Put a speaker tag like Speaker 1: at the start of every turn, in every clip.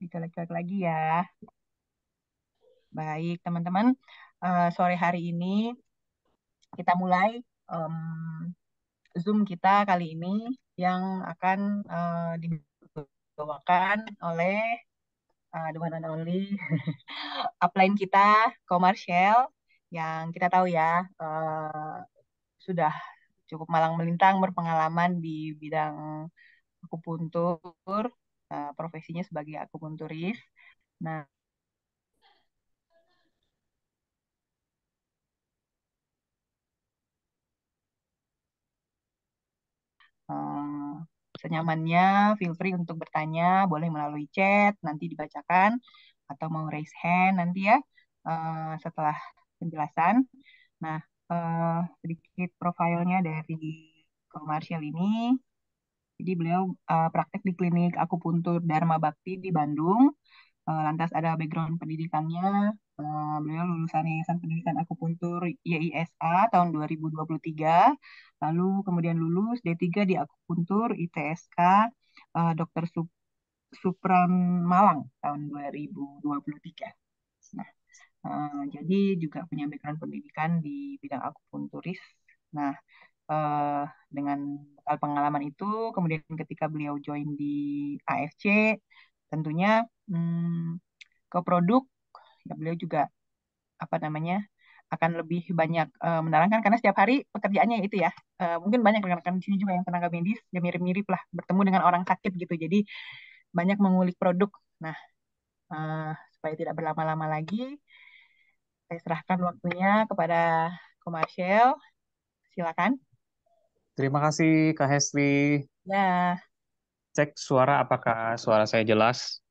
Speaker 1: Dicolek-colek lagi ya. Baik, teman-teman. Sore hari ini kita mulai em, Zoom kita kali ini yang akan dibawakan oleh the one and only upline kita, komersial, yang kita tahu ya sudah cukup malang melintang berpengalaman di bidang akupuntur, profesinya sebagai akupunturis. Nah, senyamannya, feel free untuk bertanya, boleh melalui chat, nanti dibacakan, atau mau raise hand nanti ya, setelah penjelasan. Nah, sedikit profilnya dari komersial ini. Jadi beliau praktek di klinik akupuntur Dharma Bakti di Bandung. Lantas ada background pendidikannya. Beliau lulusan Yayasan Pendidikan Akupuntur YISA tahun 2023. Lalu kemudian lulus D3 di Akupuntur ITSK Dr. Supran Malang tahun 2023. Nah, jadi juga punya background pendidikan di bidang akupunturis. Nah, eh, dengan bekal pengalaman itu, kemudian ketika beliau join di AFC, tentunya hmm, ke produk, ya beliau juga apa namanya akan lebih banyak menerangkan karena setiap hari pekerjaannya itu ya. Mungkin banyak rekan-rekan di sini juga yang tenaga medis, ya mirip-mirip lah bertemu dengan orang sakit gitu. Jadi banyak mengulik produk. Nah, supaya tidak berlama-lama lagi, saya serahkan waktunya kepada komersial. Silakan.
Speaker 2: Terima kasih Kak Hesti.
Speaker 1: Ya,
Speaker 2: Cek suara apakah suara saya jelas?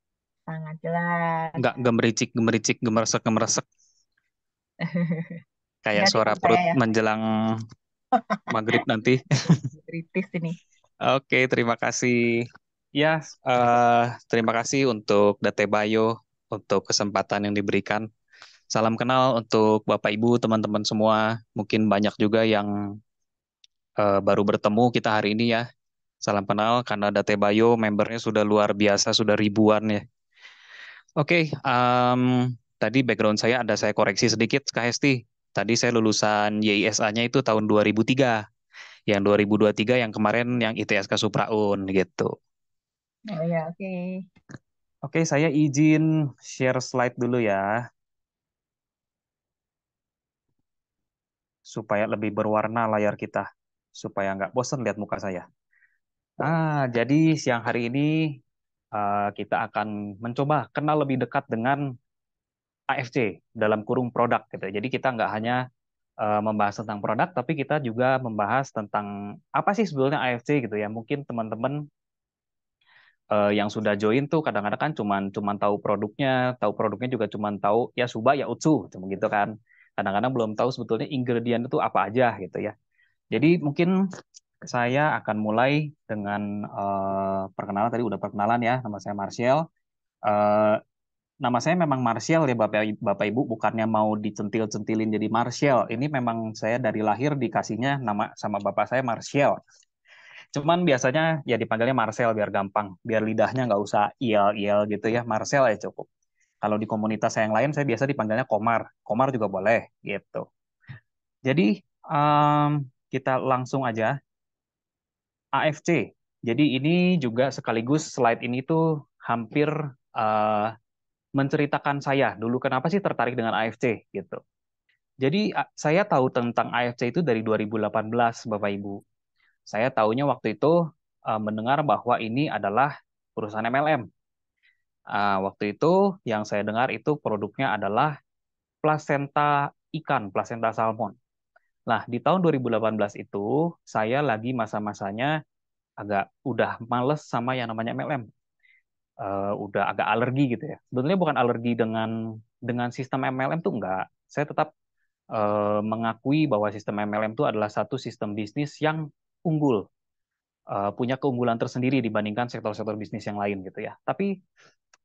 Speaker 1: sangat jelas.
Speaker 2: Nggak gemericik, gemeresek. Kayak
Speaker 1: Hati-hati
Speaker 2: suara
Speaker 1: teman saya
Speaker 2: perut
Speaker 1: ya,
Speaker 2: menjelang maghrib nanti.
Speaker 1: kritis ini.
Speaker 2: Oke, terima kasih. Ya, terima kasih untuk Date Bayo, untuk kesempatan yang diberikan. Salam kenal untuk Bapak Ibu, teman-teman semua. Mungkin banyak juga yang baru bertemu kita hari ini ya. Salam kenal karena Date Bayo membernya sudah luar biasa, sudah ribuan ya. Oke, tadi background saya ada saya koreksi sedikit, Kak Hesti. Tadi saya lulusan YISA-nya itu tahun 2003. Yang 2023 yang kemarin yang ITSK Supraun gitu.
Speaker 1: Oh ya, oke.
Speaker 2: Oke, saya izin share slide dulu ya, supaya lebih berwarna layar kita, supaya nggak bosan lihat muka saya. Jadi siang hari ini kita akan mencoba kenal lebih dekat dengan AFC dalam kurung produk gitu. Jadi kita nggak hanya membahas tentang produk, tapi kita juga membahas tentang apa sih sebetulnya AFC gitu ya. Mungkin teman-teman yang sudah join tuh kadang-kadang kan cuman tahu produknya juga cuman tahu ya Suba ya Utsu cuma gitu kan. Kadang-kadang belum tahu sebetulnya ingredient itu apa aja gitu ya. Jadi mungkin saya akan mulai dengan perkenalan tadi udah perkenalan ya, nama saya Martial. Eh, Nama saya memang Martial ya Bapak Ibu, bukannya mau dicentil-centilin jadi Martial. Ini memang saya dari lahir dikasihnya nama sama bapak saya Martial. Cuman biasanya ya dipanggilnya Marcel biar gampang, biar lidahnya nggak usah iel-iel gitu ya, Marcel ya cukup. Kalau di komunitas saya yang lain saya biasa dipanggilnya Komar, Komar juga boleh gitu. Jadi em, kita langsung aja AFC. Jadi ini juga sekaligus slide ini tuh hampir eh, menceritakan saya dulu kenapa sih tertarik dengan AFC gitu. Jadi saya tahu tentang AFC itu dari 2018 Bapak Ibu. Saya tahunya waktu itu mendengar bahwa ini adalah perusahaan MLM. Waktu itu yang saya dengar itu produknya adalah plasenta ikan, plasenta salmon. Nah, di tahun 2018 itu saya lagi masa-masanya agak udah males sama yang namanya MLM. Udah agak alergi gitu ya. Sebetulnya bukan alergi dengan sistem MLM tuh enggak. Saya tetap mengakui bahwa sistem MLM itu adalah satu sistem bisnis yang unggul, punya keunggulan tersendiri dibandingkan sektor-sektor bisnis yang lain gitu ya. Tapi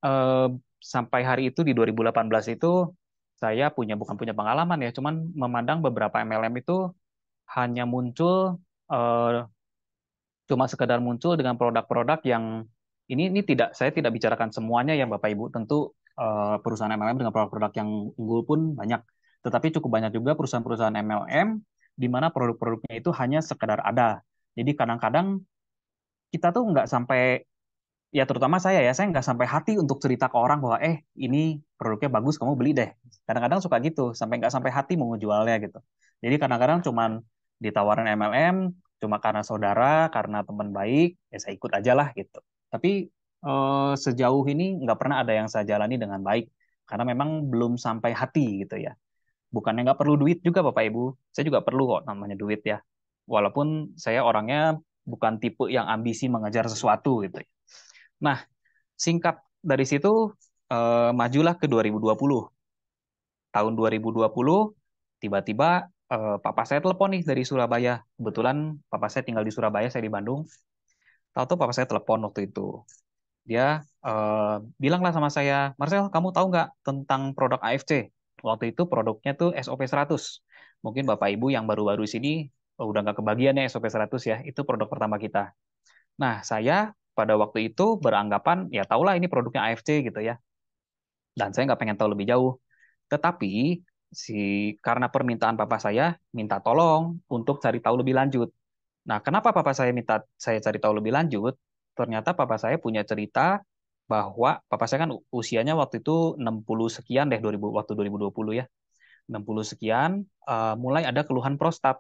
Speaker 2: eh, sampai hari itu di 2018 itu saya bukan punya pengalaman ya, cuman memandang beberapa MLM itu hanya muncul, cuma sekedar muncul dengan produk-produk yang ini tidak, saya tidak bicarakan semuanya ya Bapak Ibu. Tentu perusahaan MLM dengan produk-produk yang unggul pun banyak. Tetapi cukup banyak juga perusahaan-perusahaan MLM di mana produk-produknya itu hanya sekedar ada. Jadi kadang-kadang kita tuh nggak sampai, ya terutama saya nggak sampai hati untuk cerita ke orang bahwa ini produknya bagus, kamu beli deh. Kadang-kadang suka gitu, sampai nggak sampai hati mau ngejualnya gitu. Jadi kadang-kadang cuman ditawarin MLM cuma karena saudara, karena teman baik, ya saya ikut aja lah gitu. Tapi sejauh ini nggak pernah ada yang saya jalani dengan baik karena memang belum sampai hati gitu ya. Bukannya nggak perlu duit juga Bapak Ibu, saya juga perlu kok namanya duit ya. Walaupun saya orangnya bukan tipe yang ambisi mengejar sesuatu gitu ya. Nah, singkat dari situ majulah ke 2020. Tahun 2020 tiba-tiba papa saya telepon nih dari Surabaya. Kebetulan papa saya tinggal di Surabaya, saya di Bandung. Tahu-tahu papa saya telepon waktu itu. Dia bilanglah sama saya, Marcel, kamu tahu nggak tentang produk AFC? Waktu itu produknya tuh SOP 100. Mungkin Bapak Ibu yang baru-baru sini udah nggak kebagian ya SOP 100 ya. Itu produk pertama kita. Nah, saya pada waktu itu beranggapan, ya tahulah ini produknya AFC gitu ya. Dan saya nggak pengen tahu lebih jauh. Tetapi si karena permintaan papa saya minta tolong untuk cari tahu lebih lanjut. Nah, kenapa papa saya minta saya cari tahu lebih lanjut? Ternyata papa saya punya cerita bahwa papa saya kan usianya waktu itu 60 sekian deh 2000 waktu 2020 ya. 60 sekian mulai ada keluhan prostat.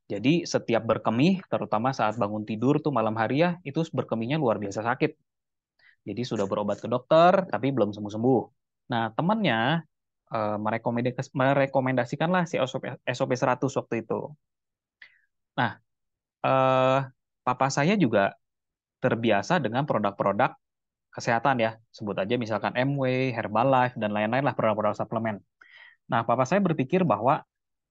Speaker 2: Jadi setiap berkemih, terutama saat bangun tidur tuh malam hari ya, itu berkemihnya luar biasa sakit. Jadi sudah berobat ke dokter, tapi belum sembuh-sembuh. Nah, temannya merekomendasikanlah si SOP 100 waktu itu. Nah, eh, papa saya juga terbiasa dengan produk-produk kesehatan ya. Sebut aja misalkan MW, Herbalife, dan lain-lain lah produk-produk suplemen. Nah, papa saya berpikir bahwa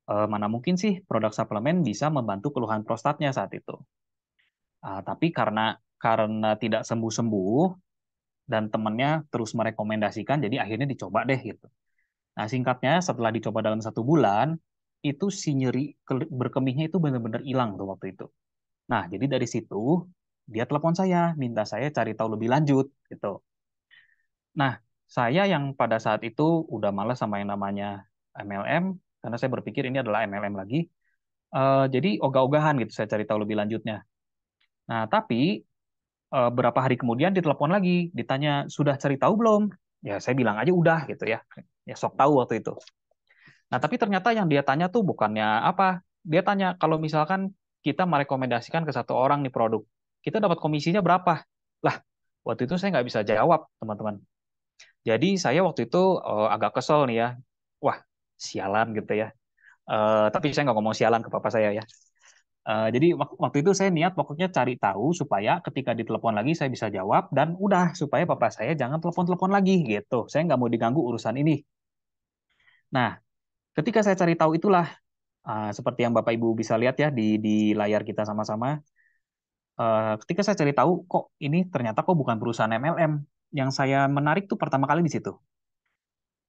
Speaker 2: mana mungkin sih produk suplemen bisa membantu keluhan prostatnya saat itu. Tapi karena tidak sembuh-sembuh dan temannya terus merekomendasikan, jadi akhirnya dicoba deh gitu. Nah, singkatnya setelah dicoba dalam 1 bulan, itu si nyeri berkemihnya itu benar-benar hilang tuh waktu itu. Nah, jadi dari situ dia telepon saya, minta saya cari tahu lebih lanjut gitu. Nah, saya yang pada saat itu udah malas sama yang namanya MLM, karena saya berpikir ini adalah MLM lagi. Jadi ogah-ogahan gitu saya cari tahu lebih lanjutnya. Nah, tapi berapa hari kemudian ditelepon lagi, ditanya sudah cari tahu belum? Ya saya bilang aja udah gitu ya. Ya sok tahu waktu itu. Nah, tapi ternyata yang dia tanya tuh bukannya apa. Dia tanya kalau misalkan kita merekomendasikan ke satu orang nih produk, kita dapat komisinya berapa? Lah, waktu itu saya nggak bisa jawab, teman-teman. Jadi saya waktu itu agak kesel nih ya. Wah, sialan gitu ya. Tapi saya nggak ngomong sialan ke papa saya ya. Jadi waktu itu saya niat pokoknya cari tahu supaya ketika ditelepon lagi saya bisa jawab dan udah supaya papa saya jangan telepon-telepon lagi gitu. Saya nggak mau diganggu urusan ini. Nah, ketika saya cari tahu itulah seperti yang Bapak Ibu bisa lihat ya di layar kita sama-sama. Ketika saya cari tahu kok ini ternyata kok bukan perusahaan MLM. Yang saya menarik tuh pertama kali di situ.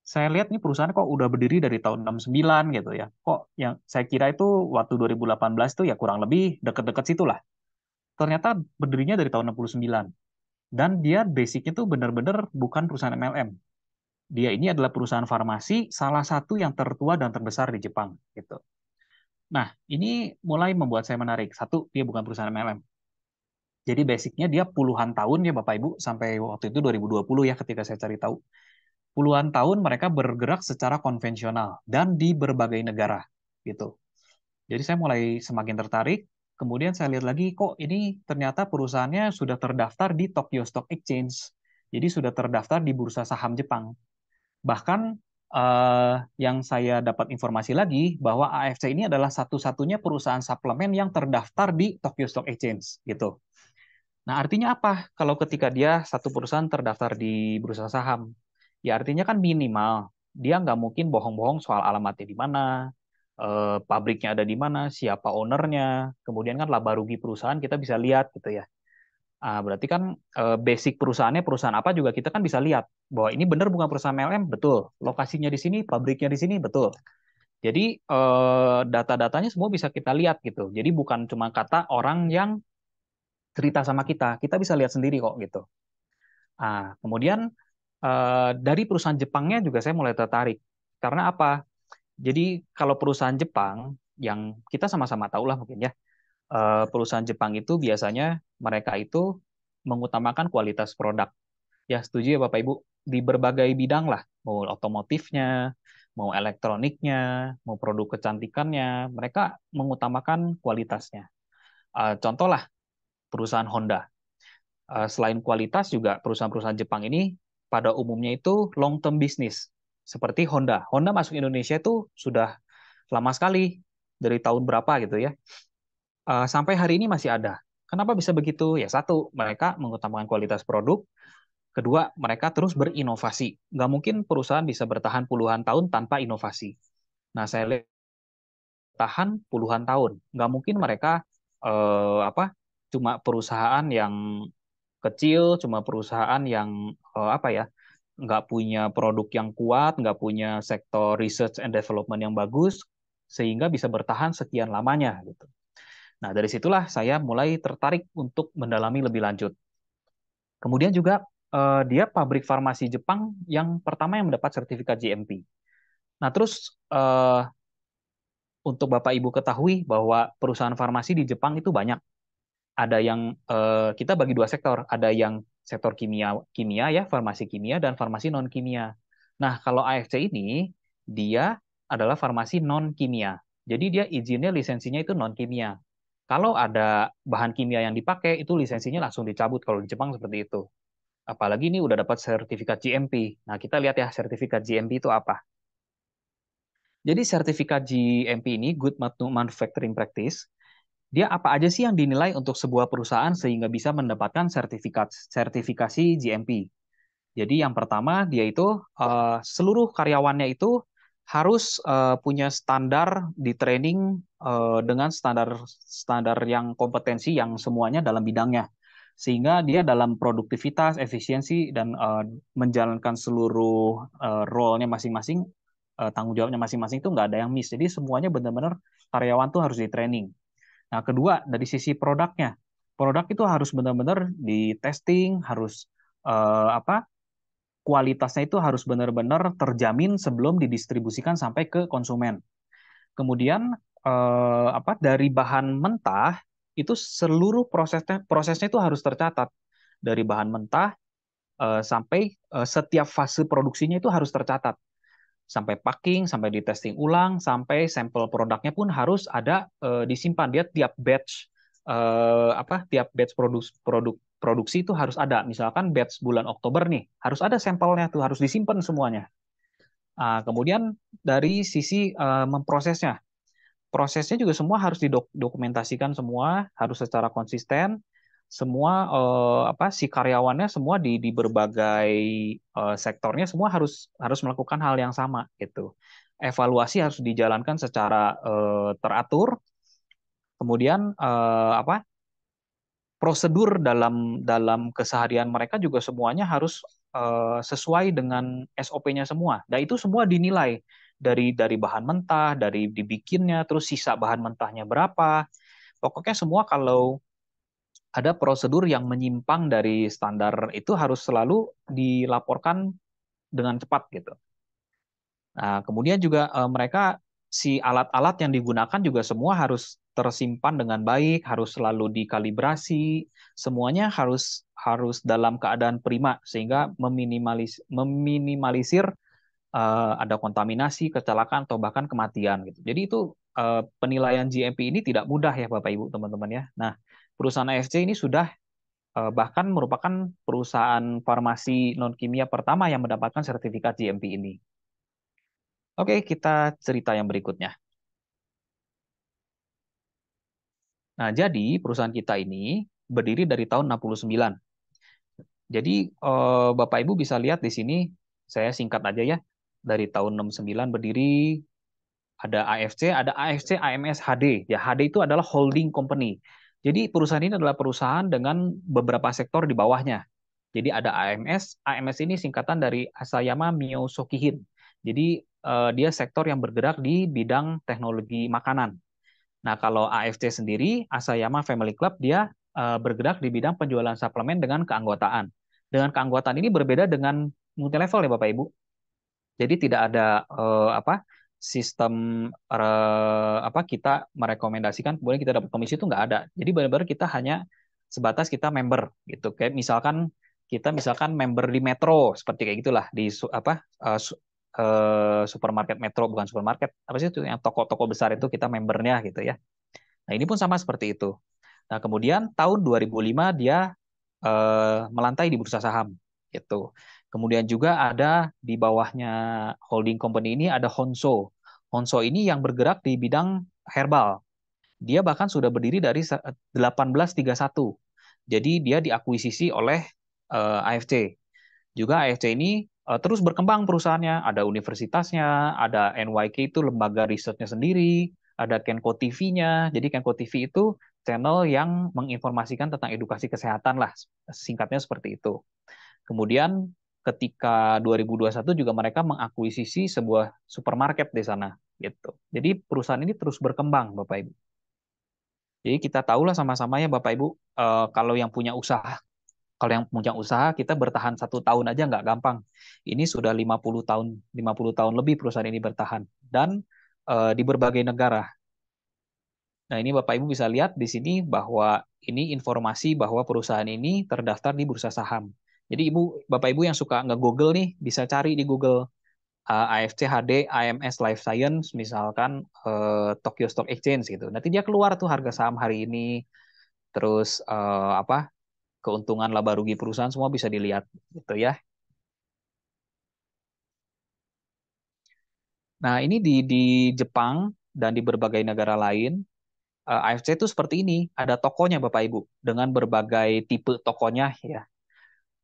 Speaker 2: Saya lihat nih perusahaan kok udah berdiri dari tahun 69 gitu ya. Kok yang saya kira itu waktu 2018 tuh ya kurang lebih deket-deket situ lah. Ternyata berdirinya dari tahun 69. Dan dia basicnya tuh benar-benar bukan perusahaan MLM. Dia ini adalah perusahaan farmasi, salah satu yang tertua dan terbesar di Jepang gitu. Nah, ini mulai membuat saya menarik. Satu, dia bukan perusahaan MLM. Jadi basicnya dia puluhan tahun ya Bapak Ibu, sampai waktu itu 2020 ya ketika saya cari tahu. Puluhan tahun mereka bergerak secara konvensional dan di berbagai negara gitu. Jadi saya mulai semakin tertarik. Kemudian saya lihat lagi, kok ini ternyata perusahaannya sudah terdaftar di Tokyo Stock Exchange. Jadi sudah terdaftar di bursa saham Jepang. Bahkan yang saya dapat informasi lagi bahwa AFC ini adalah satu-satunya perusahaan suplemen yang terdaftar di Tokyo Stock Exchange gitu. Nah, artinya apa? Kalau ketika dia satu perusahaan terdaftar di bursa saham, ya artinya kan minimal dia nggak mungkin bohong-bohong soal alamatnya di mana, pabriknya ada di mana, siapa ownernya, kemudian kan laba rugi perusahaan kita bisa lihat gitu ya. Berarti kan basic perusahaannya perusahaan apa juga kita kan bisa lihat bahwa ini benar bukan perusahaan MLM, betul. Lokasinya di sini, pabriknya di sini, betul. Jadi data-datanya semua bisa kita lihat gitu. Jadi bukan cuma kata orang yang cerita sama kita bisa lihat sendiri kok gitu. Kemudian dari perusahaan Jepangnya juga saya mulai tertarik. Karena apa? Jadi kalau perusahaan Jepang yang kita sama-sama tahu lah mungkin ya, perusahaan Jepang itu biasanya mereka itu mengutamakan kualitas produk. Ya, setuju ya Bapak Ibu, di berbagai bidang lah, mau otomotifnya, mau elektroniknya, mau produk kecantikannya, mereka mengutamakan kualitasnya. Contoh lah perusahaan Honda. Selain kualitas juga perusahaan-perusahaan Jepang ini pada umumnya itu long term business. Seperti Honda. Honda masuk Indonesia itu sudah lama sekali, dari tahun berapa gitu ya. Sampai hari ini masih ada. Kenapa bisa begitu? Ya satu, mereka mengutamakan kualitas produk. Kedua, mereka terus berinovasi. Nggak mungkin perusahaan bisa bertahan puluhan tahun tanpa inovasi. Nah, saya lihat tahan puluhan tahun. Nggak mungkin mereka cuma perusahaan yang kecil, cuma perusahaan yang nggak punya produk yang kuat, nggak punya sektor research and development yang bagus, sehingga bisa bertahan sekian lamanya gitu. Nah, dari situlah saya mulai tertarik untuk mendalami lebih lanjut. Kemudian juga dia pabrik farmasi Jepang yang pertama yang mendapat sertifikat GMP. Nah, terus untuk Bapak Ibu ketahui bahwa perusahaan farmasi di Jepang itu banyak. Ada yang kita bagi dua sektor, ada yang sektor kimia kimia ya, farmasi kimia dan farmasi non kimia. Nah, kalau AFC ini dia adalah farmasi non kimia. Jadi dia izinnya lisensinya itu non kimia. Kalau ada bahan kimia yang dipakai itu lisensinya langsung dicabut kalau di Jepang seperti itu. Apalagi ini udah dapat sertifikat GMP. Nah, kita lihat ya sertifikat GMP itu apa. Jadi sertifikat GMP ini Good Manufacturing Practice, dia apa aja sih yang dinilai untuk sebuah perusahaan sehingga bisa mendapatkan sertifikasi GMP. Jadi yang pertama dia itu seluruh karyawannya itu harus punya standar di training dengan standar standar yang kompetensi yang semuanya dalam bidangnya. Sehingga dia dalam produktivitas, efisiensi dan menjalankan seluruh role-nya masing-masing, tanggung jawabnya masing-masing itu nggak ada yang miss. Jadi semuanya benar-benar karyawan tuh harus di training. Nah, kedua, dari sisi produknya. Produk itu harus benar-benar di testing, harus kualitasnya itu harus benar-benar terjamin sebelum didistribusikan sampai ke konsumen. Kemudian dari bahan mentah itu seluruh prosesnya itu harus tercatat. Dari bahan mentah sampai setiap fase produksinya itu harus tercatat. Sampai packing, sampai di testing ulang, sampai sampel produknya pun harus ada disimpan. Dia tiap batch produksi itu harus ada. Misalkan batch bulan Oktober nih, harus ada sampelnya tuh, harus disimpan semuanya. Kemudian dari sisi memprosesnya, prosesnya juga semua harus didokumentasikan semua, harus secara konsisten. Semua si karyawannya semua di berbagai sektornya semua harus harus melakukan hal yang sama gitu. Evaluasi harus dijalankan secara teratur. Kemudian prosedur dalam dalam keseharian mereka juga semuanya harus sesuai dengan SOP-nya semua. Dan itu semua dinilai dari bahan mentah, dari dibikinnya, terus sisa bahan mentahnya berapa. Pokoknya semua kalau ada prosedur yang menyimpang dari standar itu harus selalu dilaporkan dengan cepat gitu. Nah, kemudian juga mereka si alat-alat yang digunakan juga semua harus tersimpan dengan baik, harus selalu dikalibrasi, semuanya harus harus dalam keadaan prima sehingga meminimalisir ada kontaminasi, kecelakaan atau bahkan kematian gitu. Jadi itu penilaian GMP ini tidak mudah ya Bapak Ibu teman-teman ya. Nah, perusahaan AFC ini sudah bahkan merupakan perusahaan farmasi non kimia pertama yang mendapatkan sertifikat GMP ini. Oke, kita cerita yang berikutnya. Nah, jadi perusahaan kita ini berdiri dari tahun 69. Jadi Bapak Ibu bisa lihat di sini, saya singkat aja ya. Dari tahun 69 berdiri, ada AFC, ada AFC, AMS, HD. Ya, HD itu adalah holding company. Jadi perusahaan ini adalah perusahaan dengan beberapa sektor di bawahnya. Jadi ada AMS, AMS ini singkatan dari Asayama Myosokihin. Jadi dia sektor yang bergerak di bidang teknologi makanan. Nah, kalau AFC sendiri, Asayama Family Club, dia bergerak di bidang penjualan suplemen dengan keanggotaan. Dengan keanggotaan ini berbeda dengan multi level ya Bapak Ibu. Jadi tidak ada apa sistem apa kita merekomendasikan kemudian kita dapat komisi itu nggak ada. Jadi benar-benar kita hanya sebatas kita member gitu. Kayak misalkan kita misalkan member di Metro seperti kayak gitulah di apa supermarket Metro, bukan supermarket apa sih itu yang toko-toko besar itu kita membernya gitu ya. Nah ini pun sama seperti itu. Nah kemudian tahun 2005 dia melantai di bursa saham gitu. Kemudian juga ada di bawahnya holding company ini ada Honso. Honso ini yang bergerak di bidang herbal. Dia bahkan sudah berdiri dari 1831. Jadi dia diakuisisi oleh AFC. Juga AFC ini terus berkembang perusahaannya. Ada universitasnya, ada NYK itu lembaga risetnya sendiri, ada Kenko TV-nya. Jadi Kenko TV itu channel yang menginformasikan tentang edukasi kesehatan lah, singkatnya seperti itu. Kemudian ketika 2021 juga mereka mengakuisisi sebuah supermarket di sana gitu. Jadi perusahaan ini terus berkembang Bapak Ibu. Jadi kita tahulah sama-sama ya Bapak Ibu, kalau yang punya usaha, kalau yang punya usaha kita bertahan 1 tahun aja nggak gampang. Ini sudah 50 tahun, 50 tahun lebih perusahaan ini bertahan dan di berbagai negara. Nah, ini Bapak Ibu bisa lihat di sini bahwa ini informasi bahwa perusahaan ini terdaftar di bursa saham. Jadi Bapak Ibu yang suka nge-Google nih bisa cari di Google AFCHD, IMS Life Science, misalkan Tokyo Stock Exchange gitu. Nanti dia keluar tuh harga saham hari ini, terus apa keuntungan laba rugi perusahaan semua bisa dilihat gitu ya. Nah, ini di Jepang dan di berbagai negara lain AFC itu seperti ini, ada tokonya Bapak Ibu dengan berbagai tipe tokonya ya.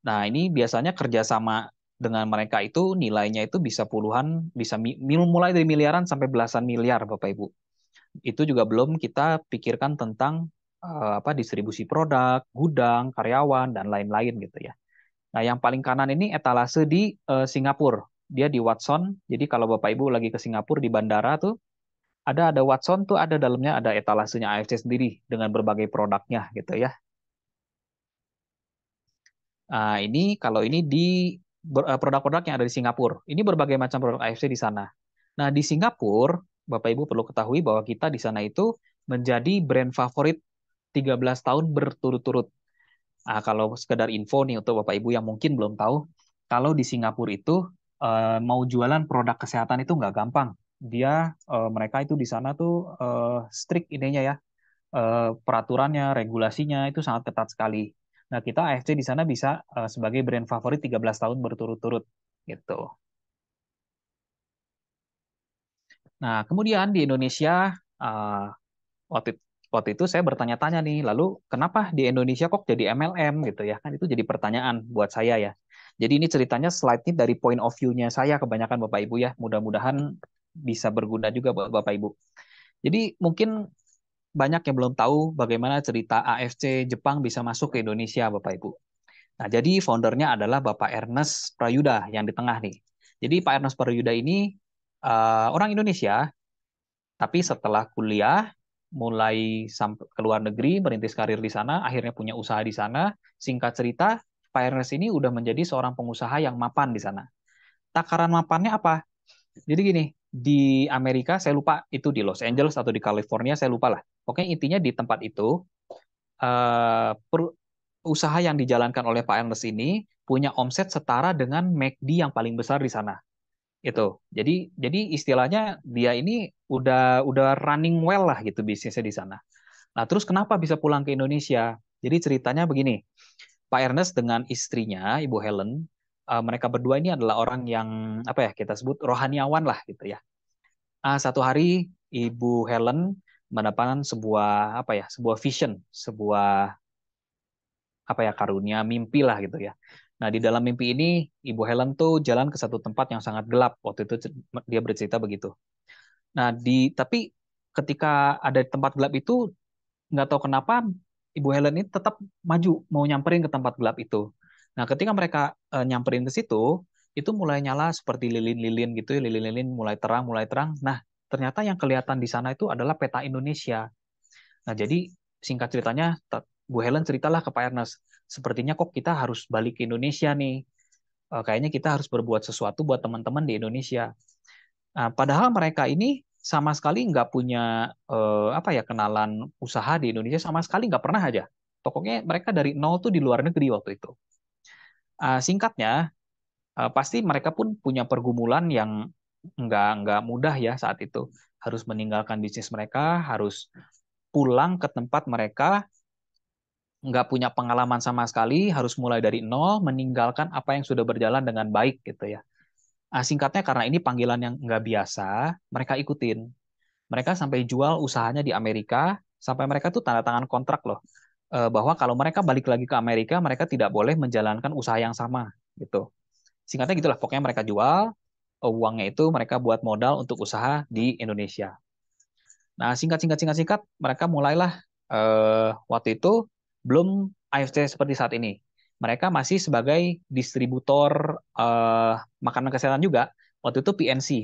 Speaker 2: Nah, ini biasanya kerjasama dengan mereka itu nilainya itu bisa puluhan, bisa mulai dari miliaran sampai belasan miliar Bapak Ibu. Itu juga belum kita pikirkan tentang apa distribusi produk, gudang, karyawan dan lain-lain gitu ya. Nah, yang paling kanan ini etalase di Singapura. Dia di Watson. Jadi kalau Bapak Ibu lagi ke Singapura di bandara tuh ada Watson tuh ada dalamnya ada etalasenya AFC sendiri dengan berbagai produknya gitu ya. Nah, ini kalau ini di produk-produk yang ada di Singapura. Ini berbagai macam produk AFC di sana. Nah, di Singapura, Bapak Ibu perlu ketahui bahwa kita di sana itu menjadi brand favorit 13 tahun berturut-turut. Nah, kalau sekedar info nih untuk Bapak Ibu yang mungkin belum tahu, kalau di Singapura itu mau jualan produk kesehatan itu nggak gampang. Dia mereka itu di sana tuh strict ininya ya, peraturannya, regulasinya itu sangat ketat sekali. Nah, kita AFC di sana bisa sebagai brand favorit 13 tahun berturut-turut gitu. Nah, kemudian di Indonesia waktu waktu itu saya bertanya-tanya nih, lalu kenapa di Indonesia kok jadi MLM gitu ya? Kan itu jadi pertanyaan buat saya ya. Jadi ini ceritanya slide-nya dari point of view-nya saya kebanyakan Bapak Ibu ya. Mudah-mudahan bisa berguna juga buat Bapak Ibu. Jadi mungkin banyak yang belum tahu bagaimana cerita AFC Jepang bisa masuk ke Indonesia Bapak Ibu. Nah, jadi foundernya adalah Bapak Ernest Prayuda yang di tengah nih. Jadi Pak Ernest Prayuda ini orang Indonesia tapi setelah kuliah, mulai sampai ke luar negeri, merintis karir di sana, akhirnya punya usaha di sana. Singkat cerita, Pak Ernest ini udah menjadi seorang pengusaha yang mapan di sana. Takaran mapannya apa? Jadi gini, di Amerika, saya lupa itu di Los Angeles atau di California, saya lupa lah. Pokoknya intinya di tempat itu, eh, usaha yang dijalankan oleh Pak Ernest ini punya omset setara dengan McD yang paling besar di sana itu. Jadi istilahnya dia ini udah running well lah gitu bisnisnya di sana. Nah, terus kenapa bisa pulang ke Indonesia? Jadi ceritanya begini, Pak Ernest dengan istrinya Ibu Helen, mereka berdua ini adalah orang yang apa ya kita sebut rohaniawan lah gitu ya. Satu hari Ibu Helen mendapatkan sebuah apa ya sebuah vision, sebuah apa ya karunia mimpi lah gitu ya. Nah, di dalam mimpi ini Ibu Helen tuh jalan ke satu tempat yang sangat gelap. Waktu itu dia bercerita begitu. Nah, tapi ketika ada di tempat gelap itu nggak tahu kenapa Ibu Helen ini tetap maju mau nyamperin ke tempat gelap itu. Nah, ketika mereka nyamperin ke situ, itu mulai nyala seperti lilin-lilin gitu, ya, lilin-lilin mulai terang, mulai terang. Nah, ternyata yang kelihatan di sana itu adalah peta Indonesia. Nah, jadi singkat ceritanya Bu Helen ceritalah ke Pak Ernest, sepertinya kok kita harus balik ke Indonesia nih. Kayaknya kita harus berbuat sesuatu buat teman-teman di Indonesia. Nah, padahal mereka ini sama sekali nggak punya apa ya kenalan usaha di Indonesia sama sekali nggak pernah aja. Pokoknya mereka dari nol tuh di luar negeri waktu itu. Singkatnya, pasti mereka pun punya pergumulan yang nggak mudah ya saat itu. Harus meninggalkan bisnis mereka, harus pulang ke tempat mereka, nggak punya pengalaman sama sekali, harus mulai dari nol, meninggalkan apa yang sudah berjalan dengan baik gitu ya. Singkatnya karena ini panggilan yang nggak biasa, mereka ikutin. Mereka sampai jual usahanya di Amerika, sampai mereka tuh tanda tangan kontrak loh, bahwa kalau mereka balik lagi ke Amerika, mereka tidak boleh menjalankan usaha yang sama gitu. Singkatnya gitulah, pokoknya mereka jual, uangnya itu mereka buat modal untuk usaha di Indonesia. Nah, singkat, mereka mulailah waktu itu belum AFC seperti saat ini. Mereka masih sebagai distributor makanan kesehatan juga. Waktu itu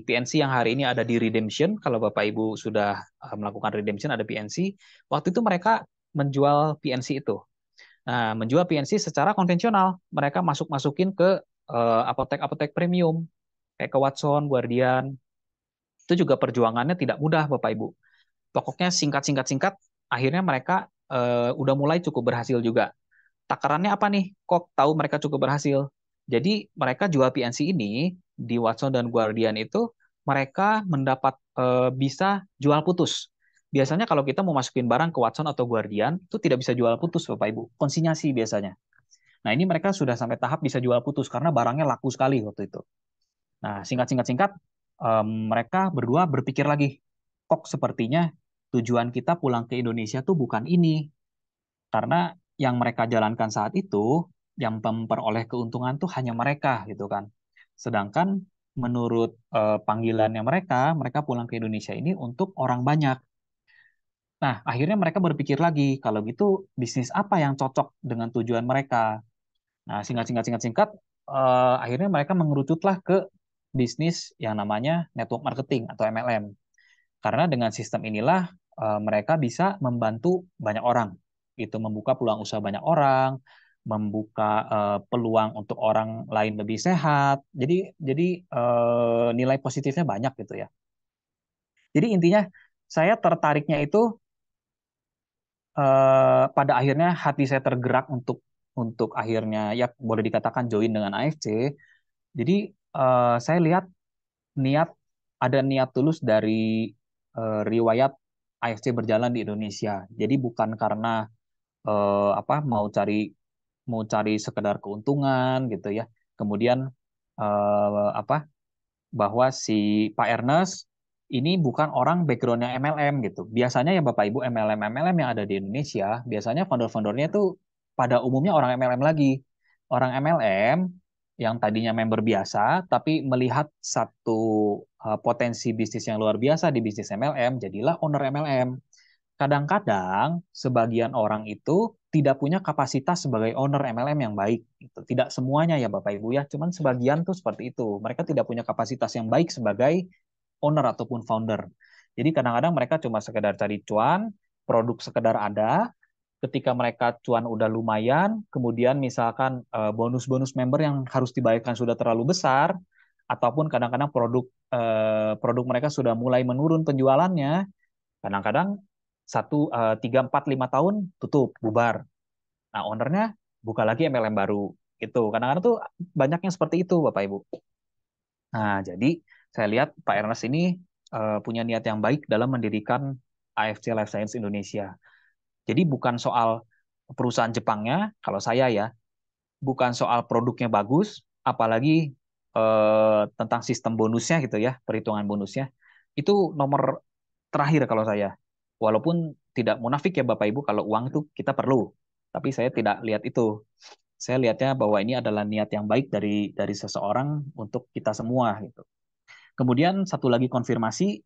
Speaker 2: PNC yang hari ini ada di Redemption. Kalau Bapak Ibu sudah melakukan Redemption, ada PNC. Waktu itu mereka menjual PNC itu. Nah, menjual PNC secara konvensional. Mereka masukin ke apotek-apotek premium, kayak ke Watson, Guardian. Itu juga perjuangannya tidak mudah, Bapak Ibu. Pokoknya singkat, akhirnya mereka udah mulai cukup berhasil juga. Takarannya apa nih? Kok tahu mereka cukup berhasil? Jadi mereka jual PNC ini di Watson dan Guardian itu mereka mendapat bisa jual putus. Biasanya kalau kita mau masukin barang ke Watson atau Guardian itu tidak bisa jual putus Bapak Ibu. Konsinyasi biasanya. Nah, ini mereka sudah sampai tahap bisa jual putus karena barangnya laku sekali waktu itu. Nah, singkat, mereka berdua berpikir lagi, kok sepertinya tujuan kita pulang ke Indonesia tuh bukan ini. Karena yang mereka jalankan saat itu, yang memperoleh keuntungan tuh hanya mereka gitu kan. Sedangkan menurut panggilannya mereka pulang ke Indonesia ini untuk orang banyak. Nah, akhirnya mereka berpikir lagi, kalau gitu bisnis apa yang cocok dengan tujuan mereka. Nah, singkat, akhirnya mereka mengerucutlah ke bisnis yang namanya network marketing atau MLM. Karena dengan sistem inilah mereka bisa membantu banyak orang. Itu membuka peluang usaha banyak orang, membuka peluang untuk orang lain lebih sehat. Jadi nilai positifnya banyak gitu ya. Jadi intinya saya tertariknya itu pada akhirnya hati saya tergerak untuk akhirnya ya boleh dikatakan join dengan AFC. Jadi saya lihat niat ada niat tulus dari riwayat AFC berjalan di Indonesia. Jadi bukan karena apa mau cari sekedar keuntungan gitu ya. Kemudian apa bahwa si Pak Ernest ini bukan orang backgroundnya MLM gitu. Biasanya ya Bapak Ibu MLM yang ada di Indonesia, biasanya founder-foundernya itu pada umumnya orang MLM lagi. Orang MLM yang tadinya member biasa, tapi melihat satu potensi bisnis yang luar biasa di bisnis MLM, jadilah owner MLM. Kadang-kadang sebagian orang itu tidak punya kapasitas sebagai owner MLM yang baik. Gitu. Tidak semuanya ya Bapak Ibu ya, cuman sebagian tuh seperti itu. Mereka tidak punya kapasitas yang baik sebagai owner ataupun founder. Jadi kadang-kadang mereka cuma sekedar cari cuan, produk sekedar ada, ketika mereka cuan udah lumayan, kemudian misalkan bonus-bonus member yang harus dibayarkan sudah terlalu besar, ataupun kadang-kadang produk mereka sudah mulai menurun penjualannya, kadang-kadang 3, 4, 5 tahun tutup, bubar. Nah, ownernya buka lagi MLM baru. Itu. Kadang-kadang tuh banyak yang seperti itu, Bapak Ibu. Nah, jadi saya lihat Pak Ernest ini punya niat yang baik dalam mendirikan AFC Life Science Indonesia. Jadi bukan soal perusahaan Jepangnya, kalau saya ya, bukan soal produknya bagus, apalagi tentang sistem bonusnya gitu ya, perhitungan bonusnya. Itu nomor terakhir kalau saya. Walaupun tidak munafik ya Bapak Ibu, kalau uang itu kita perlu. Tapi saya tidak lihat itu. Saya lihatnya bahwa ini adalah niat yang baik dari seseorang untuk kita semua gitu. Kemudian satu lagi konfirmasi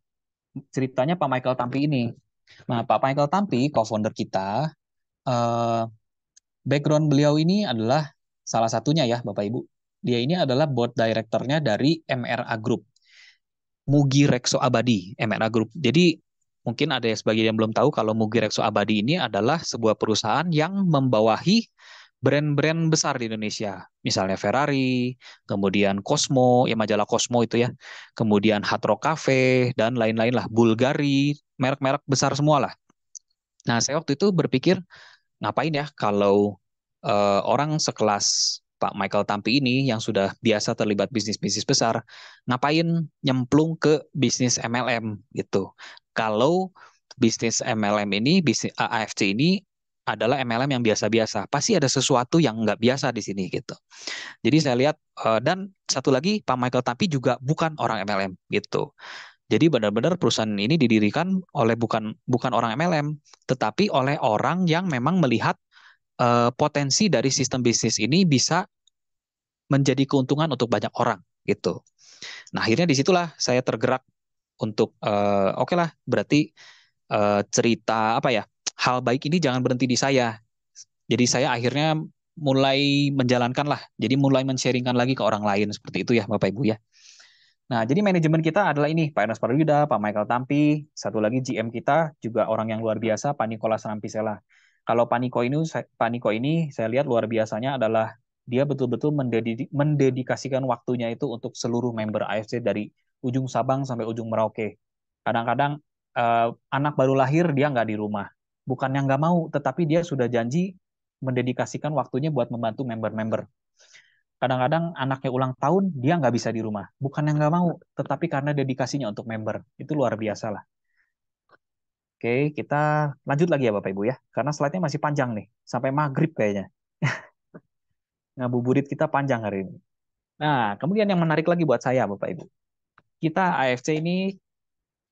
Speaker 2: ceritanya Pak Michael Tampi ini. Nah, Pak Michael Tampi, co-founder kita, eh, background beliau ini adalah salah satunya ya Bapak Ibu. Dia ini adalah board directornya dari MRA Group. Mugi Rekso Abadi, MRA Group. Jadi mungkin ada sebagian yang belum tahu kalau Mugi Rekso Abadi ini adalah sebuah perusahaan yang membawahi brand-brand besar di Indonesia. Misalnya Ferrari, kemudian Cosmo, ya majalah Cosmo itu ya, kemudian Hard Rock Cafe, dan lain-lain lah, Bulgari, merek-merek besar semua lah. Nah, saya waktu itu berpikir, ngapain ya kalau orang sekelas Pak Michael Tampi ini yang sudah biasa terlibat bisnis-bisnis besar, ngapain nyemplung ke bisnis MLM gitu. Kalau bisnis MLM ini, bisnis AFC ini adalah MLM yang biasa-biasa, pasti ada sesuatu yang nggak biasa di sini gitu. Jadi saya lihat dan satu lagi Pak Michael Tampi juga bukan orang MLM gitu. Jadi benar-benar perusahaan ini didirikan oleh bukan bukan orang MLM, tetapi oleh orang yang memang melihat potensi dari sistem bisnis ini bisa menjadi keuntungan untuk banyak orang gitu. Nah akhirnya disitulah saya tergerak untuk oke lah berarti cerita apa ya hal baik ini jangan berhenti di saya. Jadi saya akhirnya mulai menjalankan lah, jadi mulai men-sharingkan lagi ke orang lain seperti itu ya Bapak Ibu ya. Nah, jadi manajemen kita adalah ini, Pak Ernest Parwida, Pak Michael Tampi, satu lagi GM kita juga orang yang luar biasa, Pak Nicholas Rampisela. Kalau Pak Niko ini saya lihat luar biasanya adalah dia betul-betul mendedikasikan waktunya itu untuk seluruh member AFC dari ujung Sabang sampai ujung Merauke. Kadang-kadang anak baru lahir dia nggak di rumah. Bukan yang nggak mau, tetapi dia sudah janji mendedikasikan waktunya buat membantu member-member. Kadang-kadang anaknya ulang tahun, dia nggak bisa di rumah. Bukan yang nggak mau, tetapi karena dedikasinya untuk member. Itu luar biasa lah. Oke, kita lanjut lagi ya Bapak Ibu ya. Karena slide-nya masih panjang nih. Sampai maghrib kayaknya. Ngabuburit kita panjang hari ini. Nah, kemudian yang menarik lagi buat saya Bapak Ibu. Kita AFC ini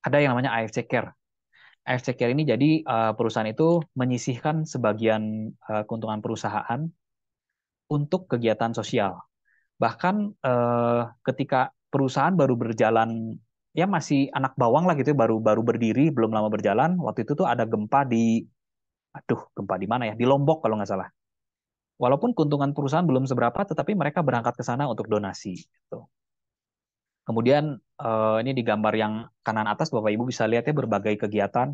Speaker 2: ada yang namanya AFC Care. AFC Care ini jadi perusahaan itu menyisihkan sebagian keuntungan perusahaan untuk kegiatan sosial. Bahkan ketika perusahaan baru berjalan ya masih anak bawang lah gitu ya, baru baru berdiri belum lama berjalan waktu itu tuh ada gempa di aduh gempa di mana ya di Lombok kalau nggak salah. Walaupun keuntungan perusahaan belum seberapa tetapi mereka berangkat ke sana untuk donasi gitu. Kemudian ini di gambar yang kanan atas Bapak Ibu bisa lihat ya berbagai kegiatan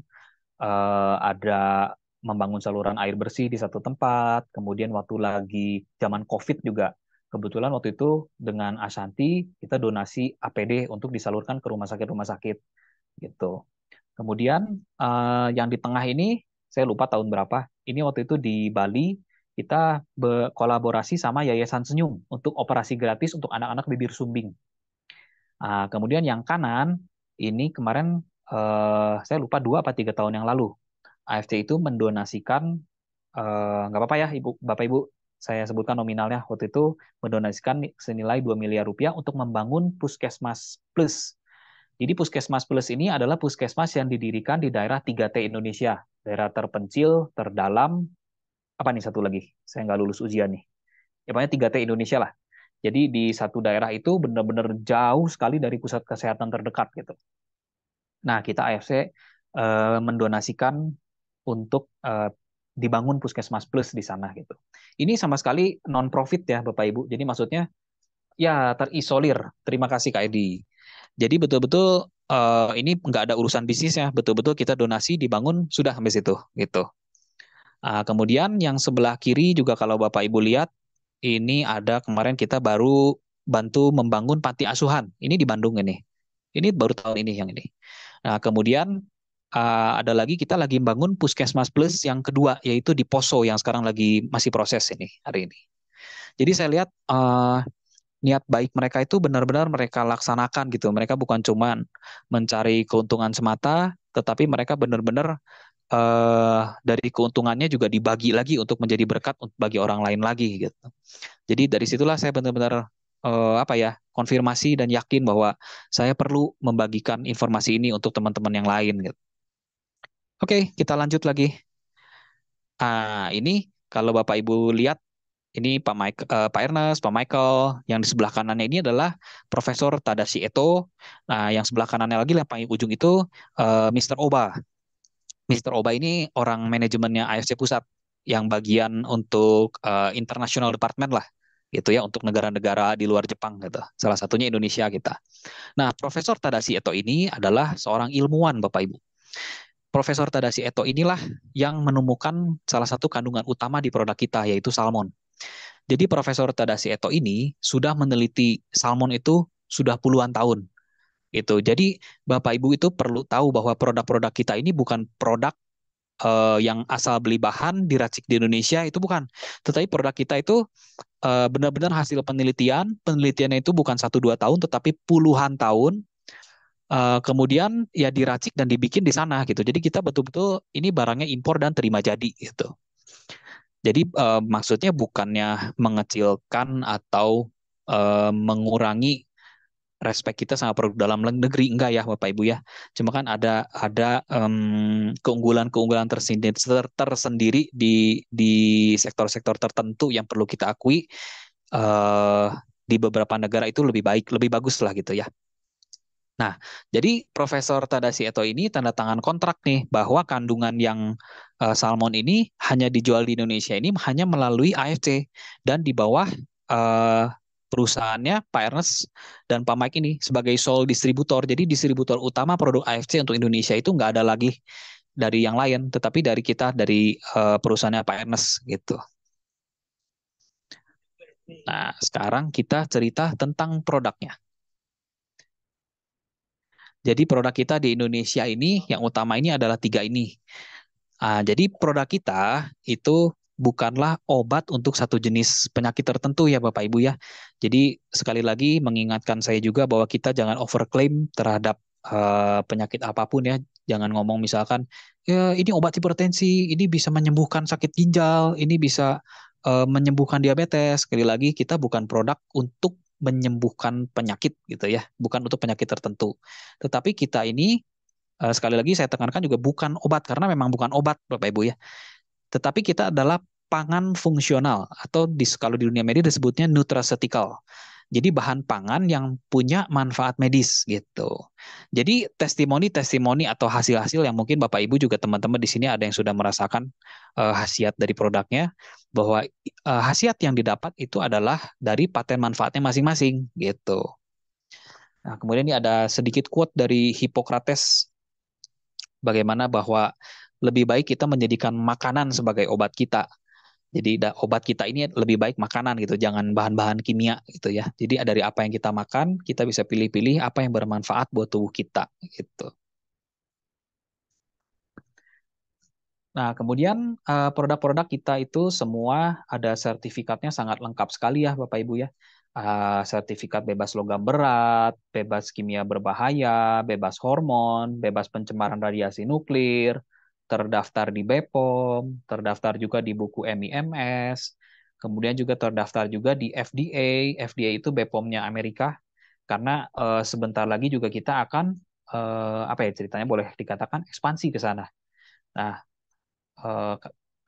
Speaker 2: ada membangun saluran air bersih di satu tempat, kemudian waktu lagi zaman COVID juga, kebetulan waktu itu dengan Ashanti kita donasi APD untuk disalurkan ke rumah sakit gitu. Kemudian yang di tengah ini saya lupa tahun berapa, ini waktu itu di Bali kita berkolaborasi sama Yayasan Senyum untuk operasi gratis untuk anak-anak bibir sumbing. Kemudian yang kanan ini kemarin saya lupa 2 atau 3 tahun yang lalu AFC itu mendonasikan nggak apa-apa ya Ibu Bapak Ibu saya sebutkan nominalnya waktu itu mendonasikan senilai 2 miliar rupiah untuk membangun Puskesmas Plus. Jadi Puskesmas Plus ini adalah puskesmas yang didirikan di daerah 3T Indonesia, daerah terpencil, terdalam, apa nih satu lagi? Saya nggak lulus ujian nih. Ya pokoknya 3T Indonesia lah. Jadi di satu daerah itu benar-benar jauh sekali dari pusat kesehatan terdekat gitu. Nah, kita AFC mendonasikan untuk dibangun Puskesmas Plus di sana gitu. Ini sama sekali non profit ya Bapak Ibu. Jadi maksudnya ya terisolir. Terima kasih Kak Edi. Jadi betul-betul ini nggak ada urusan bisnisnya. Betul-betul kita donasi dibangun sudah sampai situ gitu. Kemudian yang sebelah kiri juga kalau Bapak Ibu lihat ini ada kemarin kita baru bantu membangun panti asuhan. Ini di Bandung ini. Ini baru tahun ini yang ini. Nah, kemudian ada lagi kita lagi bangun Puskesmas Plus yang kedua yaitu di Poso yang sekarang lagi masih proses ini hari ini. Jadi saya lihat niat baik mereka itu benar-benar mereka laksanakan gitu. Mereka bukan cuma mencari keuntungan semata, tetapi mereka benar-benar dari keuntungannya juga dibagi lagi untuk menjadi berkat bagi orang lain lagi gitu. Jadi dari situlah saya benar-benar apa ya konfirmasi dan yakin bahwa saya perlu membagikan informasi ini untuk teman-teman yang lain gitu. Oke, kita lanjut lagi. Ini kalau Bapak Ibu lihat ini Pak Ernest, Pak Michael, yang di sebelah kanannya ini adalah Profesor Tadashi Eto. Nah, yang sebelah kanannya lagi yang paling ujung itu Mr. Oba. Mr. Oba ini orang manajemennya AFC Pusat yang bagian untuk international department lah gitu ya untuk negara-negara di luar Jepang gitu. Salah satunya Indonesia kita. Nah, Profesor Tadashi Eto ini adalah seorang ilmuwan Bapak Ibu.
Speaker 3: Profesor Tadashi Eto inilah yang menemukan salah satu kandungan utama di produk kita, yaitu salmon. Jadi Profesor Tadashi Eto ini sudah meneliti salmon itu sudah puluhan tahun. Itu. Jadi Bapak Ibu itu perlu tahu bahwa produk-produk kita ini bukan produk yang asal beli bahan diracik di Indonesia, itu bukan. Tetapi produk kita itu benar-benar hasil penelitian. Penelitiannya itu bukan 1-2 tahun, tetapi puluhan tahun. Kemudian ya diracik dan dibikin di sana gitu. Jadi kita betul-betul ini barangnya impor dan terima jadi gitu. Jadi maksudnya bukannya mengecilkan atau mengurangi respect kita sama produk dalam negeri, enggak ya Bapak Ibu ya. Cuma kan ada keunggulan-keunggulan tersendiri di sektor-sektor tertentu yang perlu kita akui, eh, di beberapa negara itu lebih baik, lebih bagus lah gitu ya. Nah, jadi Profesor Tadashi Eto ini tanda tangan kontrak nih bahwa kandungan yang salmon ini hanya dijual di Indonesia ini hanya melalui AFC dan di bawah eh, perusahaannya Pak Ernest dan Pak Mike ini sebagai sole distributor. Jadi distributor utama produk AFC untuk Indonesia itu nggak ada lagi dari yang lain, tetapi dari kita dari perusahaannya Pak Ernest gitu. Nah, sekarang kita cerita tentang produknya. Jadi produk kita di Indonesia ini yang utama ini adalah 3 ini. Jadi produk kita itu bukanlah obat untuk satu jenis penyakit tertentu ya Bapak Ibu ya. Jadi sekali lagi mengingatkan saya juga bahwa kita jangan overclaim terhadap penyakit apapun ya. Jangan ngomong misalkan, ya ini obat hipertensi, ini bisa menyembuhkan sakit ginjal, ini bisa menyembuhkan diabetes. Sekali lagi kita bukan produk untuk menyembuhkan penyakit gitu ya, bukan untuk penyakit tertentu. Tetapi kita ini sekali lagi saya tekankan juga bukan obat karena memang bukan obat Bapak Ibu ya. Tetapi kita adalah pangan fungsional atau kalau di dunia medis disebutnya nutraceutical. Jadi bahan pangan yang punya manfaat medis gitu. Jadi testimoni-testimoni atau hasil-hasil yang mungkin Bapak Ibu juga teman-teman di sini ada yang sudah merasakan khasiat dari produknya, bahwa khasiat yang didapat itu adalah dari paten manfaatnya masing-masing gitu. Nah, kemudian ini ada sedikit quote dari Hippocrates, bagaimana bahwa lebih baik kita menjadikan makanan sebagai obat kita. Jadi obat kita ini lebih baik makanan gitu, jangan bahan-bahan kimia gitu ya. Jadi dari apa yang kita makan, kita bisa pilih-pilih apa yang bermanfaat buat tubuh kita gitu. Nah, kemudian produk-produk kita itu semua ada sertifikatnya sangat lengkap sekali ya Bapak Ibu ya. Sertifikat bebas logam berat, bebas kimia berbahaya, bebas hormon, bebas pencemaran radiasi nuklir, terdaftar di BPOM, terdaftar juga di buku MIMS, kemudian juga terdaftar juga di FDA. FDA itu BPOM-nya Amerika, karena sebentar lagi juga kita akan apa ya ceritanya boleh dikatakan ekspansi ke sana. Nah, eh,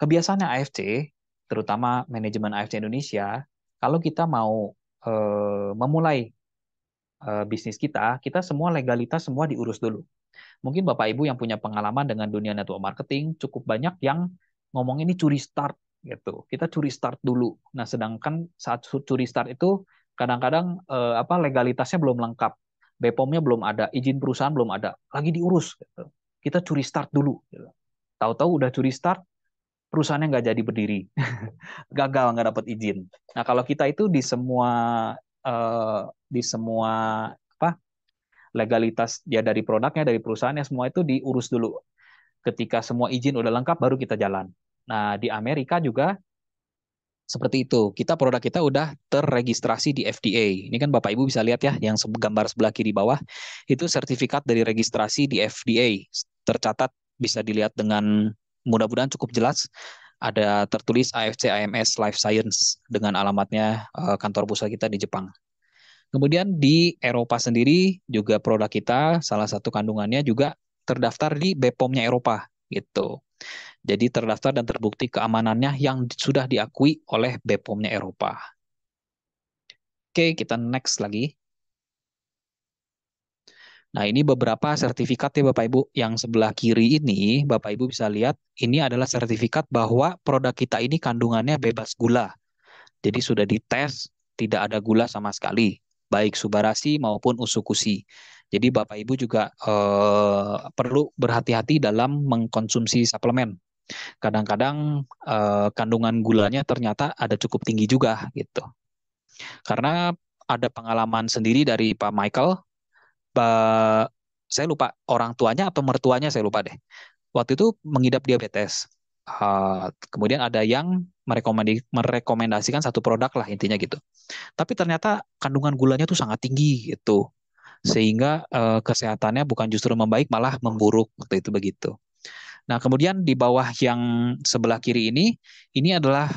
Speaker 3: kebiasaannya AFC, terutama manajemen AFC Indonesia, kalau kita mau memulai bisnis kita semua legalitas semua diurus dulu. Mungkin Bapak Ibu yang punya pengalaman dengan dunia network marketing, cukup banyak yang ngomong ini curi start gitu. Kita curi start dulu. Nah, sedangkan saat curi start itu kadang-kadang apa legalitasnya belum lengkap. BPOM-nya belum ada, izin perusahaan belum ada, lagi diurus gitu. Kita curi start dulu gitu. Tahu-tahu udah curi start, perusahaannya nggak jadi berdiri, gagal nggak dapat izin. Nah kalau kita itu eh, di semua apa legalitas ya dari produknya dari perusahaannya semua itu diurus dulu. Ketika semua izin udah lengkap baru kita jalan. Nah di Amerika juga seperti itu. Produk kita udah terregistrasi di FDA. Ini kan Bapak Ibu bisa lihat ya, yang gambar sebelah kiri bawah itu sertifikat dari registrasi di FDA. Tercatat bisa dilihat dengan mudah-mudahan cukup jelas. Ada tertulis AFC AMS Life Science dengan alamatnya kantor pusat kita di Jepang. Kemudian di Eropa sendiri juga produk kita salah satu kandungannya juga terdaftar di BPOM-nya Eropa gitu. Jadi terdaftar dan terbukti keamanannya yang sudah diakui oleh BPOM-nya Eropa. Oke, kita next lagi. Nah, ini beberapa sertifikat ya Bapak Ibu. Yang sebelah kiri ini, Bapak Ibu bisa lihat, ini adalah sertifikat bahwa produk kita ini kandungannya bebas gula. Jadi sudah dites, tidak ada gula sama sekali, baik Subarasi maupun Usukushi. Jadi Bapak Ibu juga perlu berhati-hati dalam mengkonsumsi suplemen. Kadang-kadang kandungan gulanya ternyata ada cukup tinggi juga gitu. Karena ada pengalaman sendiri dari Pak Michael, saya lupa orang tuanya atau mertuanya, saya lupa deh. Waktu itu mengidap diabetes. Kemudian ada yang merekomendasikan satu produk lah intinya gitu. Tapi ternyata kandungan gulanya tuh sangat tinggi gitu. Sehingga kesehatannya bukan justru membaik malah memburuk waktu itu begitu. Nah, kemudian di bawah yang sebelah kiri ini adalah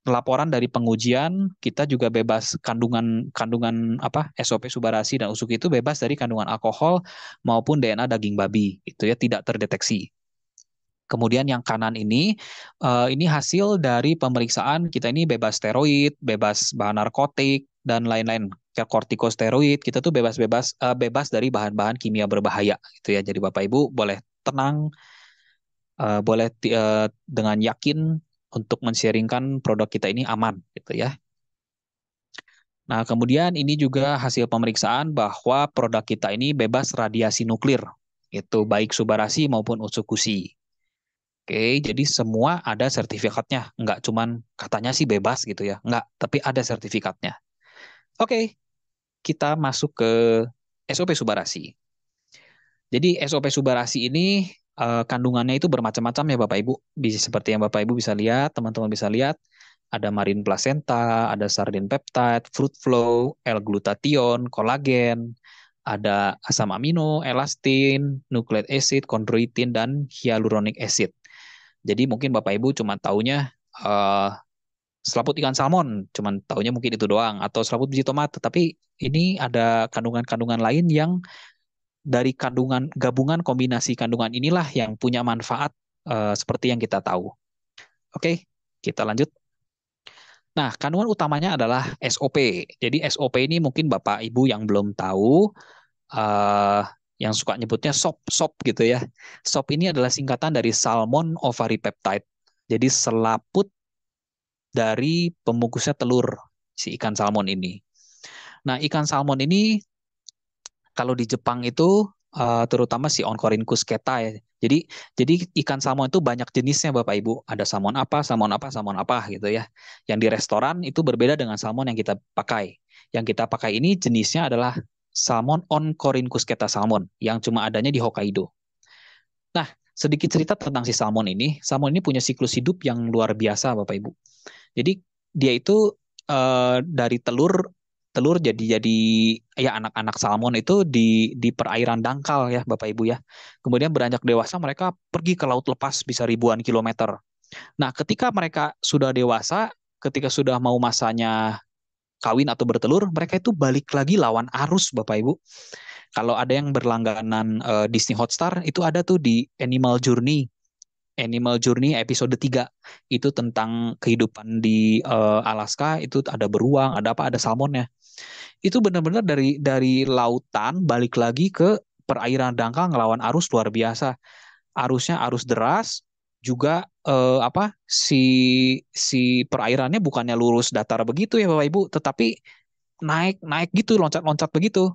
Speaker 3: laporan dari pengujian. Kita juga bebas kandungan apa SOP Subarasi dan Usuki itu bebas dari kandungan alkohol maupun DNA daging babi, itu ya tidak terdeteksi. Kemudian yang kanan ini hasil dari pemeriksaan kita ini bebas steroid, bebas bahan narkotik dan lain-lain. Kayak kortikosteroid kita tuh bebas dari bahan-bahan kimia berbahaya gitu ya. Jadi Bapak Ibu boleh tenang, boleh dengan yakin untuk men-sharingkan produk kita ini aman gitu ya. Nah, kemudian ini juga hasil pemeriksaan bahwa produk kita ini bebas radiasi nuklir, itu baik Subarasi maupun Utsukushi. Oke, jadi semua ada sertifikatnya, nggak cuman katanya sih bebas gitu ya, nggak, tapi ada sertifikatnya. Oke, kita masuk ke SOP Subarasi. Jadi SOP Subarasi ini kandungannya itu bermacam-macam ya Bapak Ibu. Seperti yang Bapak Ibu bisa lihat, teman-teman bisa lihat, ada marine placenta, ada sardine peptide, fruit flow, L-glutathione, kolagen, ada asam amino, elastin, nucleic acid, chondroitin, dan hyaluronic acid. Jadi mungkin Bapak Ibu cuma taunya selaput ikan salmon, cuma taunya mungkin itu doang, atau selaput biji tomat. Tetapi ini ada kandungan-kandungan lain yang dari kandungan gabungan kombinasi kandungan inilah yang punya manfaat seperti yang kita tahu. Oke, kita lanjut. Nah, kandungan utamanya adalah SOP. Jadi SOP ini mungkin Bapak Ibu yang belum tahu, uh, yang suka nyebutnya SOP gitu ya. SOP ini adalah singkatan dari Salmon Ovary Peptide. Jadi selaput dari pembungkusnya telur si ikan salmon ini. Nah, ikan salmon ini kalau di Jepang itu terutama si Oncorhynchus keta ya. Jadi ikan salmon itu banyak jenisnya Bapak Ibu. Ada salmon apa, salmon apa, salmon apa gitu ya. Yang di restoran itu berbeda dengan salmon yang kita pakai. Yang kita pakai ini jenisnya adalah salmon Oncorhynchus keta salmon yang cuma adanya di Hokkaido. Nah, sedikit cerita tentang si salmon ini. Salmon ini punya siklus hidup yang luar biasa Bapak Ibu. Jadi dia itu dari telur jadi ya anak-anak salmon itu di perairan dangkal ya Bapak Ibu ya. Kemudian beranjak dewasa mereka pergi ke laut lepas bisa ribuan kilometer. Nah, ketika mereka sudah dewasa, ketika sudah mau masanya kawin atau bertelur, mereka itu balik lagi lawan arus Bapak Ibu. Kalau ada yang berlangganan Disney Hotstar itu ada tuh di Animal Journey. Animal Journey episode 3 itu tentang kehidupan di Alaska, itu ada beruang, ada apa, ada salmonnya. Itu benar-benar dari lautan balik lagi ke perairan dangkal ngelawan arus luar biasa. Arusnya arus deras, juga apa si perairannya bukannya lurus datar begitu ya Bapak Ibu, tetapi naik naik gitu, loncat-loncat begitu.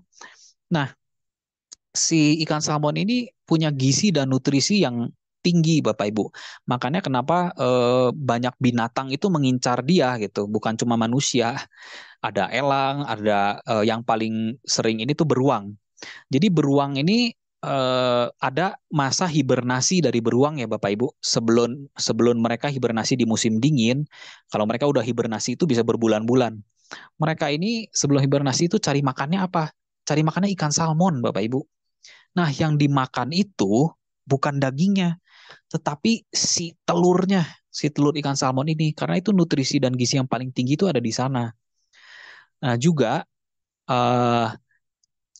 Speaker 3: Nah, si ikan salmon ini punya gizi dan nutrisi yang tinggi Bapak Ibu. Makanya kenapa banyak binatang itu mengincar dia gitu, bukan cuma manusia. Ada elang, ada yang paling sering ini tuh beruang. Jadi beruang ini ada masa hibernasi dari beruang ya Bapak Ibu. Sebelum sebelum mereka hibernasi di musim dingin, kalau mereka udah hibernasi itu bisa berbulan-bulan. Mereka ini sebelum hibernasi itu cari makannya apa? Cari makannya ikan salmon Bapak Ibu. Nah, yang dimakan itu bukan dagingnya, tetapi si telurnya, si telur ikan salmon ini, karena itu nutrisi dan gizi yang paling tinggi itu ada di sana. Nah, juga eh,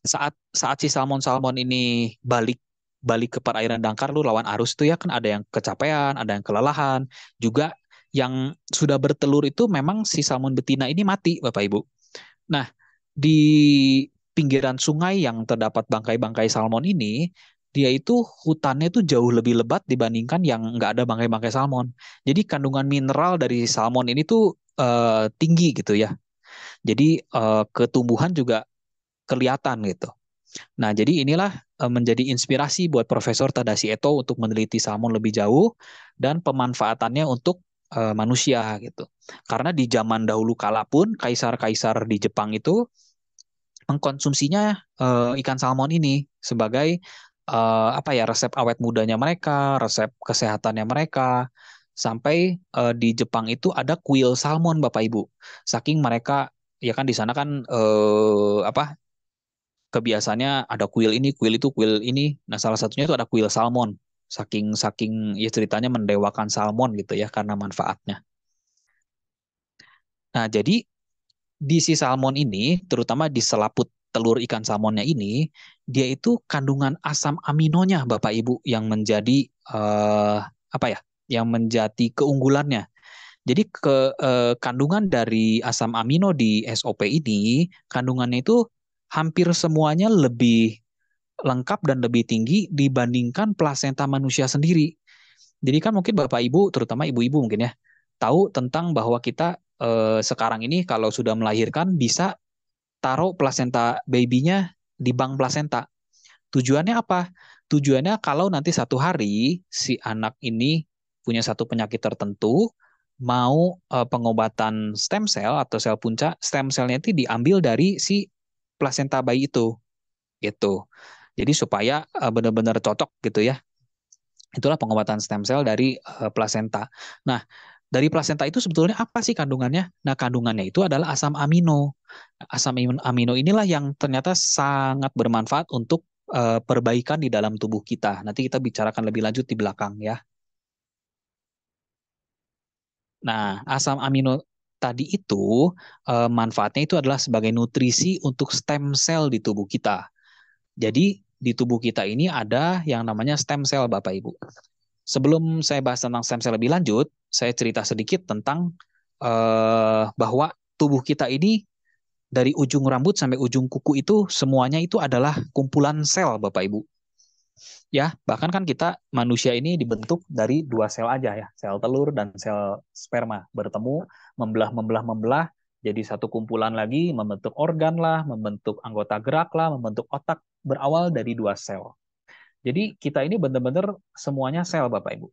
Speaker 3: saat saat si salmon-salmon ini balik balik ke perairan dangkal lu lawan arus tuh ya kan ada yang kecapean, ada yang kelelahan, juga yang sudah bertelur itu memang si salmon betina ini mati, Bapak Ibu. Nah, di pinggiran sungai yang terdapat bangkai-bangkai salmon ini, dia itu hutannya itu jauh lebih lebat dibandingkan yang nggak ada bangkai-bangkai salmon. Jadi kandungan mineral dari salmon ini tuh tinggi gitu ya. Jadi ketumbuhan juga kelihatan gitu. Nah, jadi inilah menjadi inspirasi buat Profesor Tadashi Eto untuk meneliti salmon lebih jauh dan pemanfaatannya untuk manusia gitu. Karena di zaman dahulu kala pun kaisar-kaisar di Jepang itu mengkonsumsinya ikan salmon ini sebagai apa ya, resep awet mudanya mereka, resep kesehatannya mereka. Sampai di Jepang itu ada kuil salmon Bapak Ibu. Saking mereka ya kan di sana kan apa, kebiasaannya ada kuil itu, kuil ini. Nah, salah satunya itu ada kuil salmon. Saking saking ya ceritanya mendewakan salmon gitu ya karena manfaatnya. Nah, jadi di si salmon ini, terutama di selaput telur ikan salmonnya ini, dia itu kandungan asam aminonya, Bapak Ibu, yang menjadi apa ya, yang menjadi keunggulannya. Jadi kandungan dari asam amino di SOP ini, kandungannya itu hampir semuanya lebih lengkap dan lebih tinggi dibandingkan plasenta manusia sendiri. Jadi kan mungkin Bapak Ibu, terutama ibu-ibu mungkin ya, tahu tentang bahwa kita sekarang ini kalau sudah melahirkan bisa taruh plasenta babynya di bank plasenta. Tujuannya apa? Tujuannya kalau nanti satu hari si anak ini punya satu penyakit tertentu, mau pengobatan stem cell atau sel punca, stem cellnya itu diambil dari si plasenta bayi itu, gitu. Jadi supaya benar-benar cocok gitu ya. Itulah pengobatan stem cell dari plasenta. Nah, dari plasenta itu sebetulnya apa sih kandungannya? Nah, kandungannya itu adalah asam amino. Asam amino inilah yang ternyata sangat bermanfaat untuk perbaikan di dalam tubuh kita. Nanti kita bicarakan lebih lanjut di belakang ya. Nah, asam amino tadi itu manfaatnya itu adalah sebagai nutrisi untuk stem cell di tubuh kita. Jadi di tubuh kita ini ada yang namanya stem cell, Bapak Ibu. Sebelum saya bahas tentang stem cell lebih lanjut, saya cerita sedikit tentang bahwa tubuh kita ini dari ujung rambut sampai ujung kuku itu semuanya itu adalah kumpulan sel, Bapak Ibu. Ya, bahkan kan kita manusia ini dibentuk dari dua sel aja ya, sel telur dan sel sperma bertemu, membelah, jadi satu kumpulan lagi, membentuk organ lah, membentuk anggota gerak lah, membentuk otak, berawal dari dua sel. Jadi kita ini benar-benar semuanya sel, Bapak Ibu.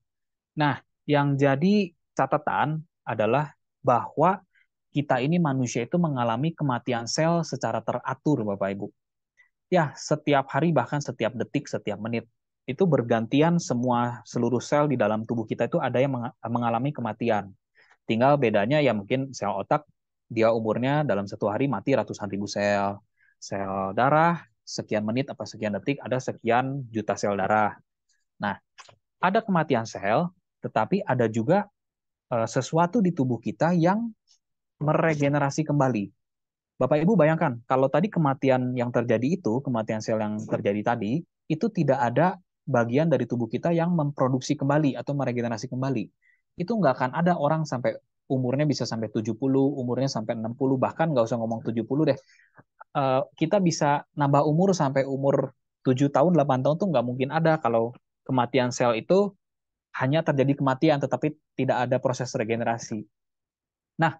Speaker 3: Nah, yang jadi catatan adalah bahwa kita ini manusia itu mengalami kematian sel secara teratur, Bapak Ibu. Ya, setiap hari bahkan setiap detik, setiap menit itu bergantian semua seluruh sel di dalam tubuh kita itu ada yang mengalami kematian. Tinggal bedanya ya mungkin sel otak dia umurnya dalam satu hari mati ratusan ribu sel. Sel darah sekian menit apa sekian detik ada sekian juta sel darah. Nah, ada kematian sel, tetapi ada juga sesuatu di tubuh kita yang meregenerasi kembali. Bapak Ibu bayangkan, kalau tadi kematian yang terjadi itu, kematian sel yang terjadi tadi, itu tidak ada bagian dari tubuh kita yang memproduksi kembali atau meregenerasi kembali. Itu nggak akan ada orang sampai umurnya bisa sampai 70, umurnya sampai 60, bahkan nggak usah ngomong 70 deh. Kita bisa nambah umur sampai umur 7 tahun, 8 tahun tuh nggak mungkin ada kalau kematian sel itu hanya terjadi kematian, tetapi tidak ada proses regenerasi. Nah,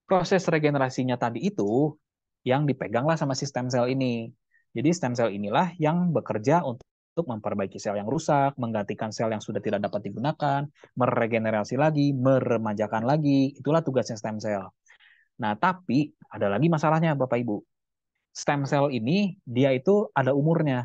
Speaker 3: proses regenerasinya tadi itu yang dipeganglah sama si stem cell ini. Jadi stem cell inilah yang bekerja untuk memperbaiki sel yang rusak, menggantikan sel yang sudah tidak dapat digunakan, meregenerasi lagi, meremajakan lagi. Itulah tugasnya stem cell. Nah, tapi ada lagi masalahnya Bapak Ibu. Stem cell ini dia itu ada umurnya.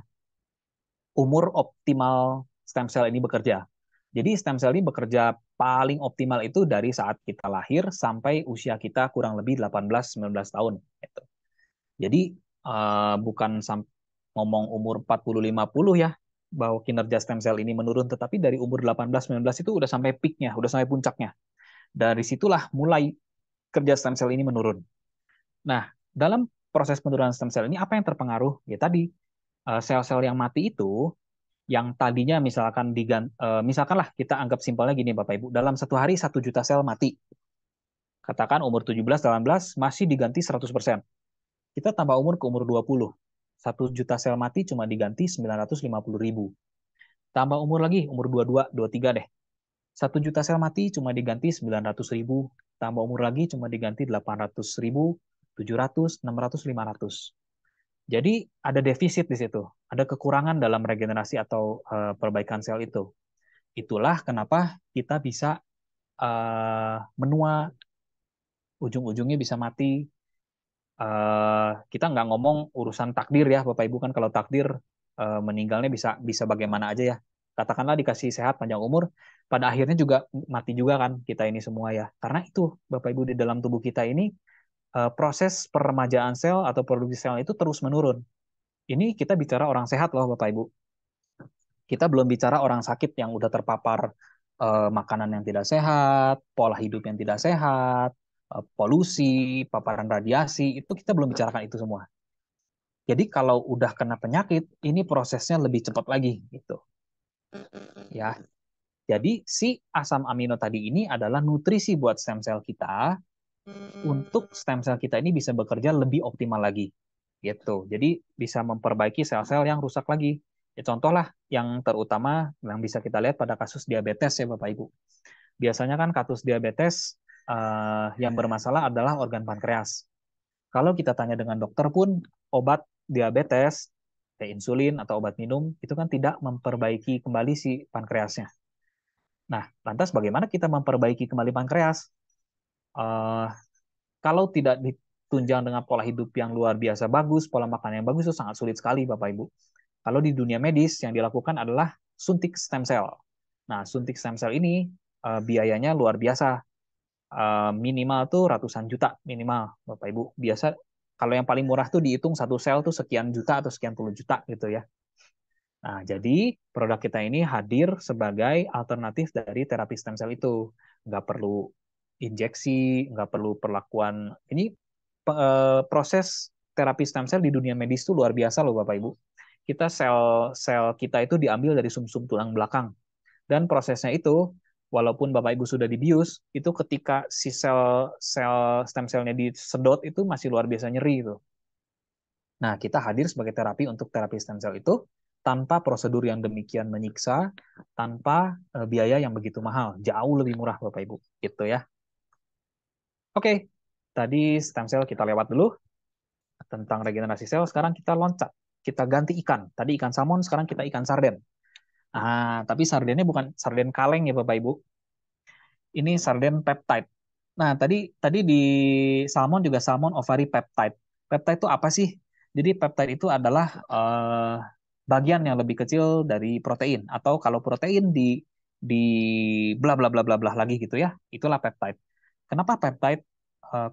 Speaker 3: Umur optimal stem cell ini bekerja. Jadi stem cell ini bekerja paling optimal itu dari saat kita lahir sampai usia kita kurang lebih 18-19 tahun. Gitu. Jadi bukan ngomong umur 40-50 ya, bahwa kinerja stem cell ini menurun, tetapi dari umur 18-19 itu udah sampai peaknya, udah sampai puncaknya. Dari situlah mulai kerja stem cell ini menurun. Nah, dalam proses penurunan stem cell ini apa yang terpengaruh? Ya tadi, sel-sel yang mati itu yang tadinya misalkanlah kita anggap simpelnya gini Bapak Ibu, dalam satu hari 1 juta sel mati. Katakan umur 17-18 masih diganti 100%. Kita tambah umur ke umur 20. 1 juta sel mati cuma diganti 950.000. Tambah umur lagi, umur 22, 23 deh. 1 juta sel mati cuma diganti 900.000. Tambah umur lagi cuma diganti 800.000, 700, 600, 500. Jadi ada defisit di situ, ada kekurangan dalam regenerasi atau perbaikan sel itu. Itulah kenapa kita bisa menua, ujung-ujungnya bisa mati. Kita nggak ngomong urusan takdir ya, Bapak Ibu, kan kalau takdir meninggalnya bisa bisa bagaimana aja ya. Katakanlah dikasih sehat panjang umur, pada akhirnya juga mati juga kan kita ini semua ya. Karena itu Bapak Ibu di dalam tubuh kita ini proses peremajaan sel atau produksi sel itu terus menurun. Ini kita bicara orang sehat loh Bapak Ibu. Kita belum bicara orang sakit yang udah terpapar makanan yang tidak sehat, pola hidup yang tidak sehat, polusi, paparan radiasi, itu kita belum bicarakan itu semua. Jadi kalau udah kena penyakit, ini prosesnya lebih cepat lagi gitu. Ya. Jadi si asam amino tadi ini adalah nutrisi buat stem cell kita untuk stem cell kita ini bisa bekerja lebih optimal lagi. Gitu. Jadi bisa memperbaiki sel-sel yang rusak lagi. Ya, contoh lah yang terutama yang bisa kita lihat pada kasus diabetes ya Bapak Ibu. Biasanya kan kasus diabetes yang bermasalah adalah organ pankreas. Kalau kita tanya dengan dokter pun, obat diabetes, kayak insulin atau obat minum, itu kan tidak memperbaiki kembali si pankreasnya. Nah, lantas bagaimana kita memperbaiki kembali pankreas? Kalau tidak ditunjang dengan pola hidup yang luar biasa bagus, pola makan yang bagus, itu sangat sulit sekali, Bapak Ibu. Kalau di dunia medis, yang dilakukan adalah suntik stem cell. Nah, suntik stem cell ini biayanya luar biasa. Minimal tuh ratusan juta minimal, Bapak Ibu. Biasa kalau yang paling murah tuh dihitung satu sel tuh sekian juta atau sekian puluh juta gitu ya. Nah, jadi produk kita ini hadir sebagai alternatif dari terapi stem cell itu. Nggak perlu injeksi, nggak perlu perlakuan. Ini proses terapi stem cell di dunia medis itu luar biasa loh Bapak Ibu. Kita sel kita itu diambil dari sumsum tulang belakang. Dan prosesnya itu, walaupun Bapak Ibu sudah dibius, itu ketika si sel stem cell-nya disedot itu masih luar biasa nyeri itu. Nah, kita hadir sebagai terapi untuk terapi stem cell itu tanpa prosedur yang demikian menyiksa, tanpa biaya yang begitu mahal, jauh lebih murah Bapak Ibu, gitu ya. Oke, tadi stem cell kita lewat dulu tentang regenerasi sel, sekarang kita loncat, kita ganti ikan. Tadi ikan salmon, sekarang kita ikan sarden. Ah, tapi sardennya bukan sarden kaleng ya Bapak Ibu. Ini sarden peptide. Nah, tadi tadi di salmon juga salmon ovary peptide. Peptide itu apa sih? Jadi peptide itu adalah bagian yang lebih kecil dari protein atau kalau protein di bla bla bla bla bla lagi gitu ya. Itulah peptide. Kenapa peptide?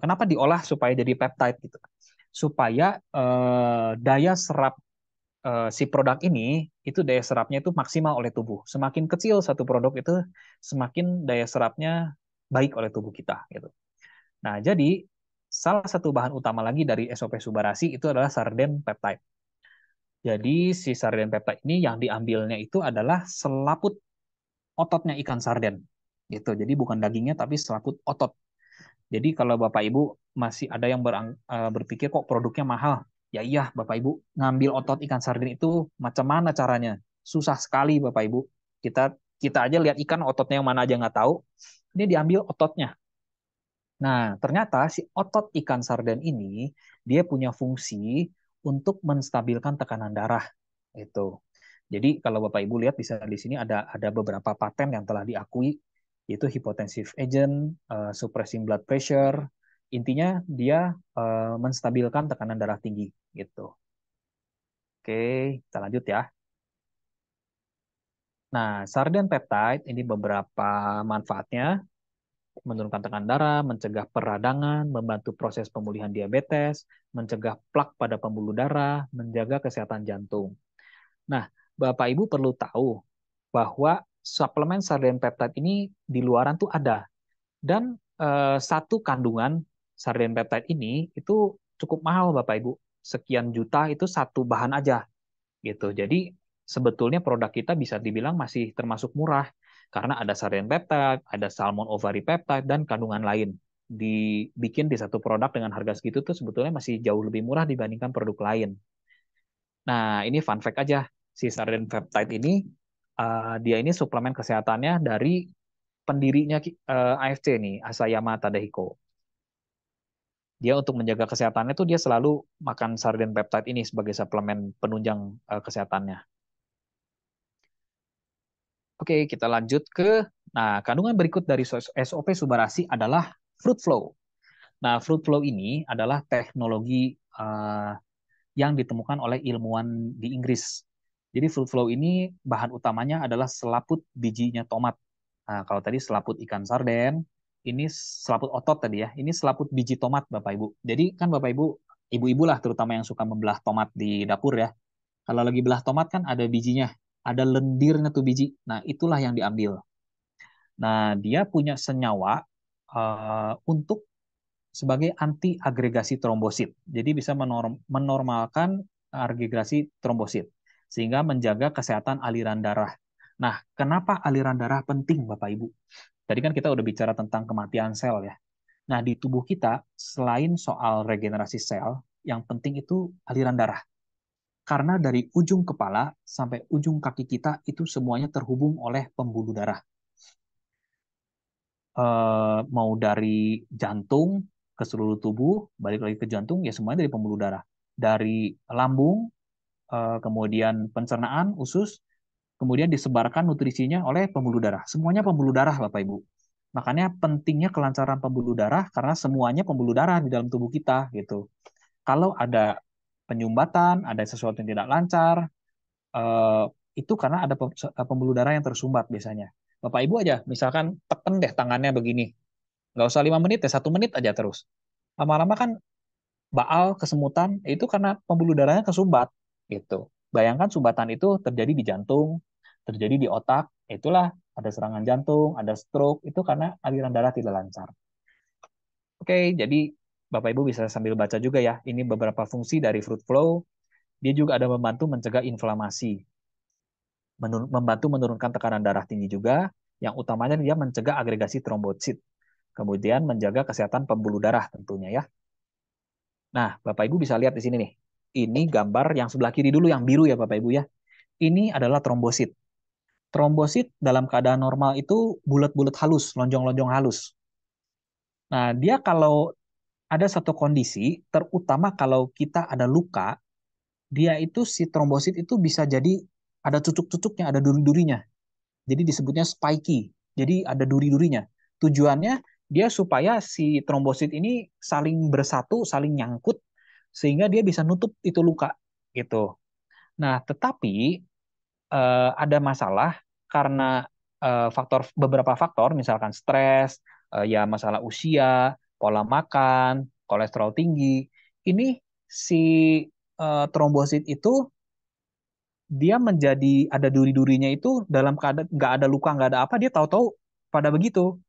Speaker 3: Kenapa diolah supaya jadi peptide gitu? Supaya daya serap si produk ini itu daya serapnya itu maksimal oleh tubuh. Semakin kecil satu produk itu, semakin daya serapnya baik oleh tubuh kita gitu. Nah, jadi salah satu bahan utama lagi dari SOP Subarasi itu adalah sarden peptide. Jadi si sarden peptide ini yang diambilnya itu adalah selaput ototnya ikan sarden. Gitu. Jadi bukan dagingnya tapi selaput otot. Jadi kalau Bapak Ibu masih ada yang berpikir kok produknya mahal. Ya iya Bapak Ibu, ngambil otot ikan sarden itu macam mana caranya? Susah sekali Bapak Ibu. Kita kita aja lihat ikan ototnya yang mana aja nggak tahu. Ini diambil ototnya. Nah, ternyata si otot ikan sarden ini dia punya fungsi untuk menstabilkan tekanan darah. Itu. Jadi kalau Bapak Ibu lihat bisa di sini ada beberapa paten yang telah diakui yaitu hypotensive agent, suppressing blood pressure. Intinya dia menstabilkan tekanan darah tinggi gitu. Oke, kita lanjut ya. Nah, sarden peptide ini beberapa manfaatnya menurunkan tekanan darah, mencegah peradangan, membantu proses pemulihan diabetes, mencegah plak pada pembuluh darah, menjaga kesehatan jantung. Nah, Bapak Ibu perlu tahu bahwa suplemen sarden peptide ini di luaran tuh ada. Dan satu kandungan sarden peptide ini itu cukup mahal Bapak Ibu. Sekian juta itu satu bahan aja gitu. Jadi sebetulnya produk kita bisa dibilang masih termasuk murah karena ada sarden peptide, ada salmon ovary peptide dan kandungan lain. Dibikin di satu produk dengan harga segitu tuh sebetulnya masih jauh lebih murah dibandingkan produk lain. Nah, ini fun fact aja. Si sarden peptide ini dia ini suplemen kesehatannya dari pendirinya AFC nih, Asayama Tadahiko. Dia untuk menjaga kesehatannya tuh dia selalu makan sarden peptide ini sebagai suplemen penunjang kesehatannya. Oke, kita lanjut ke kandungan berikut dari SOP Subarasi adalah fruit flow. Nah, fruit flow ini adalah teknologi yang ditemukan oleh ilmuwan di Inggris. Jadi fruit flow ini bahan utamanya adalah selaput bijinya tomat. Nah, kalau tadi selaput ikan sarden, ini selaput otot tadi ya. Ini selaput biji tomat Bapak Ibu. Jadi kan Bapak Ibu, ibu-ibu lah terutama yang suka membelah tomat di dapur ya. Kalau lagi belah tomat kan ada bijinya, ada lendirnya tuh biji. Nah, itulah yang diambil. Nah, dia punya senyawa untuk sebagai anti agregasi trombosit. Jadi bisa menormalkan agregasi trombosit sehingga menjaga kesehatan aliran darah. Nah, kenapa aliran darah penting Bapak Ibu? Tadi kan kita udah bicara tentang kematian sel ya. Nah, di tubuh kita selain soal regenerasi sel, yang penting itu aliran darah. Karena dari ujung kepala sampai ujung kaki kita itu semuanya terhubung oleh pembuluh darah. Mau dari jantung ke seluruh tubuh, balik lagi ke jantung, ya semuanya dari pembuluh darah. Dari lambung, kemudian pencernaan, usus, kemudian disebarkan nutrisinya oleh pembuluh darah. Semuanya pembuluh darah, Bapak Ibu. Makanya pentingnya kelancaran pembuluh darah, karena semuanya pembuluh darah di dalam tubuh kita. Gitu. Kalau ada penyumbatan, ada sesuatu yang tidak lancar, eh, itu karena ada pembuluh darah yang tersumbat biasanya. Bapak Ibu aja, misalkan tekan deh tangannya begini, nggak usah 5 menit ya, 1 menit aja terus. Lama-lama kan baal, kesemutan, itu karena pembuluh darahnya kesumbat. Gitu. Bayangkan sumbatan itu terjadi di jantung, terjadi di otak, itulah ada serangan jantung, ada stroke, itu karena aliran darah tidak lancar. Oke, jadi Bapak Ibu bisa sambil baca juga ya, ini beberapa fungsi dari fruit flow. Dia juga ada membantu mencegah inflamasi, membantu menurunkan tekanan darah tinggi juga, yang utamanya dia mencegah agregasi trombosit, kemudian menjaga kesehatan pembuluh darah tentunya ya. Nah, Bapak Ibu bisa lihat di sini nih. Ini gambar yang sebelah kiri dulu yang biru ya Bapak Ibu ya. Ini adalah trombosit. Trombosit dalam keadaan normal itu bulat-bulat halus, lonjong-lonjong halus. Nah, dia kalau ada satu kondisi, terutama kalau kita ada luka, dia itu si trombosit itu bisa jadi ada cucuk-cucuknya, ada duri-durinya. Jadi disebutnya spiky. Jadi ada duri-durinya. Tujuannya dia supaya si trombosit ini saling bersatu, saling nyangkut, sehingga dia bisa nutup itu luka gitu. Nah, tetapi ada masalah karena beberapa faktor, misalkan stres, ya masalah usia, pola makan, kolesterol tinggi. Ini si trombosit itu dia menjadi ada duri-durinya itu dalam keadaan nggak ada luka, nggak ada apa, dia tahu-tahu pada begitu.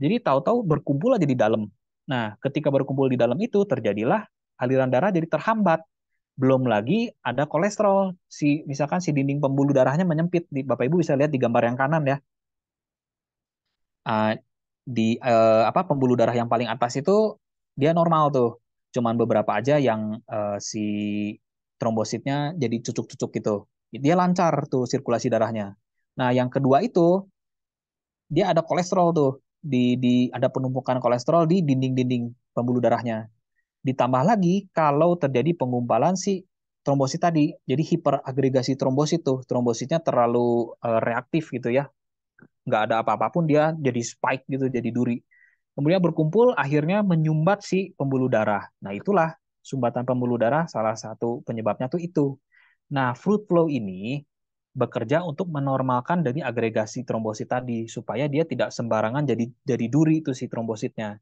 Speaker 3: Jadi tahu-tahu berkumpul aja di dalam. Nah, ketika berkumpul di dalam itu terjadilah aliran darah jadi terhambat. Belum lagi ada kolesterol. Misalkan si dinding pembuluh darahnya menyempit. Bapak Ibu bisa lihat di gambar yang kanan ya. Ah, di pembuluh darah yang paling atas itu dia normal tuh. Cuman beberapa aja yang si trombositnya jadi cucuk-cucuk gitu. Dia lancar tuh sirkulasi darahnya. Nah, yang kedua itu dia ada kolesterol tuh. Ada penumpukan kolesterol di dinding-dinding pembuluh darahnya. Ditambah lagi kalau terjadi penggumpalan si trombosit tadi. Jadi hiperagregasi trombosit tuh. Trombositnya terlalu reaktif gitu ya. Nggak ada apa-apa pun dia jadi spike gitu, jadi duri. Kemudian berkumpul akhirnya menyumbat si pembuluh darah. Nah, itulah sumbatan pembuluh darah salah satu penyebabnya tuh itu. Nah, fruit flow ini bekerja untuk menormalkan dari agregasi trombosit tadi supaya dia tidak sembarangan jadi duri itu si trombositnya.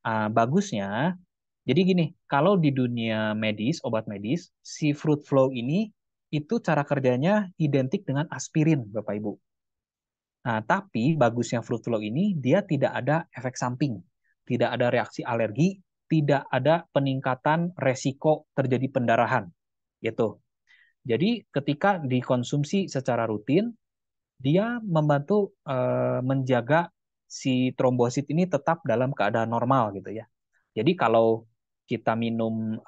Speaker 3: Bagusnya, jadi gini, kalau di dunia medis, obat medis, si fruit flow ini itu cara kerjanya identik dengan aspirin, Bapak Ibu. Nah, tapi bagusnya fruit flow ini dia tidak ada efek samping, tidak ada reaksi alergi, tidak ada peningkatan resiko terjadi pendarahan, gitu. Jadi ketika dikonsumsi secara rutin, dia membantu menjaga si trombosit ini tetap dalam keadaan normal gitu ya. Jadi kalau kita minum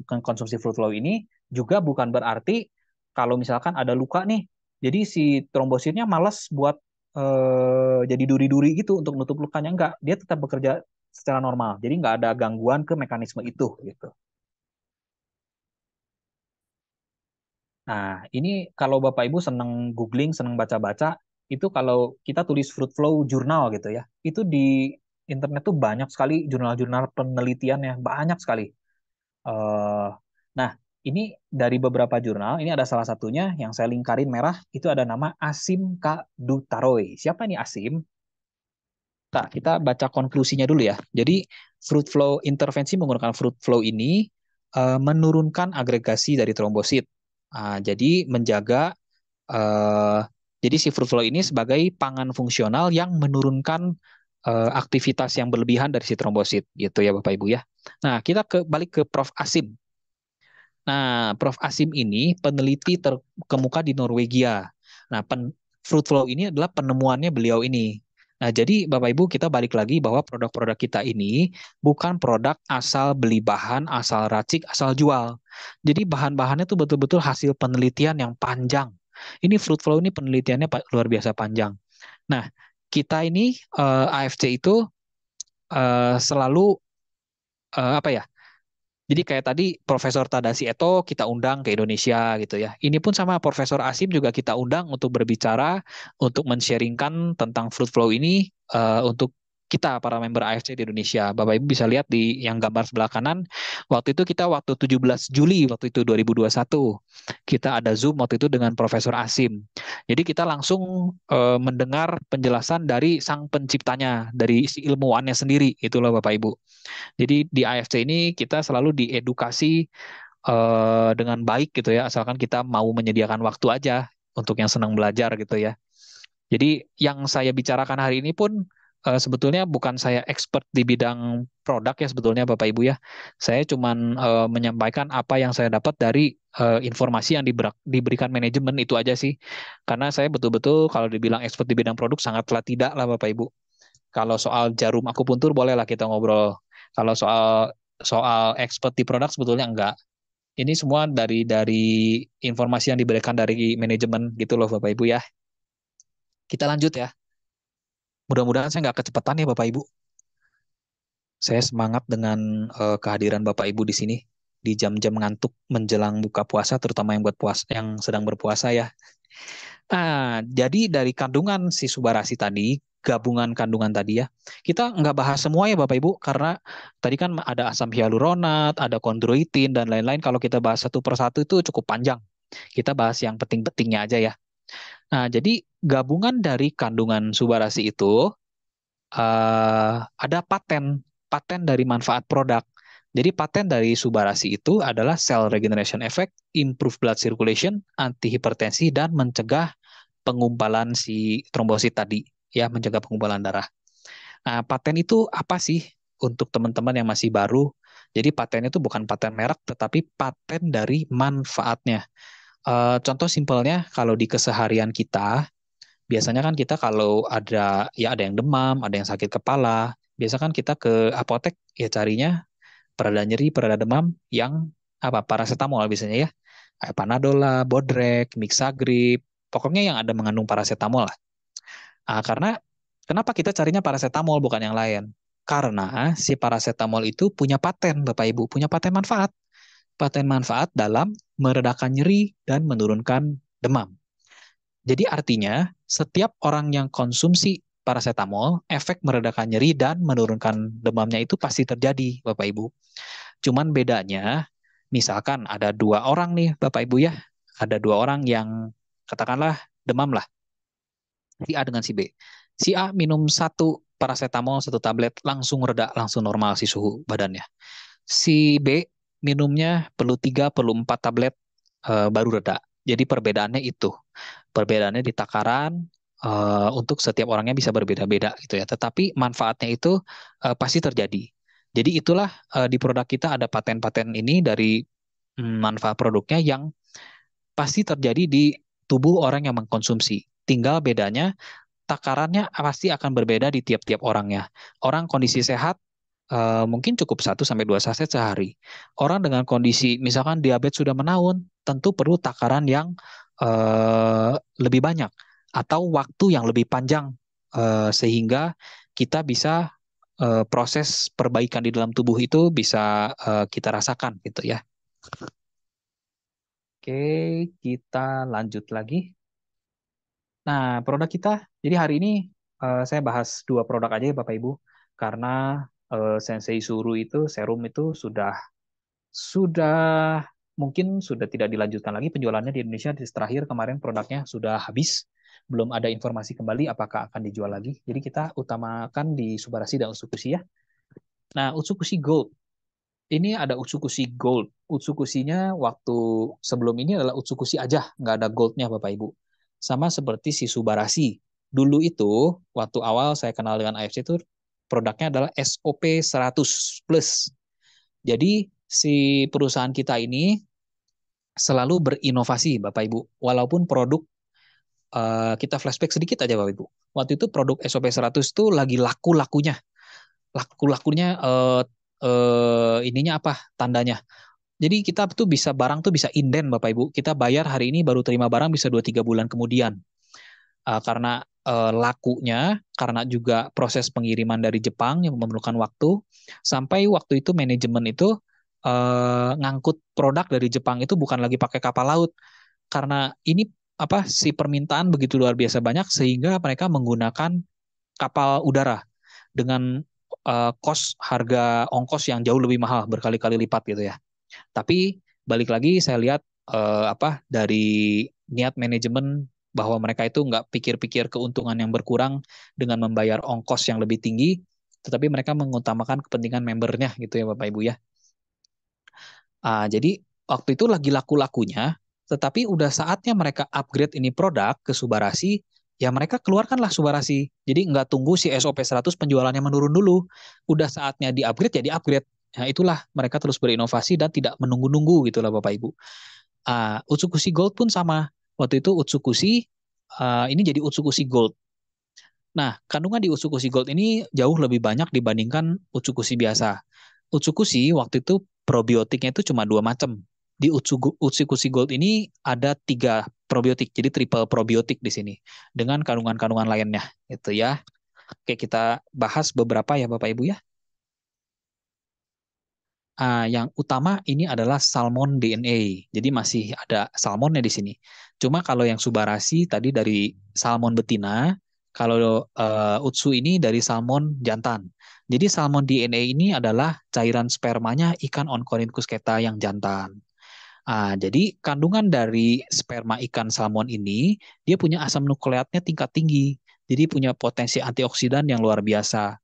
Speaker 3: konsumsi fruit flow ini juga bukan berarti kalau misalkan ada luka nih, jadi si trombositnya malas buat jadi duri-duri gitu untuk nutup lukanya, enggak, dia tetap bekerja secara normal. Jadi nggak ada gangguan ke mekanisme itu gitu. Nah, ini kalau Bapak Ibu seneng googling, seneng baca-baca, itu kalau kita tulis fruit flow jurnal gitu ya, itu di internet tuh banyak sekali jurnal-jurnal penelitian ya, banyak sekali. Eh, nah, ini dari beberapa jurnal, ini ada salah satunya yang saya lingkarin merah, itu ada nama Asim K. Dutaroy. Siapa nih Asim? Nah, kita baca konklusinya dulu ya. Jadi, fruit flow intervensi menggunakan fruit flow ini menurunkan agregasi dari trombosit. Jadi menjaga eh, jadi si fruit flow ini sebagai pangan fungsional yang menurunkan aktivitas yang berlebihan dari si trombosit gitu ya Bapak Ibu ya. Nah, kita balik ke Prof Asim. Nah, Prof Asim ini peneliti terkemuka di Norwegia. Nah, fruit flow ini adalah penemuannya beliau ini. Nah, jadi Bapak Ibu kita balik lagi bahwa produk-produk kita ini bukan produk asal beli bahan, asal racik, asal jual. Jadi bahan-bahannya itu betul-betul hasil penelitian yang panjang. Ini fruit flow ini penelitiannya luar biasa panjang. Nah, kita ini AFC itu selalu apa ya? Jadi kayak tadi Profesor Tadashi Eto kita undang ke Indonesia gitu ya. Ini pun sama Profesor Asim juga kita undang untuk berbicara, untuk men-sharingkan tentang fruit flow ini untuk kita para member AFC di Indonesia. Bapak Ibu bisa lihat di yang gambar sebelah kanan. Waktu itu kita waktu 17 Juli waktu itu 2021. Kita ada Zoom waktu itu dengan Profesor Asim. Jadi kita langsung mendengar penjelasan dari sang penciptanya, dari si ilmuwannya sendiri. Itulah Bapak Ibu. Jadi di AFC ini kita selalu diedukasi dengan baik gitu ya, asalkan kita mau menyediakan waktu aja untuk yang senang belajar gitu ya. Jadi yang saya bicarakan hari ini pun sebetulnya bukan saya expert di bidang produk ya sebetulnya Bapak Ibu ya. Saya cuman menyampaikan apa yang saya dapat dari informasi yang diberikan manajemen itu aja sih. Karena saya betul-betul kalau dibilang expert di bidang produk sangatlah tidak lah Bapak Ibu. Kalau soal jarum akupuntur bolehlah kita ngobrol. Kalau soal soal expert di produk sebetulnya enggak. Ini semua dari informasi yang diberikan dari manajemen gitu loh Bapak Ibu ya. Kita lanjut ya. Mudah-mudahan saya nggak kecepatan ya Bapak Ibu. Saya semangat dengan kehadiran Bapak Ibu di sini di jam-jam ngantuk menjelang buka puasa, terutama yang buat puasa, yang sedang berpuasa ya. Jadi dari kandungan si Subarasi tadi, gabungan kandungan tadi ya, kita nggak bahas semua ya Bapak Ibu, karena tadi kan ada asam hyaluronat, ada kondroitin, dan lain-lain. Kalau kita bahas satu persatu itu cukup panjang. Kita bahas yang penting-pentingnya aja ya. Nah, jadi gabungan dari kandungan Subarasi itu ada paten dari manfaat produk. Jadi paten dari Subarasi itu adalah cell regeneration effect, improve blood circulation, anti hipertensi, dan mencegah pengumpulan si trombosit tadi, ya, mencegah pengumpulan darah. Nah, paten itu apa sih untuk teman-teman yang masih baru? Jadi paten itu bukan paten merek, tetapi paten dari manfaatnya. Contoh simpelnya, kalau di keseharian kita, biasanya kan kita kalau ada yang demam, ada yang sakit kepala, biasa kan kita ke apotek ya carinya pereda nyeri, pereda demam yang apa paracetamol biasanya ya. Kayak Panadol lah, Bodrek, Mixagrip, pokoknya yang ada mengandung paracetamol lah. Karena kenapa kita carinya paracetamol bukan yang lain? Karena si paracetamol itu punya paten, Bapak Ibu, punya paten manfaat. Paten manfaat dalam meredakan nyeri dan menurunkan demam. Jadi artinya setiap orang yang konsumsi paracetamol, efek meredakan nyeri dan menurunkan demamnya itu pasti terjadi, Bapak Ibu. Cuman bedanya, misalkan ada dua orang nih, Bapak Ibu ya, ada dua orang yang katakanlah demam lah, si A dengan si B. Si A minum satu paracetamol, satu tablet, langsung reda, langsung normal si suhu badannya. Si B minumnya perlu 3, perlu 4 tablet, baru reda. Jadi perbedaannya itu. Perbedaannya di takaran, untuk setiap orangnya bisa berbeda-beda gitu ya. Tetapi manfaatnya itu pasti terjadi. Jadi itulah di produk kita ada paten-paten ini dari manfaat produknya yang pasti terjadi di tubuh orang yang mengkonsumsi. Tinggal bedanya takarannya pasti akan berbeda di tiap-tiap orangnya. Orang kondisi sehat mungkin cukup 1 sampai 2 saset sehari. Orang dengan kondisi misalkan diabetes sudah menaun, tentu perlu takaran yang lebih banyak atau waktu yang lebih panjang sehingga kita bisa proses perbaikan di dalam tubuh itu bisa kita rasakan gitu ya. Oke, kita lanjut lagi. Nah, produk kita, jadi hari ini saya bahas 2 produk aja ya Bapak Ibu, karena Sensei Suru itu serum itu sudah mungkin sudah tidak dilanjutkan lagi penjualannya di Indonesia. Terakhir kemarin produknya sudah habis, belum ada informasi kembali apakah akan dijual lagi. Jadi kita utamakan di Subarashi dan Utsukushi ya. Nah, Utsukushi Gold. Ini ada Utsukushi Gold. Utsukushinya waktu sebelum ini adalah Utsukushi aja, nggak ada Goldnya Bapak Ibu. Sama seperti si Subarashi. Dulu itu, waktu awal saya kenal dengan AFC itu, produknya adalah SOP 100 plus. Jadi si perusahaan kita ini selalu berinovasi Bapak Ibu. Walaupun produk kita flashback sedikit aja Bapak Ibu. Waktu itu produk SOP 100 itu lagi laku-lakunya. Laku-lakunya ininya apa? Tandanya. Jadi kita tuh bisa barang tuh bisa inden Bapak Ibu. Kita bayar hari ini baru terima barang bisa 2-3 bulan kemudian. Karena lakunya, karena juga proses pengiriman dari Jepang yang memerlukan waktu, sampai waktu itu manajemen itu ngangkut produk dari Jepang itu bukan lagi pakai kapal laut, karena ini apa si permintaan begitu luar biasa banyak sehingga mereka menggunakan kapal udara dengan harga ongkos yang jauh lebih mahal berkali-kali lipat gitu ya. Tapi balik lagi saya lihat dari niat manajemen bahwa mereka itu nggak pikir-pikir keuntungan yang berkurang dengan membayar ongkos yang lebih tinggi, tetapi mereka mengutamakan kepentingan membernya gitu ya Bapak Ibu ya. Jadi waktu itu lagi laku-lakunya, tetapi udah saatnya mereka upgrade ini produk ke Subarashi, ya mereka keluarkanlah Subarashi. Jadi nggak tunggu si SOP 100 penjualannya menurun dulu. Udah saatnya di-upgrade, ya di-upgrade. Nah, itulah mereka terus berinovasi dan tidak menunggu-nunggu gitulah Bapak Ibu. Utsukushi Gold pun sama. Waktu itu Utsukushi, ini jadi Utsukushi Gold. Nah, kandungan di Utsukushi Gold ini jauh lebih banyak dibandingkan Utsukushi biasa. Utsukushi waktu itu probiotiknya itu cuma 2 macam. Di Utsukushi Gold ini ada 3 probiotik, jadi triple probiotik di sini dengan kandungan-kandungan lainnya, itu ya. Oke, kita bahas beberapa ya Bapak Ibu ya. Yang utama ini adalah salmon DNA. Jadi masih ada salmonnya di sini. Cuma kalau yang Subarashi tadi dari salmon betina, kalau Utsu ini dari salmon jantan. Jadi salmon DNA ini adalah cairan spermanya ikan Oncorhynchus keta yang jantan. Jadi kandungan dari sperma ikan salmon ini, dia punya asam nukleatnya tingkat tinggi. Jadi punya potensi antioksidan yang luar biasa.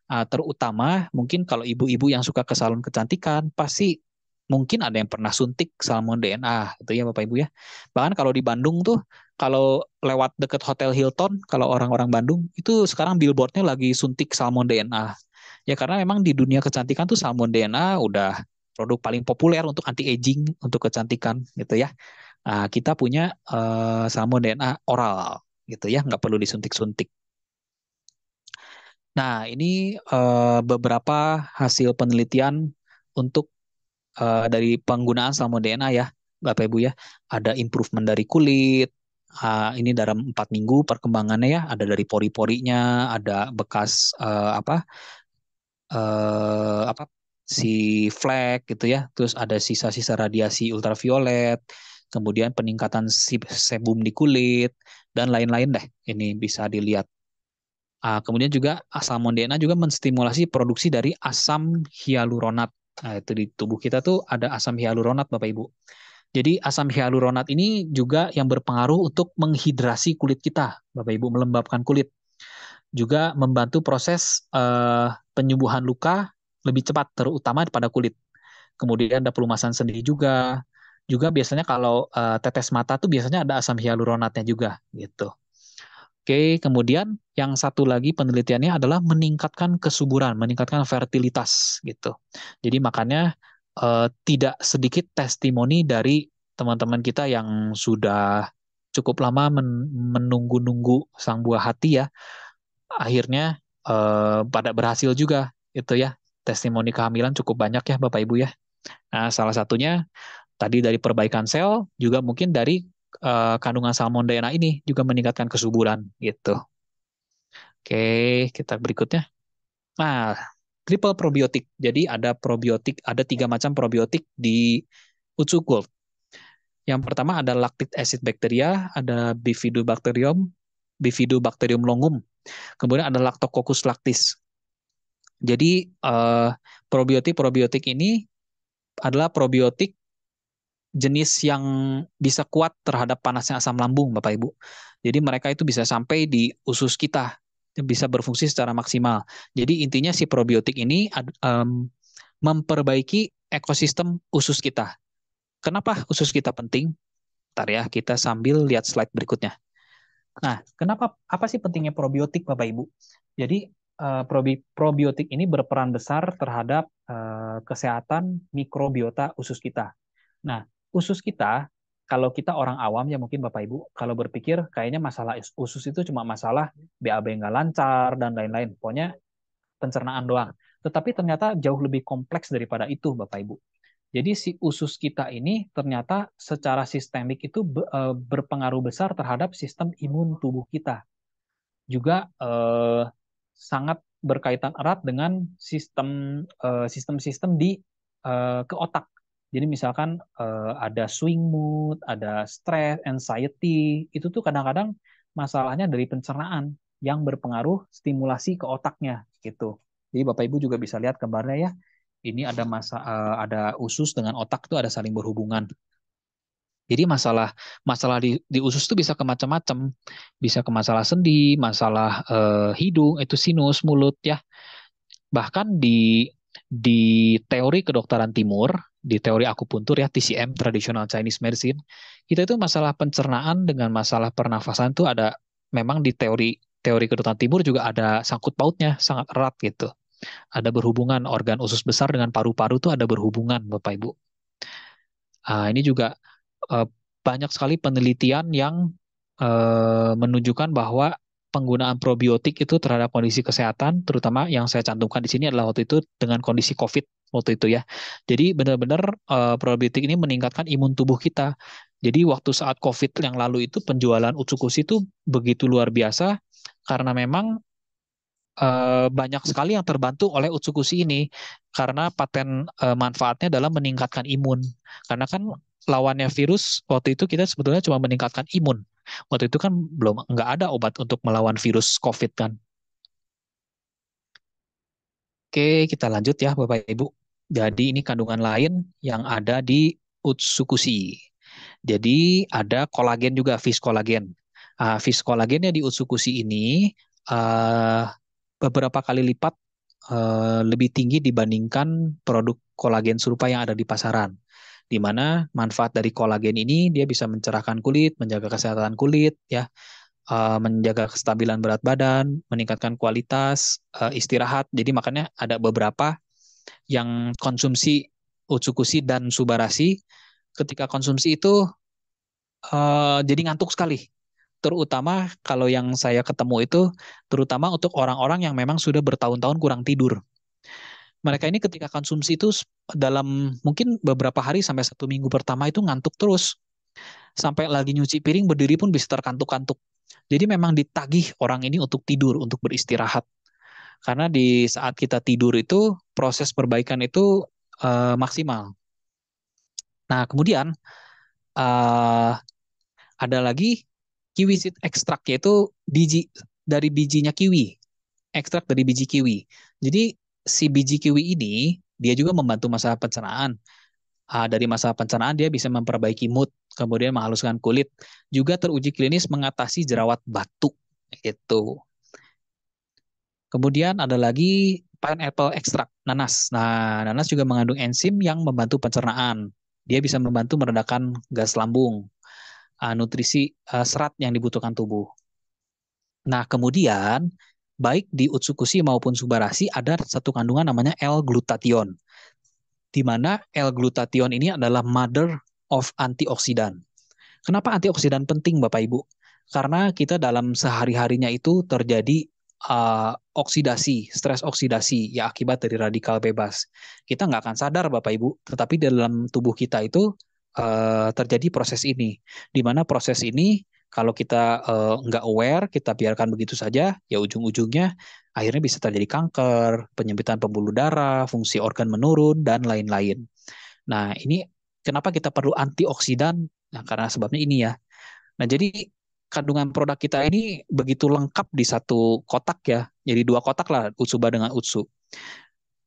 Speaker 3: Terutama mungkin kalau ibu-ibu yang suka ke salon kecantikan, pasti mungkin ada yang pernah suntik salmon DNA, gitu ya Bapak Ibu ya. Bahkan kalau di Bandung tuh, kalau lewat deket Hotel Hilton, kalau orang-orang Bandung, itu sekarang billboardnya lagi suntik salmon DNA. Ya karena memang di dunia kecantikan tuh salmon DNA udah produk paling populer untuk anti-aging, untuk kecantikan gitu ya. Kita punya salmon DNA oral gitu ya, nggak perlu disuntik-suntik. Nah, ini beberapa hasil penelitian untuk dari penggunaan salmon DNA ya, Bapak Ibu ya. Ada improvement dari kulit, ini dalam 4 minggu perkembangannya ya, ada dari pori-porinya, ada bekas apa si flek gitu ya, terus ada sisa-sisa radiasi ultraviolet, kemudian peningkatan sebum di kulit, dan lain-lain deh. Ini bisa dilihat. Kemudian juga salmon DNA juga menstimulasi produksi dari asam hyaluronat. Nah, itu di tubuh kita tuh ada asam hyaluronat, Bapak Ibu. Jadi asam hyaluronat ini juga yang berpengaruh untuk menghidrasi kulit kita, Bapak Ibu, melembabkan kulit. Juga membantu proses penyembuhan luka lebih cepat, terutama pada kulit. Kemudian ada pelumasan sendi juga. Juga biasanya kalau tetes mata tuh biasanya ada asam hyaluronatnya juga, gitu. Oke, kemudian yang satu lagi penelitiannya adalah meningkatkan kesuburan, meningkatkan fertilitas gitu. Jadi makanya tidak sedikit testimoni dari teman-teman kita yang sudah cukup lama menunggu-nunggu sang buah hati ya. Akhirnya pada berhasil juga itu ya. Testimoni kehamilan cukup banyak ya Bapak Ibu ya. Nah, salah satunya tadi dari perbaikan sel, juga mungkin dari kandungan salmon DNA ini juga meningkatkan kesuburan gitu. Oke, kita berikutnya. Nah, triple probiotik. Jadi ada probiotik, ada 3 macam probiotik di Utsugurt. Yang pertama ada lactic acid bacteria, ada Bifidobacterium longum, kemudian ada Lactococcus lactis. Jadi probiotik-probiotik ini adalah probiotik jenis yang bisa kuat terhadap panasnya asam lambung, Bapak Ibu. Jadi mereka itu bisa sampai di usus kita, bisa berfungsi secara maksimal. Jadi intinya si probiotik ini memperbaiki ekosistem usus kita. Kenapa usus kita penting? Ntar ya, kita sambil lihat slide berikutnya. Nah, apa sih pentingnya probiotik, Bapak Ibu? Jadi, probiotik ini berperan besar terhadap kesehatan mikrobiota usus kita. Nah, usus kita, kalau kita orang awam ya mungkin Bapak Ibu, kalau berpikir kayaknya masalah usus itu cuma masalah BAB nggak lancar dan lain-lain. Pokoknya pencernaan doang. Tetapi ternyata jauh lebih kompleks daripada itu, Bapak Ibu. Jadi si usus kita ini ternyata secara sistemik itu berpengaruh besar terhadap sistem imun tubuh kita. Juga sangat berkaitan erat dengan sistem-sistem di ke otak. Jadi misalkan ada swing mood, ada stress, anxiety, itu tuh kadang-kadang masalahnya dari pencernaan yang berpengaruh stimulasi ke otaknya gitu. Jadi Bapak Ibu juga bisa lihat gambarnya ya. Ini ada usus dengan otak tuh ada saling berhubungan. Jadi masalah di usus itu bisa ke macam-macam, bisa ke masalah sendi, masalah hidung, itu sinus, mulut ya. Bahkan di teori kedokteran timur, di teori akupuntur ya TCM Traditional Chinese Medicine, kita itu masalah pencernaan dengan masalah pernafasan itu ada memang di teori kedokteran timur juga ada sangkut pautnya sangat erat gitu. Ada berhubungan organ usus besar dengan paru-paru itu ada berhubungan Bapak Ibu. Ini juga eh, banyak sekali penelitian yang menunjukkan bahwa penggunaan probiotik itu terhadap kondisi kesehatan, terutama yang saya cantumkan di sini adalah waktu itu dengan kondisi COVID waktu itu ya. Jadi benar-benar probiotik ini meningkatkan imun tubuh kita. Jadi waktu saat COVID yang lalu itu penjualan Utsukushi itu begitu luar biasa karena memang banyak sekali yang terbantu oleh Utsukushi ini karena paten manfaatnya dalam meningkatkan imun. Karena kan lawannya virus waktu itu kita sebetulnya cuma meningkatkan imun. Waktu itu kan belum nggak ada obat untuk melawan virus COVID kan. Oke, kita lanjut ya Bapak Ibu. Jadi ini kandungan lain yang ada di Utsukushi. Jadi ada kolagen juga, fish kolagen. Fish kolagennya di Utsukushi ini uh, beberapa kali lipat lebih tinggi dibandingkan produk kolagen serupa yang ada di pasaran. Di mana manfaat dari kolagen ini dia bisa mencerahkan kulit, menjaga kesehatan kulit, ya, menjaga kestabilan berat badan, meningkatkan kualitas istirahat. Jadi makanya ada beberapa yang konsumsi Utsukushi dan Subarashi ketika konsumsi itu jadi ngantuk sekali. Terutama kalau yang saya ketemu itu, terutama untuk orang-orang yang memang sudah bertahun-tahun kurang tidur. Mereka ini ketika konsumsi itu dalam mungkin beberapa hari sampai 1 minggu pertama itu ngantuk terus. Sampai lagi nyuci piring berdiri pun bisa terkantuk-kantuk. Jadi memang ditagih orang ini untuk tidur, untuk beristirahat. Karena di saat kita tidur itu proses perbaikan itu maksimal. Nah, kemudian uh, ada lagi kiwi seed extract, yaitu biji dari bijinya kiwi, ekstrak dari biji kiwi. Jadi si biji kiwi ini dia juga membantu masalah pencernaan. Dari masalah pencernaan dia bisa memperbaiki mood, kemudian menghaluskan kulit, juga teruji klinis mengatasi jerawat batuk itu. Kemudian ada lagi pineapple extract, nanas. Nah, nanas juga mengandung enzim yang membantu pencernaan. Dia bisa membantu meredakan gas lambung, nutrisi serat yang dibutuhkan tubuh. Nah, kemudian baik di Utsukushi maupun Subarashi ada satu kandungan namanya L-glutathione, di mana L-glutathione ini adalah mother of antioksidan. Kenapa antioksidan penting, Bapak Ibu? Karena kita dalam sehari-harinya itu terjadi oksidasi, stres oksidasi ya akibat dari radikal bebas. Kita nggak akan sadar, Bapak Ibu, tetapi dalam tubuh kita itu terjadi proses ini, di mana proses ini Kalau kita nggak aware, kita biarkan begitu saja, ya ujung-ujungnya akhirnya bisa terjadi kanker, penyempitan pembuluh darah, fungsi organ menurun, dan lain-lain. Nah, ini kenapa kita perlu antioksidan? Nah, karena sebabnya ini ya. Nah, jadi kandungan produk kita ini begitu lengkap di satu kotak ya. Jadi dua kotak lah, Utsuba dengan Utsu.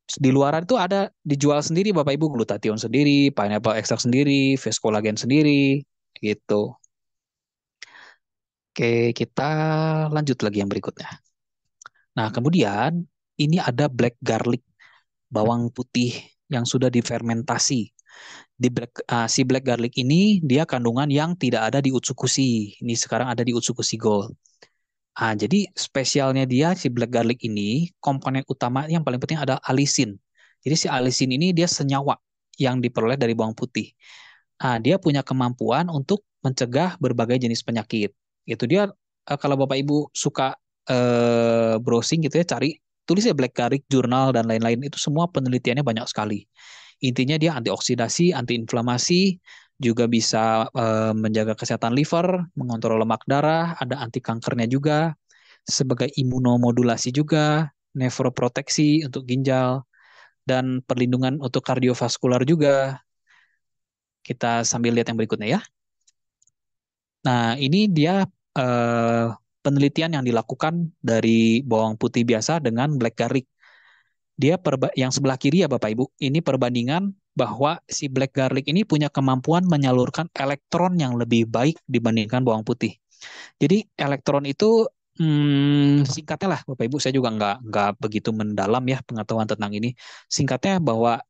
Speaker 3: Di luaran itu ada dijual sendiri Bapak Ibu, glutathione sendiri, pineapple extract sendiri, face collagen sendiri, gitu. Oke, kita lanjut lagi yang berikutnya. Nah, kemudian ini ada black garlic, bawang putih yang sudah difermentasi. Si black garlic ini dia kandungan yang tidak ada di Utsukushi. Ini sekarang ada di Utsukushi Gold. Jadi spesialnya dia si black garlic ini komponen utama yang paling penting ada alisin. Jadi si alisin ini dia senyawa yang diperoleh dari bawang putih. Dia punya kemampuan untuk mencegah berbagai jenis penyakit. Itu dia kalau Bapak Ibu suka browsing gitu ya, cari tulisnya Black Garlic Journal dan lain-lain, itu semua penelitiannya banyak sekali. Intinya dia antioksidasi, antiinflamasi, juga bisa menjaga kesehatan liver, mengontrol lemak darah, ada anti kankernya juga, sebagai imunomodulasi juga, nefroproteksi untuk ginjal, dan perlindungan untuk kardiovaskular juga. Kita sambil lihat yang berikutnya ya. Nah, ini dia penelitian yang dilakukan dari bawang putih biasa dengan black garlic. Dia yang sebelah kiri ya Bapak Ibu, ini perbandingan bahwa si black garlic ini punya kemampuan menyalurkan elektron yang lebih baik dibandingkan bawang putih. Jadi elektron itu singkatnya lah Bapak Ibu, saya juga nggak begitu mendalam ya pengetahuan tentang ini. Singkatnya bahwa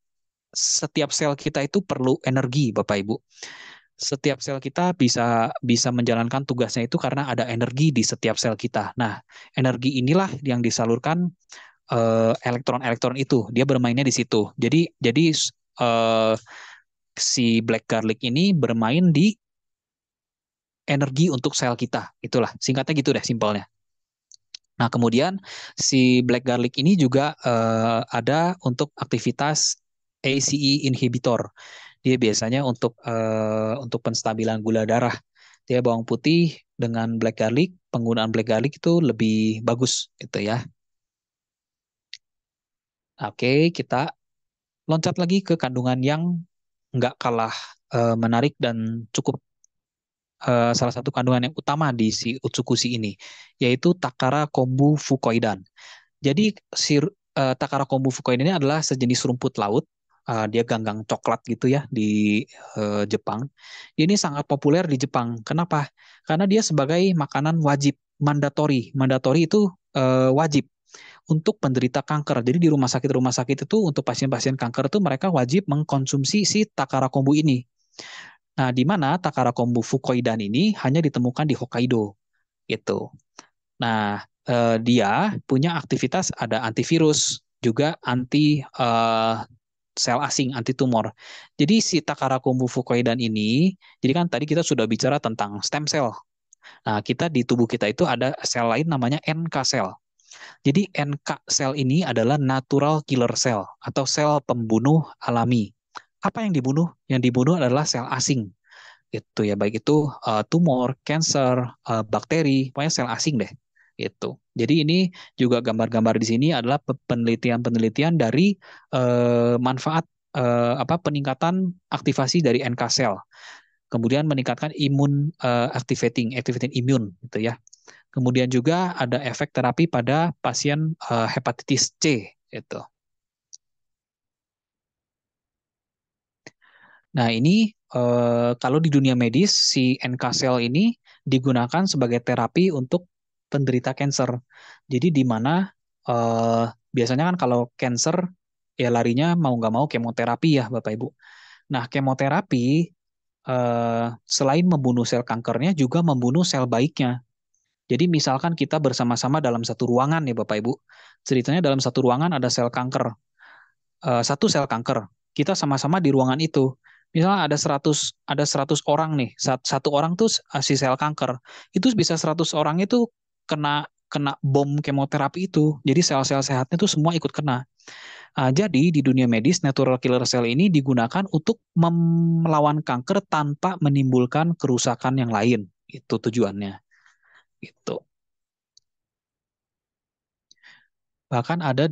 Speaker 3: setiap sel kita itu perlu energi Bapak Ibu. Setiap sel kita bisa bisa menjalankan tugasnya itu karena ada energi di setiap sel kita. Nah, energi inilah yang disalurkan elektron-elektron itu. Dia bermainnya di situ. Jadi eh, si black garlic ini bermain di energi untuk sel kita. Itulah singkatnya gitu deh simpelnya. Nah, kemudian si black garlic ini juga ada untuk aktivitas ACE inhibitor. Dia biasanya untuk penstabilan gula darah. Dia bawang putih dengan black garlic, penggunaan black garlic itu lebih bagus gitu ya. Oke, kita loncat lagi ke kandungan yang nggak kalah menarik dan cukup salah satu kandungan yang utama di si Utsukushi ini, yaitu Takara kombu fukoidan. Jadi si Takara kombu fukoidan ini adalah sejenis rumput laut. Dia ganggang coklat gitu ya di Jepang. Ini sangat populer di Jepang. Kenapa? Karena dia sebagai makanan wajib, mandatory. Mandatory itu wajib untuk penderita kanker. Jadi di rumah sakit itu untuk pasien-pasien kanker itu mereka wajib mengkonsumsi si Takara kombu ini. Nah, di mana Takara kombu fukoidan ini hanya ditemukan di Hokkaido gitu. Nah, dia punya aktivitas ada antivirus, juga anti sel asing, anti tumor. Jadi si Takara kombu fukoidan ini, jadi kan tadi kita sudah bicara tentang stem cell. Nah, kita di tubuh kita itu ada sel lain namanya NK cell. Jadi NK cell ini adalah natural killer cell atau sel pembunuh alami. Apa yang dibunuh? Yang dibunuh adalah sel asing. Itu ya, baik itu tumor, cancer, bakteri, pokoknya sel asing deh. Itu. Jadi ini juga gambar-gambar di sini adalah penelitian-penelitian dari manfaat peningkatan aktivasi dari NK cell. Kemudian meningkatkan imun activating imun gitu ya. Kemudian juga ada efek terapi pada pasien hepatitis C gitu. Nah, ini kalau di dunia medis si NK cell ini digunakan sebagai terapi untuk penderita kanker. Jadi di mana biasanya kan kalau kanker ya larinya mau nggak mau kemoterapi ya Bapak Ibu. Nah, kemoterapi selain membunuh sel kankernya juga membunuh sel baiknya. Jadi misalkan kita bersama-sama dalam satu ruangan ya Bapak Ibu. Ceritanya dalam satu ruangan ada sel kanker. Satu sel kanker. Kita sama-sama di ruangan itu. Misalnya ada 100 orang nih. Satu orang tuh si sel kanker. Itu bisa 100 orang itu kena kena bom kemoterapi itu. Jadi sel-sel sehatnya tuh semua ikut kena. Jadi di dunia medis natural killer cell ini digunakan untuk melawan kanker tanpa menimbulkan kerusakan yang lain Itu tujuannya. Gitu. Bahkan ada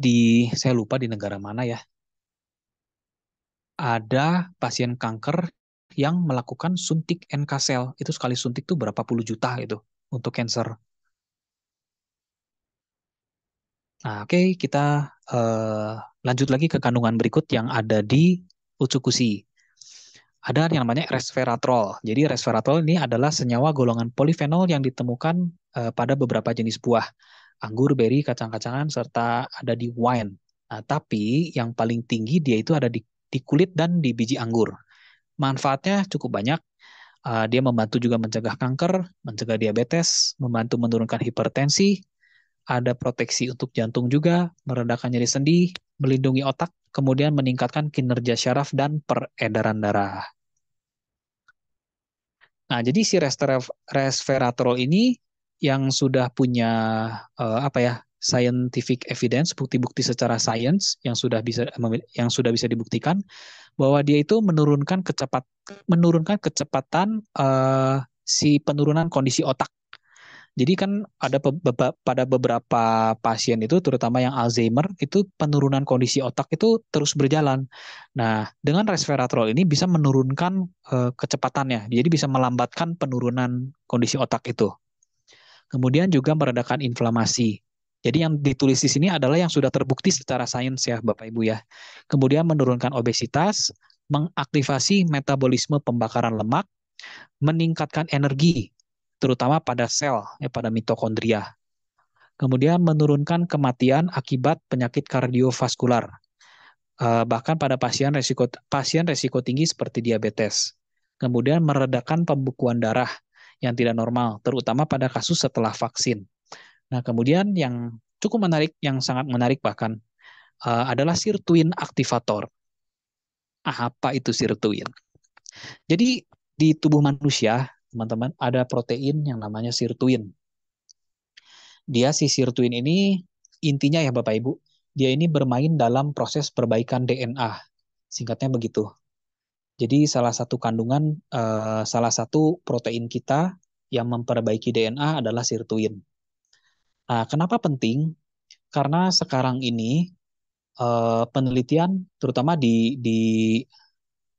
Speaker 3: saya lupa di negara mana ya, ada pasien kanker yang melakukan suntik NK sel. Itu sekali suntik tuh berapa puluh juta itu untuk cancer. Nah, oke, kita lanjut lagi ke kandungan berikut yang ada di Utsukushi. Ada yang namanya resveratrol. Jadi resveratrol ini adalah senyawa golongan polifenol yang ditemukan pada beberapa jenis buah, anggur, beri, kacang-kacangan, serta ada di wine. Nah, tapi yang paling tinggi dia itu ada di kulit dan di biji anggur. Manfaatnya cukup banyak. Dia membantu juga mencegah kanker, mencegah diabetes, membantu menurunkan hipertensi, ada proteksi untuk jantung juga, meredakan nyeri sendi, melindungi otak, kemudian meningkatkan kinerja syaraf dan peredaran darah. Nah, jadi si resveratrol ini yang sudah punya apa ya, scientific evidence, bukti-bukti secara sains yang sudah bisa dibuktikan bahwa dia itu menurunkan kecepatan si penurunan kondisi otak. Jadi kan ada pada beberapa pasien itu, terutama yang Alzheimer, itu penurunan kondisi otak itu terus berjalan. Nah, dengan resveratrol ini bisa menurunkan kecepatannya, jadi bisa melambatkan penurunan kondisi otak itu. Kemudian juga meredakan inflamasi. Jadi yang ditulis di sini adalah yang sudah terbukti secara sains ya, Bapak Ibu ya. Kemudian menurunkan obesitas, mengaktifasi metabolisme pembakaran lemak, meningkatkan energi, terutama pada sel, ya, pada mitokondria. Kemudian menurunkan kematian akibat penyakit kardiovaskular, bahkan pada pasien resiko tinggi seperti diabetes. Kemudian meredakan pembekuan darah yang tidak normal, terutama pada kasus setelah vaksin. Nah, kemudian yang cukup menarik, yang sangat menarik bahkan, adalah sirtuin aktivator. Apa itu sirtuin? Jadi di tubuh manusia, teman-teman, ada protein yang namanya sirtuin. Dia si sirtuin ini intinya ya Bapak Ibu, dia ini bermain dalam proses perbaikan DNA. Singkatnya begitu. Jadi salah satu protein kita yang memperbaiki DNA adalah sirtuin. Nah, kenapa penting? Karena sekarang ini penelitian, terutama di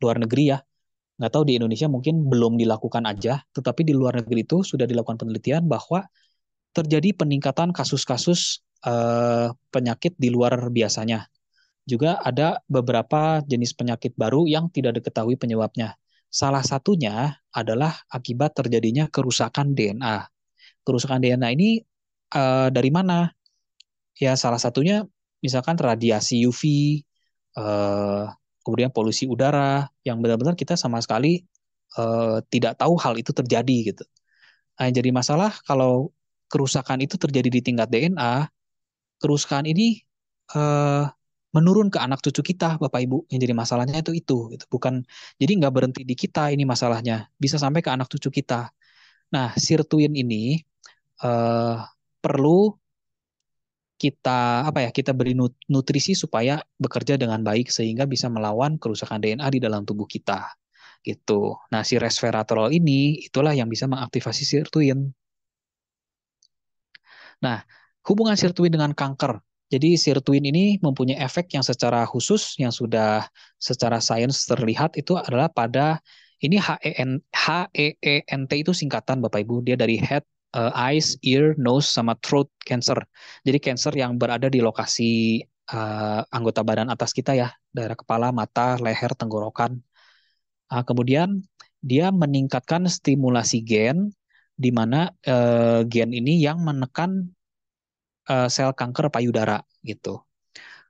Speaker 3: luar negeri ya, nggak tahu di Indonesia mungkin belum dilakukan aja, tetapi di luar negeri itu sudah dilakukan penelitian bahwa terjadi peningkatan kasus-kasus penyakit di luar biasanya. Juga ada beberapa jenis penyakit baru yang tidak diketahui penyebabnya. Salah satunya adalah akibat terjadinya kerusakan DNA. Kerusakan DNA ini dari mana? Ya, salah satunya misalkan radiasi UV, eh, kemudian polusi udara, yang benar-benar kita sama sekali tidak tahu hal itu terjadi gitu. Nah, yang jadi masalah kalau kerusakan itu terjadi di tingkat DNA, kerusakan ini eh, menurun ke anak cucu kita, Bapak Ibu. Yang jadi masalahnya itu gitu. Bukan, jadi nggak berhenti di kita ini masalahnya, bisa sampai ke anak cucu kita. Nah, sirtuin ini eh, perlu kita beri nutrisi supaya bekerja dengan baik sehingga bisa melawan kerusakan DNA di dalam tubuh kita gitu. Nah, si resveratrol ini itulah yang bisa mengaktifasi sirtuin. Nah, hubungan sirtuin dengan kanker. Jadi sirtuin ini mempunyai efek yang secara khusus yang sudah secara sains terlihat itu adalah pada ini HEENT itu singkatan Bapak Ibu, dia dari head, eyes, ear, nose sama throat cancer. Jadi cancer yang berada di lokasi anggota badan atas kita ya, daerah kepala, mata, leher, tenggorokan. Kemudian dia meningkatkan stimulasi gen di mana gen ini yang menekan sel kanker payudara gitu.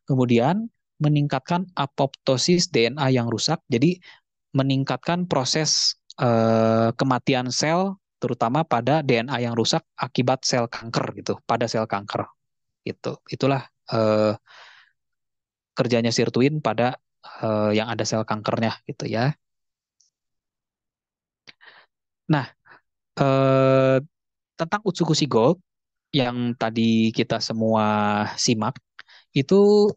Speaker 3: Kemudian meningkatkan apoptosis DNA yang rusak, jadi meningkatkan proses kematian sel terutama pada DNA yang rusak akibat sel kanker gitu, pada sel kanker gitu. Itulah kerjanya sirtuin pada yang ada sel kankernya gitu ya. Nah, eh, tentang Utsukushi Gold yang tadi kita semua simak itu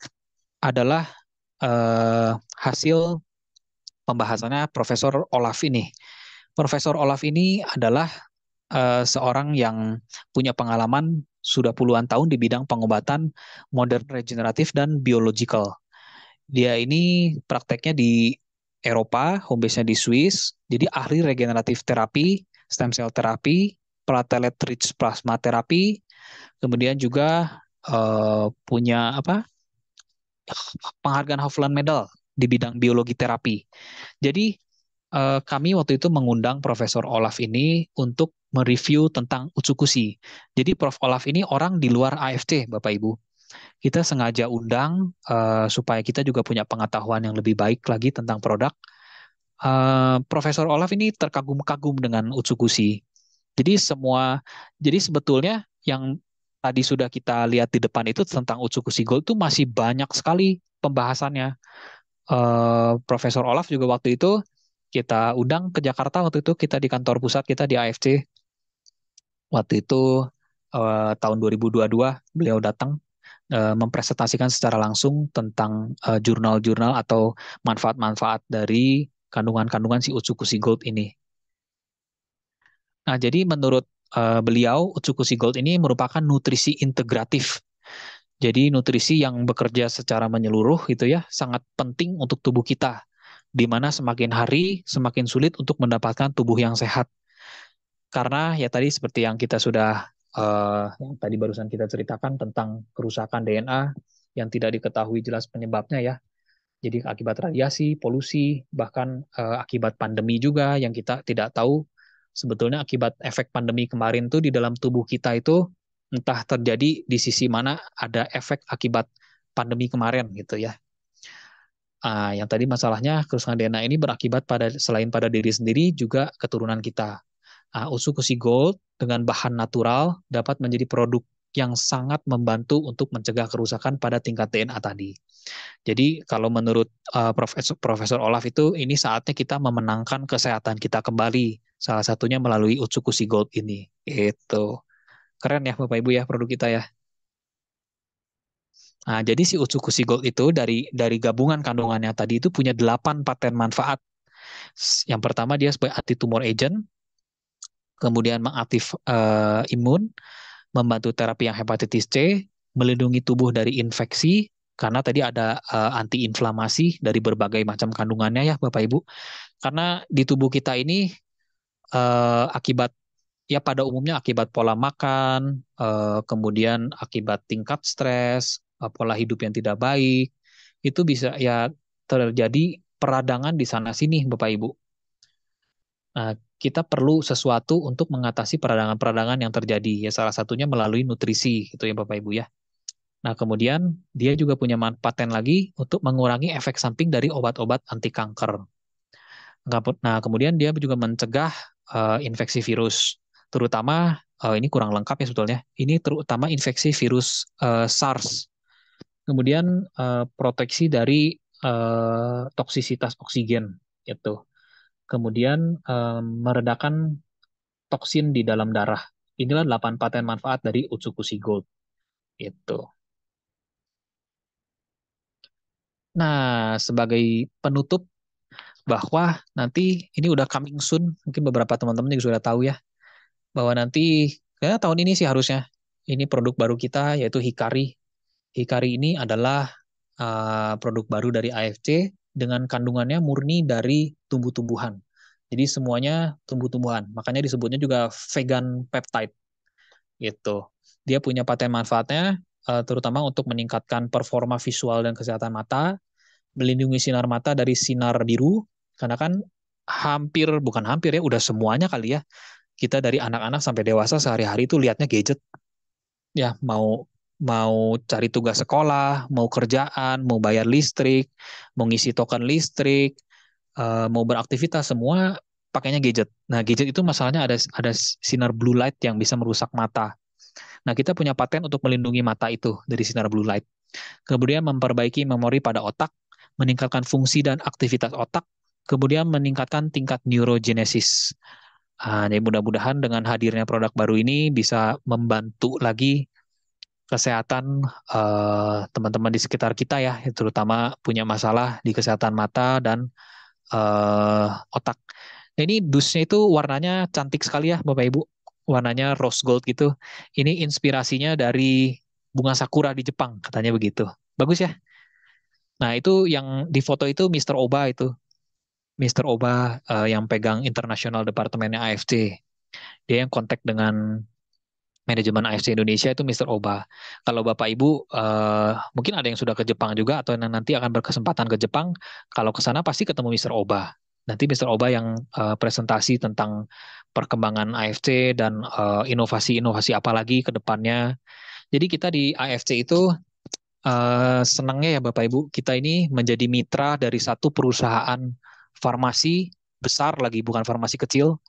Speaker 3: adalah hasil pembahasannya Profesor Olaf ini. Profesor Olaf ini adalah seorang yang punya pengalaman sudah puluhan tahun di bidang pengobatan modern regeneratif dan biological. Dia ini prakteknya di Eropa, home base-nya di Swiss, jadi ahli regeneratif terapi, stem cell terapi, platelet rich plasma terapi, kemudian juga punya penghargaan Hovland Medal di bidang biologi terapi. Jadi kami waktu itu mengundang Profesor Olaf ini untuk mereview tentang Utsukushi. Jadi Prof. Olaf ini orang di luar AFC, Bapak Ibu. Kita sengaja undang supaya kita juga punya pengetahuan yang lebih baik lagi tentang produk. Profesor Olaf ini terkagum-kagum dengan Utsukushi. Jadi sebetulnya yang tadi sudah kita lihat di depan itu tentang Utsukushi Gold itu masih banyak sekali pembahasannya. Profesor Olaf juga waktu itu kita undang ke Jakarta, waktu itu kita di kantor pusat kita di AFC. Waktu itu tahun 2022 beliau datang mempresentasikan secara langsung tentang jurnal-jurnal atau manfaat-manfaat dari kandungan-kandungan si Utsukushi Gold ini. Nah, jadi menurut beliau, Utsukushi Gold ini merupakan nutrisi integratif. Jadi nutrisi yang bekerja secara menyeluruh gitu ya, sangat penting untuk tubuh kita. Di mana semakin hari semakin sulit untuk mendapatkan tubuh yang sehat. Karena ya tadi seperti yang kita sudah yang tadi barusan kita ceritakan tentang kerusakan DNA yang tidak diketahui jelas penyebabnya ya. Jadi akibat radiasi, polusi, bahkan akibat pandemi juga yang kita tidak tahu sebetulnya akibat efek pandemi kemarin tuh di dalam tubuh kita itu entah terjadi di sisi mana ada efek akibat pandemi kemarin gitu ya. Yang tadi masalahnya kerusakan DNA ini berakibat pada selain pada diri sendiri juga keturunan kita. Utsukushi Gold dengan bahan natural dapat menjadi produk yang sangat membantu untuk mencegah kerusakan pada tingkat DNA tadi. Jadi kalau menurut Profesor Olaf itu ini saatnya kita memenangkan kesehatan kita kembali. Salah satunya melalui Utsukushi Gold ini. Itu keren ya Bapak Ibu ya produk kita ya. Nah, jadi si Utsukushi Gold itu dari gabungan kandungannya tadi itu punya 8 paten manfaat. Yang pertama dia sebagai anti-tumor agent, kemudian mengaktif imun, membantu terapi yang hepatitis C, melindungi tubuh dari infeksi, karena tadi ada anti-inflamasi dari berbagai macam kandungannya ya Bapak Ibu. Karena di tubuh kita ini akibat ya pada umumnya akibat pola makan, kemudian akibat tingkat stres, pola hidup yang tidak baik, itu bisa ya terjadi peradangan di sana sini Bapak Ibu. Nah, kita perlu sesuatu untuk mengatasi peradangan-peradangan yang terjadi. Ya salah satunya melalui nutrisi gitu ya Bapak Ibu ya. Nah, kemudian dia juga punya paten lagi untuk mengurangi efek samping dari obat-obat anti kanker. Nah, kemudian dia juga mencegah infeksi virus, terutama ini kurang lengkap ya sebetulnya. Ini terutama infeksi virus SARS. Kemudian proteksi dari toksisitas oksigen itu. Kemudian meredakan toksin di dalam darah. Inilah 8 paten manfaat dari Utsukushi Gold. Itu. Nah, sebagai penutup bahwa nanti ini udah coming soon, mungkin beberapa teman-teman juga sudah tahu ya, bahwa nanti kayaknya tahun ini sih harusnya ini produk baru kita yaitu Hikari. Hikari ini adalah produk baru dari AFC dengan kandungannya murni dari tumbuh-tumbuhan. Jadi semuanya tumbuh-tumbuhan. Makanya disebutnya juga vegan peptide gitu. Dia punya paten manfaatnya terutama untuk meningkatkan performa visual dan kesehatan mata, melindungi sinar mata dari sinar biru karena kan bukan hampir ya udah semuanya kali ya kita dari anak-anak sampai dewasa sehari-hari itu lihatnya gadget ya mau mau cari tugas sekolah, mau kerjaan, mau bayar listrik, mau ngisi token listrik, mau beraktivitas semua pakainya gadget. Nah, gadget itu masalahnya ada sinar blue light yang bisa merusak mata. Nah, kita punya paten untuk melindungi mata itu dari sinar blue light. Kemudian memperbaiki memori pada otak, meningkatkan fungsi dan aktivitas otak, kemudian meningkatkan tingkat neurogenesis. Jadi mudah-mudahan dengan hadirnya produk baru ini bisa membantu lagi kesehatan teman-teman di sekitar kita ya, terutama punya masalah di kesehatan mata dan otak. Nah, ini dusnya itu warnanya cantik sekali ya Bapak Ibu. warnanya rose gold gitu. Ini inspirasinya dari bunga sakura di Jepang, katanya begitu. Bagus ya? Nah, itu yang di foto itu Mr. Oba itu. Mr. Oba yang pegang internasional departemennya AFC. Dia yang kontak dengan manajemen AFC Indonesia itu Mr. Oba. Kalau Bapak Ibu mungkin ada yang sudah ke Jepang juga atau yang nanti akan berkesempatan ke Jepang, kalau ke sana pasti ketemu Mr. Oba. Nanti Mr. Oba yang presentasi tentang perkembangan AFC dan inovasi-inovasi apa lagi ke depannya. Jadi kita di AFC itu senangnya ya Bapak Ibu, kita ini menjadi mitra dari satu perusahaan farmasi besar lagi, bukan farmasi kecil.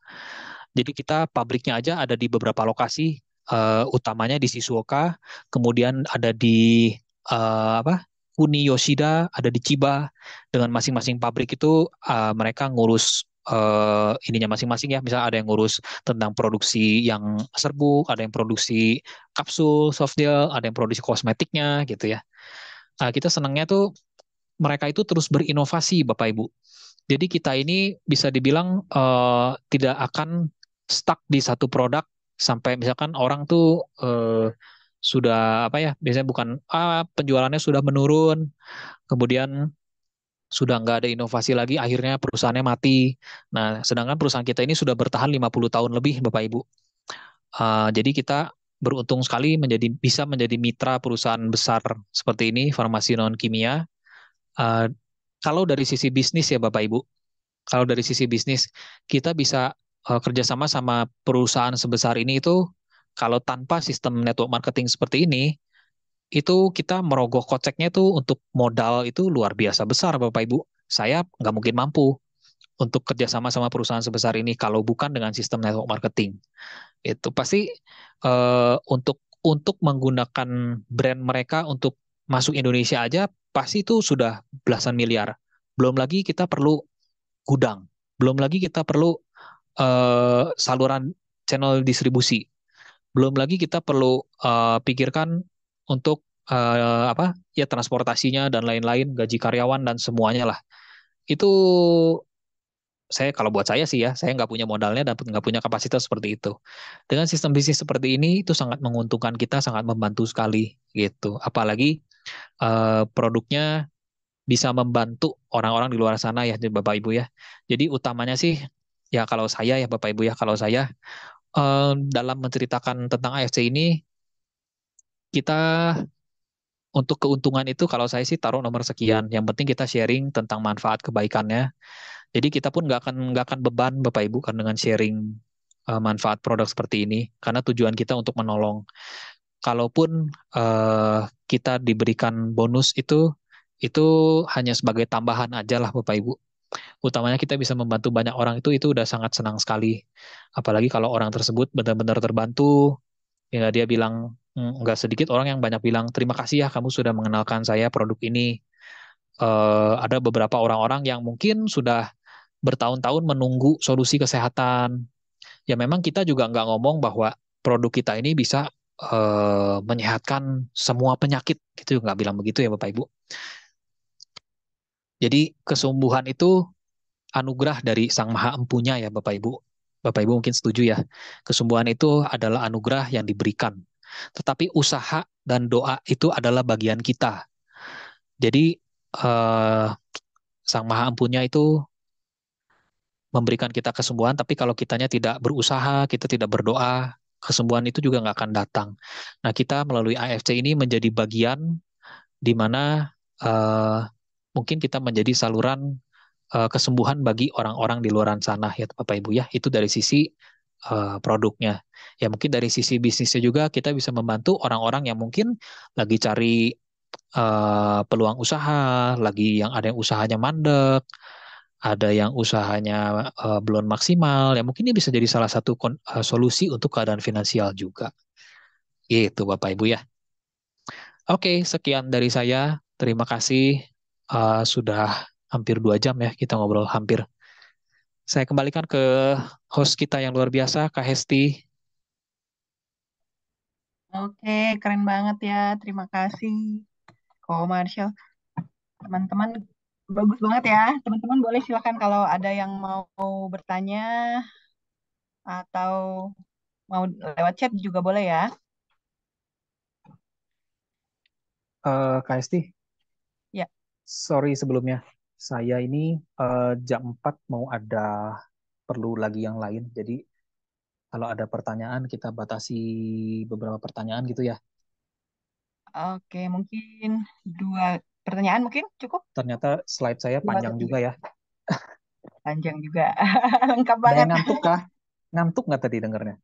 Speaker 3: Jadi kita pabriknya aja ada di beberapa lokasi, utamanya di Shizuoka, kemudian ada di apa? Kuni Yoshida, ada di Chiba. Dengan masing-masing pabrik itu mereka ngurus ininya masing-masing ya. Misalnya ada yang ngurus tentang produksi yang serbuk, ada yang produksi kapsul, soft gel, ada yang produksi kosmetiknya gitu ya. Kita senangnya tuh mereka itu terus berinovasi, Bapak Ibu. Jadi kita ini bisa dibilang tidak akan stuck di satu produk sampai misalkan orang tuh sudah apa ya, biasanya bukan penjualannya sudah menurun, kemudian sudah nggak ada inovasi lagi, akhirnya perusahaannya mati. Nah, sedangkan perusahaan kita ini sudah bertahan 50 tahun lebih, Bapak Ibu. Jadi kita beruntung sekali bisa menjadi mitra perusahaan besar seperti ini, farmasi non kimia. Uh, Kalau dari sisi bisnis ya Bapak Ibu, kalau dari sisi bisnis kita bisa kerjasama sama perusahaan sebesar ini itu kalau tanpa sistem network marketing seperti ini, itu kita merogoh koceknya itu untuk modal itu luar biasa besar Bapak Ibu. Saya nggak mungkin mampu untuk kerjasama sama perusahaan sebesar ini kalau bukan dengan sistem network marketing. Itu pasti untuk menggunakan brand mereka untuk masuk Indonesia aja pasti itu sudah belasan miliar. Belum lagi kita perlu gudang, belum lagi kita perlu saluran channel distribusi, belum lagi kita perlu pikirkan untuk apa ya transportasinya dan lain-lain, gaji karyawan dan semuanya lah. Itu saya kalau buat saya sih ya, saya nggak punya modalnya dan nggak punya kapasitas seperti itu. Dengan sistem bisnis seperti ini itu sangat menguntungkan kita, sangat membantu sekali gitu. Apalagi produknya bisa membantu orang-orang di luar sana ya, Bapak Ibu ya. Jadi utamanya sih ya kalau saya ya Bapak Ibu ya, kalau saya dalam menceritakan tentang AFC ini kita untuk keuntungan itu kalau saya sih taruh nomor sekian. Yang penting kita sharing tentang manfaat kebaikannya. Jadi kita pun nggak akan beban Bapak Ibu kan dengan sharing manfaat produk seperti ini karena tujuan kita untuk menolong. Kalaupun kita diberikan bonus itu hanya sebagai tambahan aja lah Bapak Ibu. Utamanya kita bisa membantu banyak orang itu udah sangat senang sekali. Apalagi kalau orang tersebut benar-benar terbantu, ya dia bilang nggak sedikit orang yang banyak bilang terima kasih ya kamu sudah mengenalkan saya produk ini. Ada beberapa orang-orang yang mungkin sudah bertahun-tahun menunggu solusi kesehatan. Ya memang kita juga nggak ngomong bahwa produk kita ini bisa menyehatkan semua penyakit gitu, nggak bilang begitu ya Bapak Ibu. Jadi kesembuhan itu anugerah dari Sang Maha Empunya ya Bapak Ibu. Bapak Ibu mungkin setuju ya. Kesembuhan itu adalah anugerah yang diberikan. Tetapi usaha dan doa itu adalah bagian kita. Jadi eh, Sang Maha Empunya itu memberikan kita kesembuhan, tapi kalau kitanya tidak berusaha, kita tidak berdoa, kesembuhan itu juga nggak akan datang. Nah, kita melalui AFC ini menjadi bagian di mana eh, mungkin kita menjadi saluran kesembuhan bagi orang-orang di luar sana ya Bapak Ibu ya. Itu dari sisi produknya. Ya mungkin dari sisi bisnisnya juga kita bisa membantu orang-orang yang mungkin lagi cari peluang usaha, lagi yang ada yang usahanya mandek, ada yang usahanya belum maksimal, ya mungkin ini bisa jadi salah satu solusi untuk keadaan finansial juga. Gitu Bapak Ibu ya. Oke, sekian dari saya. Terima kasih. Sudah hampir 2 jam ya kita ngobrol hampir. Saya kembalikan ke host kita yang luar biasa, Kak Hesti.
Speaker 1: Oke, keren banget ya. Terima kasih, Ko Marshall. Teman-teman, bagus banget ya. Teman-teman boleh silakan kalau ada yang mau bertanya atau mau lewat chat juga boleh ya.
Speaker 3: Kak Esti,
Speaker 1: Ya,
Speaker 3: sorry sebelumnya. Saya ini jam 4 mau ada perlu lagi yang lain. Jadi kalau ada pertanyaan kita batasi beberapa pertanyaan gitu ya.
Speaker 1: oke, mungkin 2 pertanyaan mungkin cukup.
Speaker 3: Ternyata slide saya
Speaker 1: 2 atau
Speaker 3: panjang
Speaker 1: 3.
Speaker 3: juga ya.
Speaker 1: Panjang juga. Lengkap
Speaker 3: Ada
Speaker 1: banget.
Speaker 3: yang ngantuk kah? Ngantuk nggak tadi dengarnya?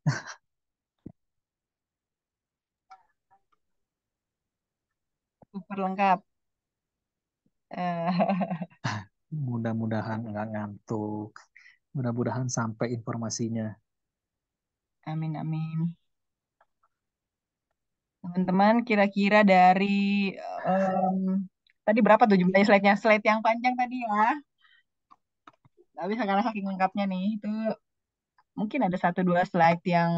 Speaker 1: Super lengkap. Eh,
Speaker 3: Mudah-mudahan nggak ngantuk. Mudah-mudahan sampai informasinya.
Speaker 1: amin, amin. Teman-teman, kira-kira dari em, tadi berapa tuh jumlahnya slide-nya? Slide yang panjang tadi ya. Tapi karena saking lengkapnya nih, itu mungkin ada 1-2 slide yang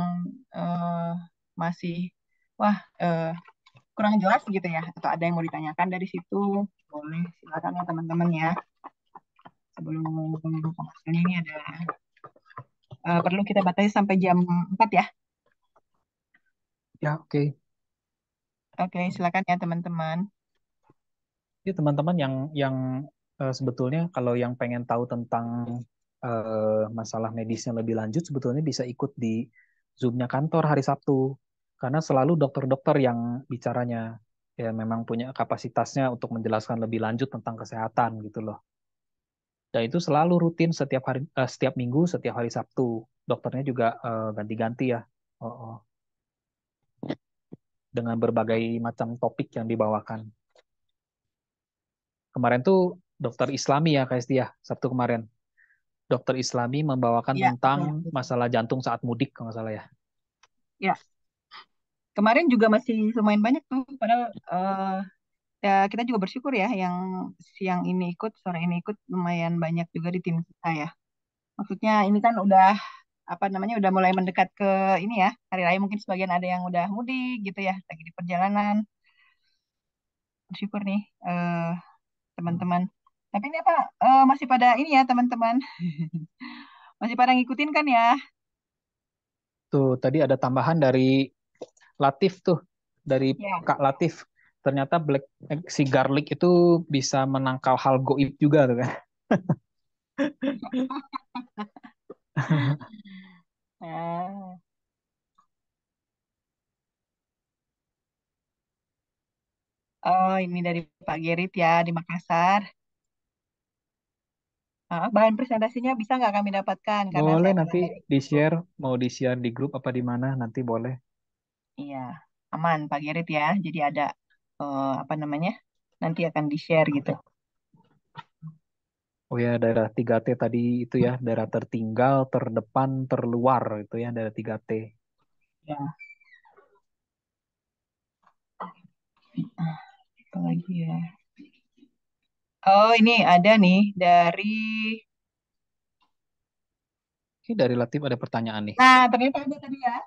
Speaker 1: eh, masih, wah, kurang jelas gitu ya. Atau ada yang mau ditanyakan dari situ, boleh silakan ya teman-teman ya. Sebelum pembahasannya ini ada perlu kita batasi sampai jam 4 ya.
Speaker 3: Ya, oke.
Speaker 1: Oke, silakan ya teman-teman.
Speaker 3: Jadi teman-teman yang sebetulnya kalau yang pengen tahu tentang masalah medisnya lebih lanjut sebetulnya bisa ikut di Zoom-nya kantor hari Sabtu. Karena selalu dokter-dokter yang bicaranya ya memang punya kapasitasnya untuk menjelaskan lebih lanjut tentang kesehatan gitu loh. Dan itu selalu rutin setiap minggu, setiap hari Sabtu. Dokternya juga ganti-ganti ya. Oh, oh. Dengan berbagai macam topik yang dibawakan. Kemarin tuh dokter Islami ya, Kak Esti ya, Sabtu kemarin. Dokter Islami membawakan
Speaker 1: Iya,
Speaker 3: tentang
Speaker 1: betul, betul.
Speaker 3: masalah jantung saat mudik, kalau nggak salah ya.
Speaker 1: Ya, kemarin juga masih lumayan banyak tuh. Padahal ya, kita juga bersyukur ya yang siang ini ikut, sore ini ikut lumayan banyak juga di tim kita ya. Maksudnya ini kan udah apa namanya udah mulai mendekat ke ini ya hari raya, mungkin sebagian ada yang udah mudik gitu ya, lagi di perjalanan. Bersyukur nih teman-teman. Tapi ini apa masih pada ini ya teman-teman, masih pada ngikutin kan ya?
Speaker 3: Tuh, tadi ada tambahan dari Latif tuh, dari
Speaker 1: Ya.
Speaker 3: Kak Latif. Ternyata si garlic itu bisa menangkal hal goib juga tuh kan.
Speaker 1: Ah. Oh, ini dari Pak Gerit ya di Makassar. Bahan presentasinya bisa nggak kami dapatkan karena
Speaker 3: Boleh
Speaker 1: saya
Speaker 3: nanti
Speaker 1: berada di grup.
Speaker 3: di-share, mau di-share di grup apa di mana, nanti boleh.
Speaker 1: Iya, aman Pak Gerit ya. Jadi ada apa namanya? Nanti akan di-share gitu.
Speaker 3: Oh ya, daerah 3T tadi itu ya, daerah tertinggal, terdepan, terluar itu ya, daerah 3T.
Speaker 1: Ya, apa lagi ya? Oh, ini ada nih dari.
Speaker 3: Ini dari Latif ada pertanyaan nih.
Speaker 1: Nah, ternyata ada tadi ya.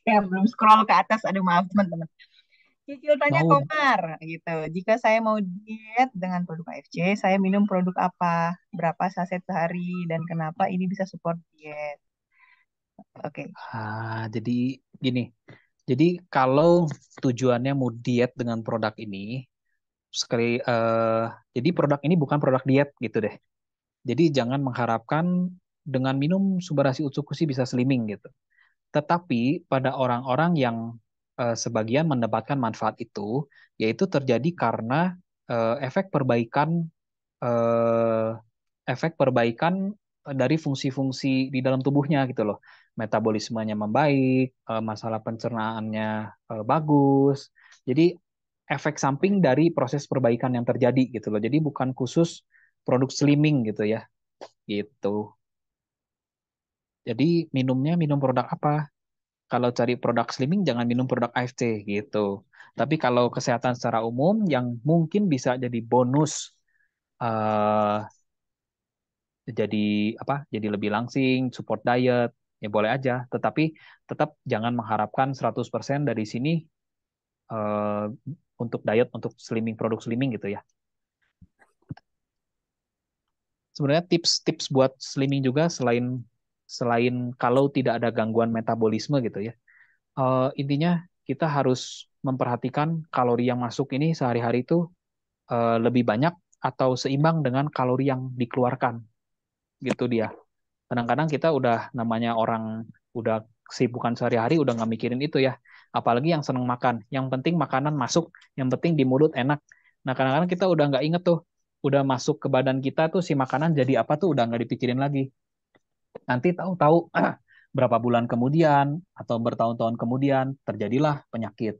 Speaker 1: Saya belum scroll ke atas. Aduh, maaf teman-teman. Cicil tanya
Speaker 3: Mau
Speaker 1: Komar gitu. Jika saya mau diet dengan produk AFC, saya minum produk apa? Berapa saset sehari dan kenapa ini bisa support diet? Oke.
Speaker 3: jadi gini. Jadi kalau tujuannya mau diet dengan produk ini, sekali jadi produk ini bukan produk diet gitu deh. Jadi jangan mengharapkan dengan minum Subarashi Utsukushi bisa slimming gitu. Tetapi pada orang-orang yang sebagian mendapatkan manfaat itu, yaitu terjadi karena efek perbaikan eh, dari fungsi-fungsi di dalam tubuhnya gitu loh. Metabolismenya membaik, masalah pencernaannya bagus. Jadi efek samping dari proses perbaikan yang terjadi gitu loh. Jadi bukan khusus produk slimming gitu ya. Gitu. Jadi minumnya minum produk apa? Kalau cari produk slimming jangan minum produk AFC gitu. Tapi kalau kesehatan secara umum yang mungkin bisa jadi bonus eh, jadi apa? Jadi lebih langsing, support diet, ya boleh aja. Tetapi tetap jangan mengharapkan 100% dari sini eh, untuk diet, untuk slimming, produk slimming gitu ya. Sebenarnya tips-tips buat slimming juga selain selain kalau tidak ada gangguan metabolisme gitu ya. Intinya kita harus memperhatikan kalori yang masuk ini sehari-hari itu lebih banyak atau seimbang dengan kalori yang dikeluarkan gitu dia. Kadang-kadang kita udah namanya orang udah kesibukan sehari-hari udah nggak mikirin itu ya. Apalagi yang seneng makan. Yang penting makanan masuk, yang penting di mulut enak. Nah kadang-kadang kita udah nggak inget tuh, udah masuk ke badan kita tuh si makanan jadi apa tuh udah nggak dipikirin lagi. Nanti tahu-tahu berapa bulan kemudian atau bertahun-tahun kemudian terjadilah penyakit.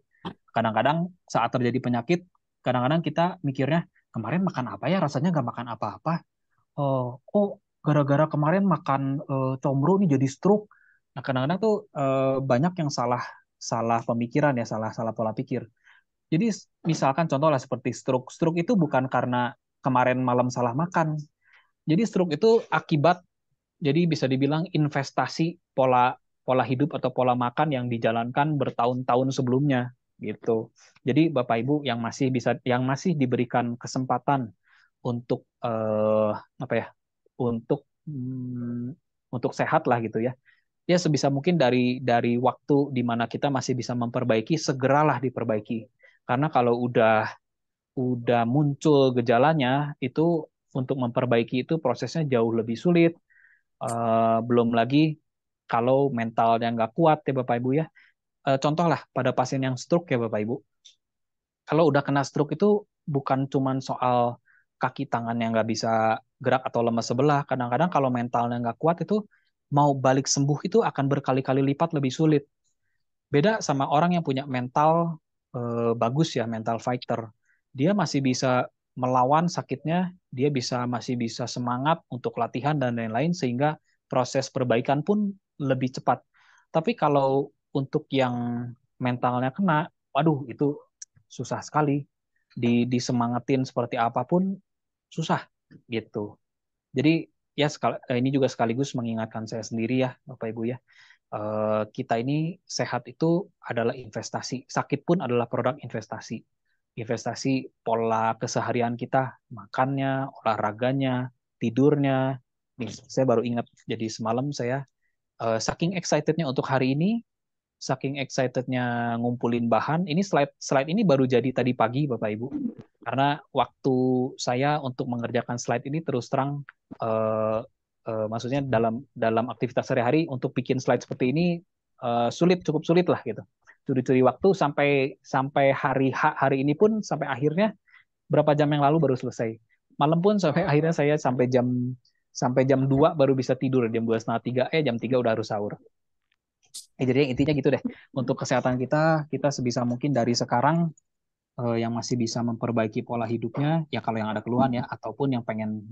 Speaker 3: Kadang-kadang saat terjadi penyakit, kadang-kadang kita mikirnya kemarin makan apa ya rasanya nggak makan apa-apa. Oh, kok gara-gara kemarin makan combro nih jadi stroke. Nah, kadang-kadang tuh banyak yang salah salah pemikiran ya, salah salah pola pikir. Jadi misalkan contoh lah seperti stroke. Stroke itu bukan karena kemarin malam salah makan. Jadi stroke itu akibat jadi bisa dibilang investasi pola pola hidup atau pola makan yang dijalankan bertahun-tahun sebelumnya gitu. Jadi Bapak Ibu yang masih diberikan kesempatan untuk apa ya untuk untuk sehat lah gitu ya. Ya sebisa mungkin dari waktu di mana kita masih bisa memperbaiki, segeralah diperbaiki. Karena kalau udah muncul gejalanya itu untuk memperbaiki itu prosesnya jauh lebih sulit. Belum lagi kalau mentalnya nggak kuat ya Bapak Ibu ya. Contoh lah pada pasien yang stroke ya Bapak Ibu. Kalau udah kena stroke itu bukan cuman soal kaki tangan yang nggak bisa gerak atau lemas sebelah. Kadang-kadang kalau mentalnya nggak kuat itu mau balik sembuh itu akan berkali-kali lipat lebih sulit. Beda sama orang yang punya mental bagus ya, mental fighter. Dia masih bisa melawan sakitnya, dia masih bisa semangat untuk latihan dan lain-lain sehingga proses perbaikan pun lebih cepat. Tapi kalau untuk yang mentalnya kena, waduh itu susah sekali. Disemangatin seperti apapun susah gitu. Jadi ya ini juga sekaligus mengingatkan saya sendiri ya Bapak Ibu ya. Kita ini sehat itu adalah investasi. Sakit pun adalah produk investasi. Investasi pola keseharian kita, makannya, olahraganya, tidurnya. Nih, saya baru ingat. Jadi semalam saya saking excitednya untuk hari ini, saking excitednya ngumpulin bahan. Ini slide slide ini baru jadi tadi pagi, Bapak Ibu. Karena waktu saya untuk mengerjakan slide ini terus terang eh, maksudnya dalam dalam aktivitas sehari-hari untuk bikin slide seperti ini cukup sulit lah gitu. Curi-curi waktu sampai sampai hari ini pun sampai akhirnya berapa jam yang lalu baru selesai. Malam pun sampai akhirnya saya sampai jam 2 baru bisa tidur, jam 2:30 jam 3 udah harus sahur. Jadi intinya gitu deh. Untuk kesehatan kita sebisa mungkin dari sekarang yang masih bisa memperbaiki pola hidupnya, ya kalau yang ada keluhan ya, ataupun yang pengen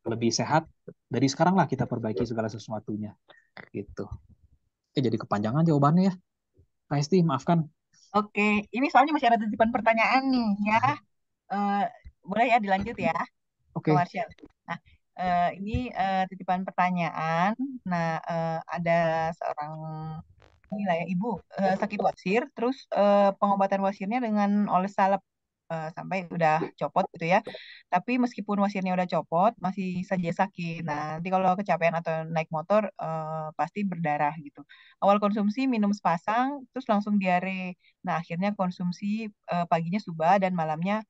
Speaker 3: lebih sehat, dari sekarang lah kita perbaiki segala sesuatunya. Gitu. Jadi kepanjangan jawabannya ya. Pak Esti, maafkan.
Speaker 1: Oke, ini soalnya masih ada titipan pertanyaan nih ya. Eh, Boleh ya dilanjut ya, Kak
Speaker 3: Oke.
Speaker 1: Marsha. Nah, ini titipan pertanyaan. Nah, ada seorang inilah ya ibu sakit wasir, terus pengobatan wasirnya dengan oles salep sampai udah copot gitu ya. Tapi meskipun wasirnya udah copot, masih saja sakit. Nah, nanti kalau kecapean atau naik motor pasti berdarah gitu. Awal konsumsi minum sepasang, terus langsung diare. Nah, akhirnya konsumsi paginya suba dan malamnya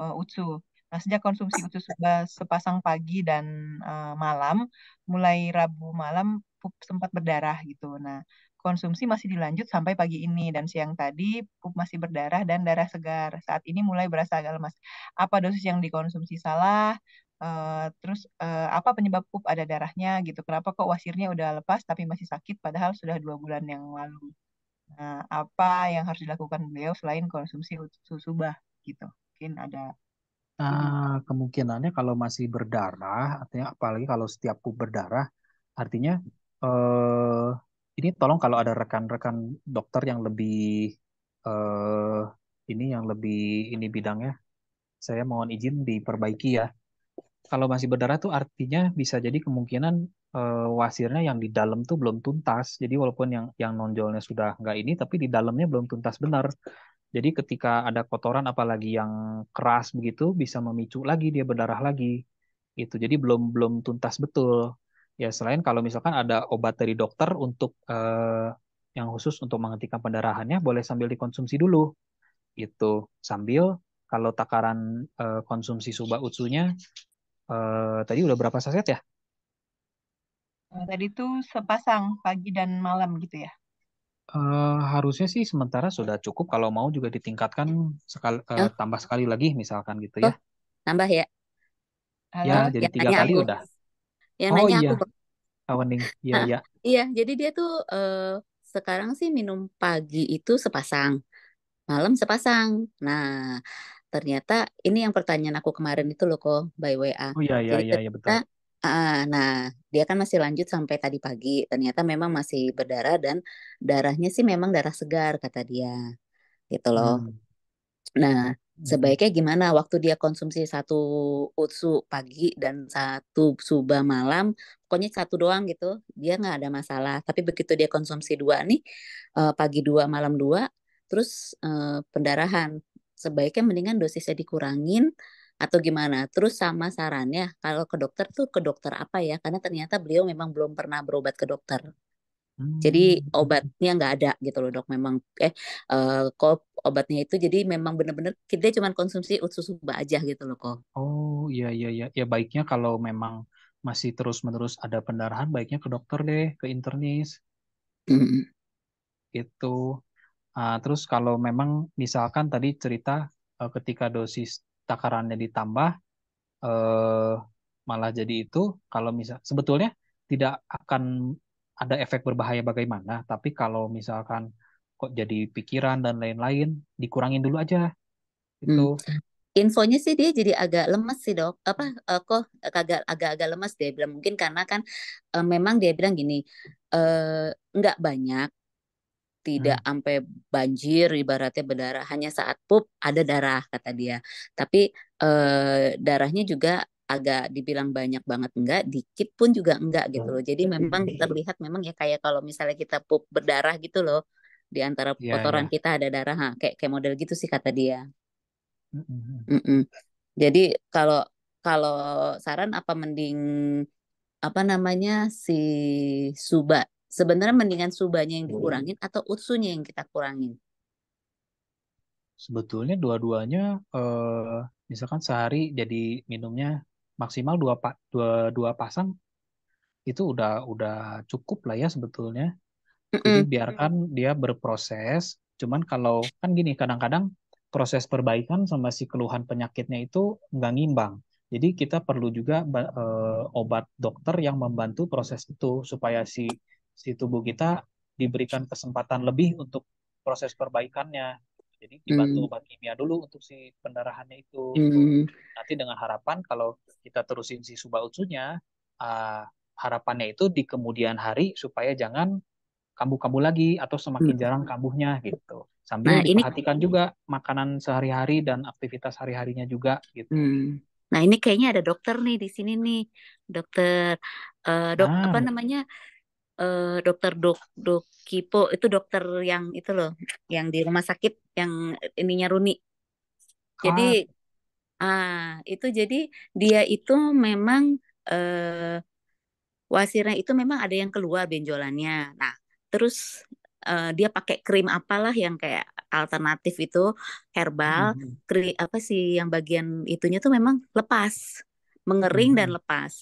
Speaker 1: utsu. Nah, sejak konsumsi utsu sepasang pagi dan malam, mulai Rabu malam pup sempat berdarah gitu. Nah, konsumsi masih dilanjut sampai pagi ini dan siang tadi pup masih berdarah dan darah segar. Saat ini mulai berasa agak lemas. Apa dosis yang dikonsumsi salah? Terus apa penyebab pup ada darahnya gitu? Kenapa kok wasirnya udah lepas tapi masih sakit padahal sudah 2 bulan yang lalu? Nah, apa yang harus dilakukan beliau selain konsumsi susu bah gitu? Mungkin ada ini.
Speaker 3: Kemungkinannya kalau masih berdarah, artinya apalagi kalau setiap pup berdarah, artinya eh, ini tolong kalau ada rekan-rekan dokter yang lebih eh, ini yang lebih ini bidangnya, saya mohon izin diperbaiki ya. Kalau masih berdarah tuh artinya bisa jadi kemungkinan wasirnya yang di dalam tuh belum tuntas. Jadi walaupun yang nonjolnya sudah nggak ini, tapi di dalamnya belum tuntas benar. Jadi ketika ada kotoran apalagi yang keras begitu bisa memicu lagi dia berdarah lagi. Itu. Jadi belum belum tuntas betul. Ya selain kalau misalkan ada obat dari dokter untuk yang khusus untuk menghentikan pendarahannya, boleh sambil dikonsumsi dulu. Gitu. Sambil kalau takaran konsumsi Suba Utsunya tadi udah berapa saset ya?
Speaker 1: Tadi tuh sepasang pagi dan malam gitu ya.
Speaker 3: Harusnya sih sementara sudah cukup. Kalau mau juga ditingkatkan sekali,
Speaker 4: Oh,
Speaker 3: tambah sekali lagi misalkan gitu ya.
Speaker 4: oh, nambah ya.
Speaker 3: Ya,
Speaker 1: Halo,
Speaker 3: jadi
Speaker 4: Yang
Speaker 3: 3
Speaker 4: nanya
Speaker 3: kali
Speaker 4: aku,
Speaker 3: udah.
Speaker 4: yang
Speaker 3: Oh
Speaker 4: nanya
Speaker 3: iya,
Speaker 4: aku.
Speaker 3: Awening. Iya,
Speaker 4: Hah,
Speaker 3: ya.
Speaker 4: iya, jadi dia tuh sekarang sih minum pagi itu sepasang, malam sepasang. Nah, ternyata ini yang pertanyaan aku kemarin itu loh kok by WA.
Speaker 3: Oh iya, iya,
Speaker 4: Jadi
Speaker 3: iya, iya
Speaker 4: ternyata,
Speaker 3: betul.
Speaker 4: nah dia kan masih lanjut sampai tadi pagi. Ternyata memang masih berdarah dan darahnya sih memang darah segar kata dia, gitu loh.
Speaker 3: Hmm.
Speaker 4: Nah,
Speaker 3: Hmm.
Speaker 4: sebaiknya gimana waktu dia konsumsi satu utsu pagi dan satu suba malam, pokoknya satu doang gitu, dia nggak ada masalah. Tapi begitu dia konsumsi dua nih, pagi dua, malam dua, terus pendarahan, sebaiknya mendingan dosisnya dikurangin atau gimana. Terus sama sarannya, kalau ke dokter tuh ke dokter apa ya? Karena ternyata beliau memang belum pernah berobat ke dokter. Jadi
Speaker 3: Hmm.
Speaker 4: obatnya nggak ada gitu loh dok. Memang kok obatnya itu jadi memang bener-bener kita cuma konsumsi utsusuba aja gitu loh kok.
Speaker 3: Oh iya, iya, iya. Ya baiknya kalau memang masih terus-menerus ada pendarahan, baiknya ke dokter deh, ke internis.
Speaker 4: Mm.
Speaker 3: Itu. Terus kalau memang misalkan tadi cerita ketika dosis takarannya ditambah eh, malah jadi itu kalau misal sebetulnya tidak akan ada efek berbahaya bagaimana, tapi kalau misalkan kok jadi pikiran dan lain-lain dikurangin dulu aja itu.
Speaker 4: Mm. Infonya sih dia jadi agak lemes sih dok. Apa kok agak-agak lemes dia bilang mungkin karena kan memang dia bilang gini nggak banyak tidak
Speaker 3: Hmm.
Speaker 4: sampai banjir ibaratnya berdarah hanya saat pup ada darah kata dia tapi darahnya juga agak dibilang banyak banget enggak dikit pun juga enggak gitu loh jadi memang terlihat memang ya kayak kalau misalnya kita pup berdarah gitu loh di antara
Speaker 3: Iya,
Speaker 4: kotoran
Speaker 3: iya.
Speaker 4: kita ada darah ha, kayak model gitu sih kata dia.
Speaker 3: Mm, mm, mm.
Speaker 4: Mm-mm. Jadi kalau kalau saran apa mending apa namanya si suba sebenarnya mendingan subanya yang dikurangin atau utsunya yang kita kurangin.
Speaker 3: Sebetulnya dua-duanya misalkan sehari jadi minumnya maksimal dua pasang itu udah cukup lah ya sebetulnya. Jadi
Speaker 4: Mm-mm.
Speaker 3: biarkan dia berproses. Cuman kalau kan gini, kadang-kadang proses perbaikan sama si keluhan penyakitnya itu nggak ngimbang. Jadi kita perlu juga obat dokter yang membantu proses itu supaya si tubuh kita diberikan kesempatan lebih untuk proses perbaikannya. Jadi dibantu
Speaker 4: Mm,
Speaker 3: obat kimia dulu untuk si pendarahannya itu.
Speaker 4: mm,
Speaker 3: Nanti dengan harapan kalau kita terusin si Suba Utsunya, ah, harapannya itu di kemudian hari supaya jangan kambuh-kambuh lagi atau semakin
Speaker 4: mm.
Speaker 3: jarang kambuhnya gitu. Sambil
Speaker 4: Nah ini,
Speaker 3: diperhatikan juga makanan sehari-hari dan aktivitas hari-harinya juga gitu.
Speaker 4: mm. Nah ini kayaknya ada dokter nih di sini nih, dokter, dok apa
Speaker 3: Nah,
Speaker 4: namanya, dokter dok Kipo itu dokter yang itu loh, yang di rumah sakit yang ininya Runi. Jadi,
Speaker 3: Kak,
Speaker 4: itu jadi dia itu memang eh, wasirnya itu memang ada yang keluar benjolannya. Nah, terus dia pakai krim apalah yang kayak alternatif itu herbal,
Speaker 3: mm,
Speaker 4: apa sih yang bagian itunya tuh memang lepas, mengering dan
Speaker 3: mm,
Speaker 4: lepas.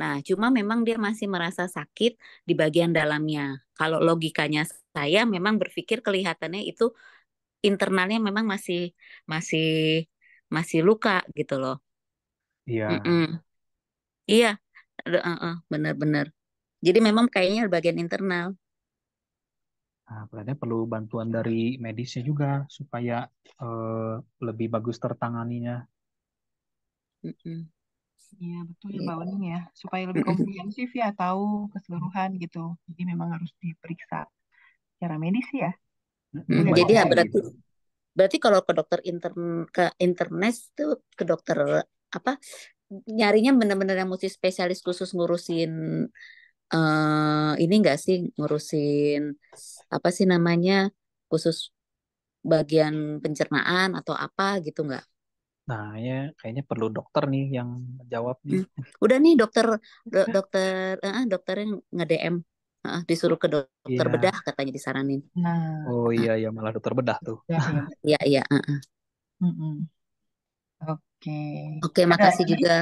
Speaker 4: Nah, cuma memang dia masih merasa sakit di bagian dalamnya. Kalau logikanya saya memang berpikir kelihatannya itu internalnya memang masih masih masih luka gitu loh.
Speaker 3: iya.
Speaker 4: Mm-mm. Iya, benar-benar. Jadi memang kayaknya bagian internal.
Speaker 3: Nah, kelihatannya perlu bantuan dari medisnya juga supaya eh, lebih bagus tertanganinya.
Speaker 4: Mm-mm.
Speaker 1: Iya, betul ya
Speaker 4: Gitu.
Speaker 1: Mbak Oning ya. Supaya lebih
Speaker 4: Mm-mm.
Speaker 1: komprehensif ya, tahu keseluruhan gitu. Jadi memang harus diperiksa secara medis ya. Betul ya Mbak
Speaker 4: Jadi ya
Speaker 1: Oning?
Speaker 3: Wajibnya
Speaker 4: berarti
Speaker 3: gitu.
Speaker 4: berarti kalau ke dokter ke internes tuh ke dokter apa nyarinya benar-benar yang mesti spesialis khusus ngurusin ini enggak sih ngurusin apa sih namanya khusus bagian pencernaan atau apa gitu enggak?
Speaker 3: Nah, ya kayaknya perlu dokter nih yang menjawab nih.
Speaker 4: Udah nih dokternya nge-DM. Disuruh ke dokter
Speaker 3: Iya.
Speaker 4: bedah katanya disaranin.
Speaker 1: Nah,
Speaker 3: Oh iya ya malah dokter bedah tuh.
Speaker 1: udah ya.
Speaker 4: Iya, iya.
Speaker 1: Mm-mm. Oke.
Speaker 4: Oke,
Speaker 1: Ada
Speaker 4: makasih
Speaker 1: lagi,
Speaker 4: juga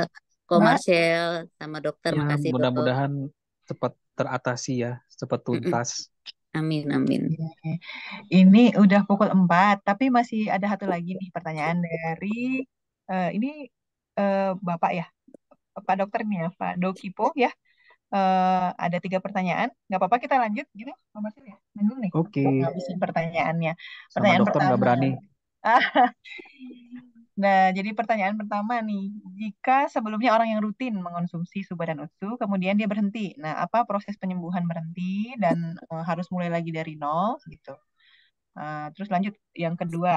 Speaker 4: Ko
Speaker 1: Mbak?
Speaker 4: Marcel sama dokter,
Speaker 3: Ya
Speaker 4: makasih dok.
Speaker 3: mudah-mudahan cepat teratasi ya, cepat
Speaker 4: Mm-mm.
Speaker 3: tuntas.
Speaker 4: Amin, amin.
Speaker 1: Oke. Ini udah pukul 4, tapi masih ada satu lagi nih pertanyaan dari ini Bapak ya, Pak Dokter nih ya, Pak Dokipo ya. Ada 3 pertanyaan. Nggak apa-apa kita lanjut gitu, Pak Marcel ya. Lanjut nih,
Speaker 3: Oke,
Speaker 1: ngabisin pertanyaannya.
Speaker 3: sama
Speaker 1: Pertanyaan
Speaker 3: dokter nggak
Speaker 1: pertama.
Speaker 3: berani.
Speaker 1: Nah, jadi pertanyaan pertama nih, jika sebelumnya orang yang rutin mengonsumsi suba dan utsu, kemudian dia berhenti, nah apa proses penyembuhan berhenti dan harus mulai lagi dari nol gitu. Terus lanjut yang kedua,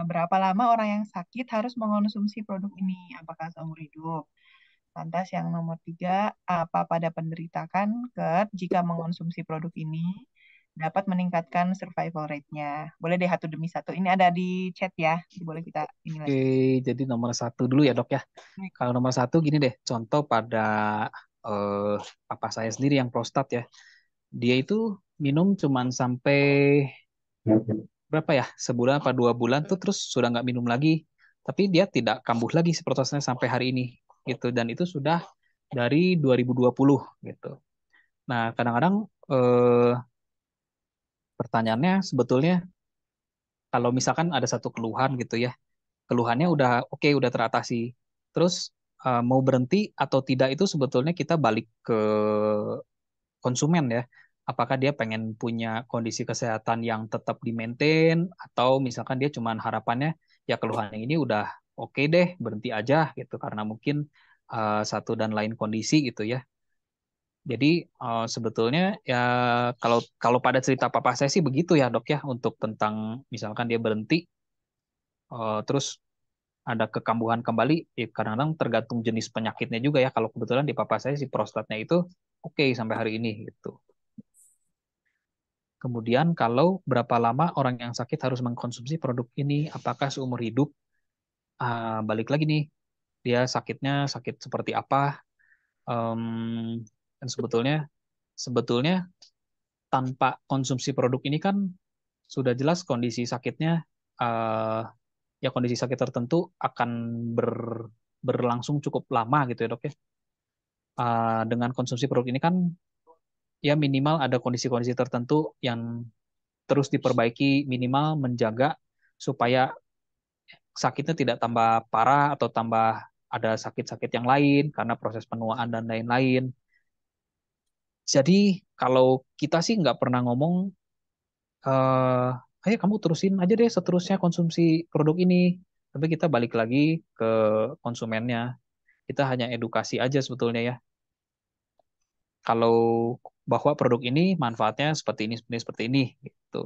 Speaker 1: berapa lama orang yang sakit harus mengonsumsi produk ini? Apakah seumur hidup? Lantas yang nomor 3, apa pada penderita kanker jika mengonsumsi produk ini dapat meningkatkan survival rate-nya? Boleh deh satu demi satu. Ini ada di chat ya. Boleh kita ini
Speaker 3: Oke,
Speaker 1: lagi.
Speaker 3: jadi nomor 1 dulu ya dok ya. Kalau nomor 1 gini deh, contoh pada eh, papa saya sendiri yang prostat ya. Dia itu minum cuman sampai berapa ya, sebulan apa 2 bulan tuh terus sudah nggak minum lagi. Tapi dia tidak kambuh lagi si prosesnya sampai hari ini gitu. Dan itu sudah dari 2020 gitu. Nah, kadang-kadang eh, pertanyaannya sebetulnya kalau misalkan ada satu keluhan gitu ya, keluhannya udah oke, udah teratasi. Terus mau berhenti atau tidak itu sebetulnya kita balik ke konsumen ya. Apakah dia pengen punya kondisi kesehatan yang tetap di maintain atau misalkan dia cuman harapannya ya keluhan yang ini udah oke deh, berhenti aja gitu karena mungkin satu dan lain kondisi gitu ya. Jadi sebetulnya ya kalau kalau pada cerita papa saya sih begitu ya dok ya untuk tentang misalkan dia berhenti terus ada kekambuhan kembali, ya kadang-kadang tergantung jenis penyakitnya juga ya. Kalau kebetulan di papa saya si prostatnya itu oke sampai hari ini gitu. Kemudian kalau berapa lama orang yang sakit harus mengkonsumsi produk ini, apakah seumur hidup? Balik lagi nih, dia sakitnya sakit seperti apa? Em, dan sebetulnya sebetulnya tanpa konsumsi produk ini kan sudah jelas kondisi sakitnya eh, ya kondisi sakit tertentu akan berlangsung cukup lama gitu ya dok ya. Dengan konsumsi produk ini kan ya minimal ada kondisi-kondisi tertentu yang terus diperbaiki, minimal menjaga supaya sakitnya tidak tambah parah atau tambah ada sakit-sakit yang lain karena proses penuaan dan lain-lain. Jadi kalau kita sih nggak pernah ngomong, ayo kamu terusin aja deh seterusnya konsumsi produk ini. Tapi kita balik lagi ke konsumennya. Kita hanya edukasi aja sebetulnya ya. Kalau bahwa produk ini manfaatnya seperti ini, seperti ini, seperti ini, gitu.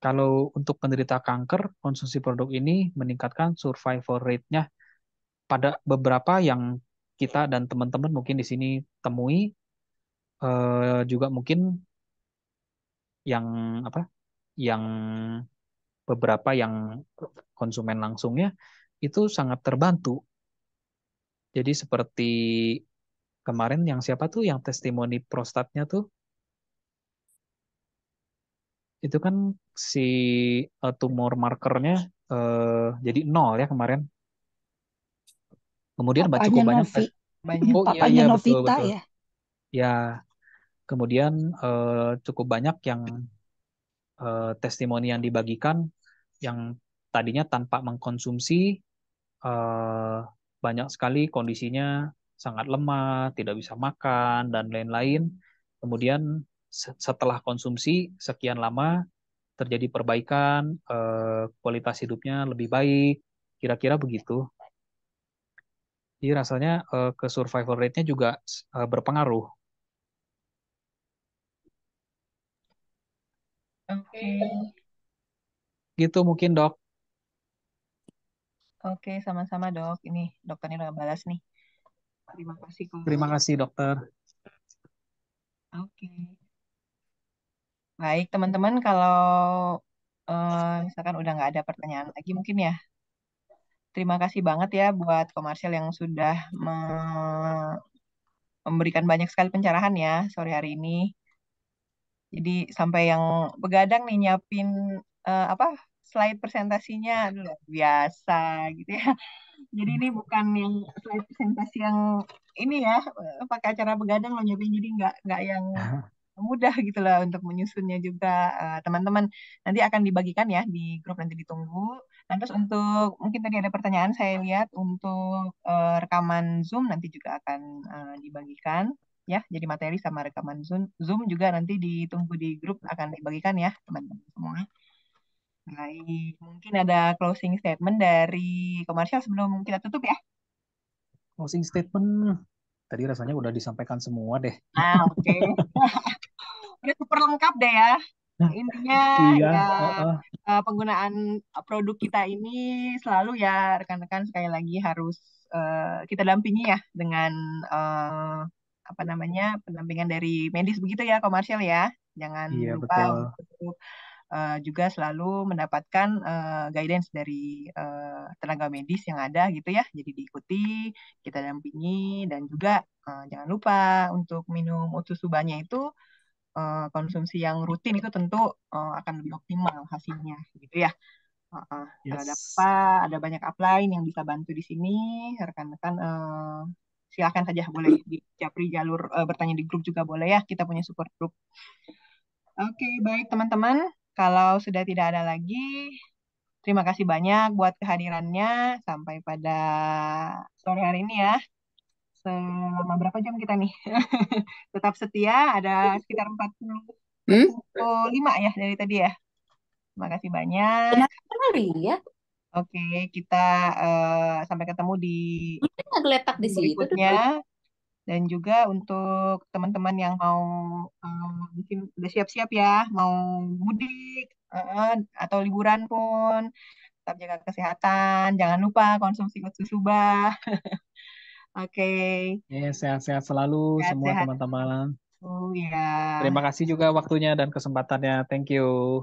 Speaker 3: Kalau untuk penderita kanker, konsumsi produk ini meningkatkan survival rate-nya pada beberapa yang kita dan teman-teman mungkin di sini temui, juga mungkin yang apa, yang beberapa yang konsumen langsungnya itu sangat terbantu. Jadi seperti kemarin yang siapa tuh yang testimoni prostatnya tuh itu kan si tumor markernya jadi nol ya kemarin. Kemudian
Speaker 5: Papanya
Speaker 3: cukup banyak
Speaker 5: Novi,
Speaker 1: Banyak.
Speaker 3: oh iya
Speaker 5: papanya
Speaker 3: iya betul
Speaker 5: Novita
Speaker 3: betul.
Speaker 5: ya.
Speaker 3: Ya, kemudian cukup banyak yang testimoni yang dibagikan yang tadinya tanpa mengkonsumsi eh, banyak sekali kondisinya sangat lemah, tidak bisa makan dan lain-lain. Kemudian setelah konsumsi sekian lama terjadi perbaikan, kualitas hidupnya lebih baik, kira-kira begitu. Jadi rasanya ke survival rate-nya juga berpengaruh.
Speaker 1: Oke,
Speaker 3: Gitu mungkin dok.
Speaker 1: oke, sama-sama dok. Ini dokternya udah balas nih. Terima kasih kok.
Speaker 3: Terima kasih dokter.
Speaker 1: Oke. Baik, teman-teman, kalau misalkan udah nggak ada pertanyaan lagi mungkin ya. Terima kasih banget ya buat komersial yang sudah memberikan banyak sekali pencerahan ya sore hari ini. Jadi sampai yang begadang nih nyiapin apa slide presentasinya luar biasa gitu ya. Jadi ini bukan yang slide presentasi yang ini ya pakai acara begadang loh nyiapin, jadi nggak yang mudah gitu lah untuk menyusunnya juga. Teman-teman nanti akan dibagikan ya di grup, nanti ditunggu. Nah, terus untuk mungkin tadi ada pertanyaan saya lihat untuk rekaman Zoom nanti juga akan dibagikan ya. Jadi materi sama rekaman Zoom juga nanti ditunggu di grup, akan dibagikan ya teman-teman semua. Baik, mungkin ada closing statement dari komersial sebelum kita tutup ya.
Speaker 3: Closing statement. Tadi rasanya udah disampaikan semua deh.
Speaker 1: Oke. Udah super lengkap deh ya. Intinya
Speaker 3: Iya,
Speaker 1: ya penggunaan produk kita ini selalu ya rekan-rekan sekali lagi harus kita dampingi ya dengan apa namanya pendampingan dari medis begitu ya komersial ya. Jangan
Speaker 3: iya
Speaker 1: lupa
Speaker 3: betul.
Speaker 1: untuk juga selalu mendapatkan guidance dari tenaga medis yang ada gitu ya. Jadi diikuti, kita dampingi, dan juga jangan lupa untuk minum Otsutsubanya itu konsumsi yang rutin itu tentu akan lebih optimal hasilnya gitu ya. Kalau ada apa,
Speaker 3: Yes.
Speaker 1: ada banyak upline yang bisa bantu di sini, rekan-rekan silakan saja boleh di Japri jalur bertanya di grup juga boleh ya. Kita punya support group. Oke, baik teman-teman. Kalau sudah tidak ada lagi, terima kasih banyak buat kehadirannya sampai pada sore hari ini ya. Selama berapa jam kita nih? Tetap setia, ada sekitar 45 ya dari tadi ya. Terima kasih banyak.
Speaker 4: Kenapa ya?
Speaker 1: Oke, kita sampai ketemu di
Speaker 4: Mungkin nggak geletak di situ tuh.
Speaker 1: berikutnya. Dan juga untuk teman-teman yang mau mungkin udah siap-siap ya, mau mudik atau liburan pun, tetap jaga kesehatan. Jangan lupa konsumsi Otsusuba. Oke,
Speaker 3: Sehat-sehat selalu semua
Speaker 1: sehat-sehat.
Speaker 3: teman-teman.
Speaker 1: Oh ya.
Speaker 3: Terima kasih juga waktunya dan kesempatannya. Thank you.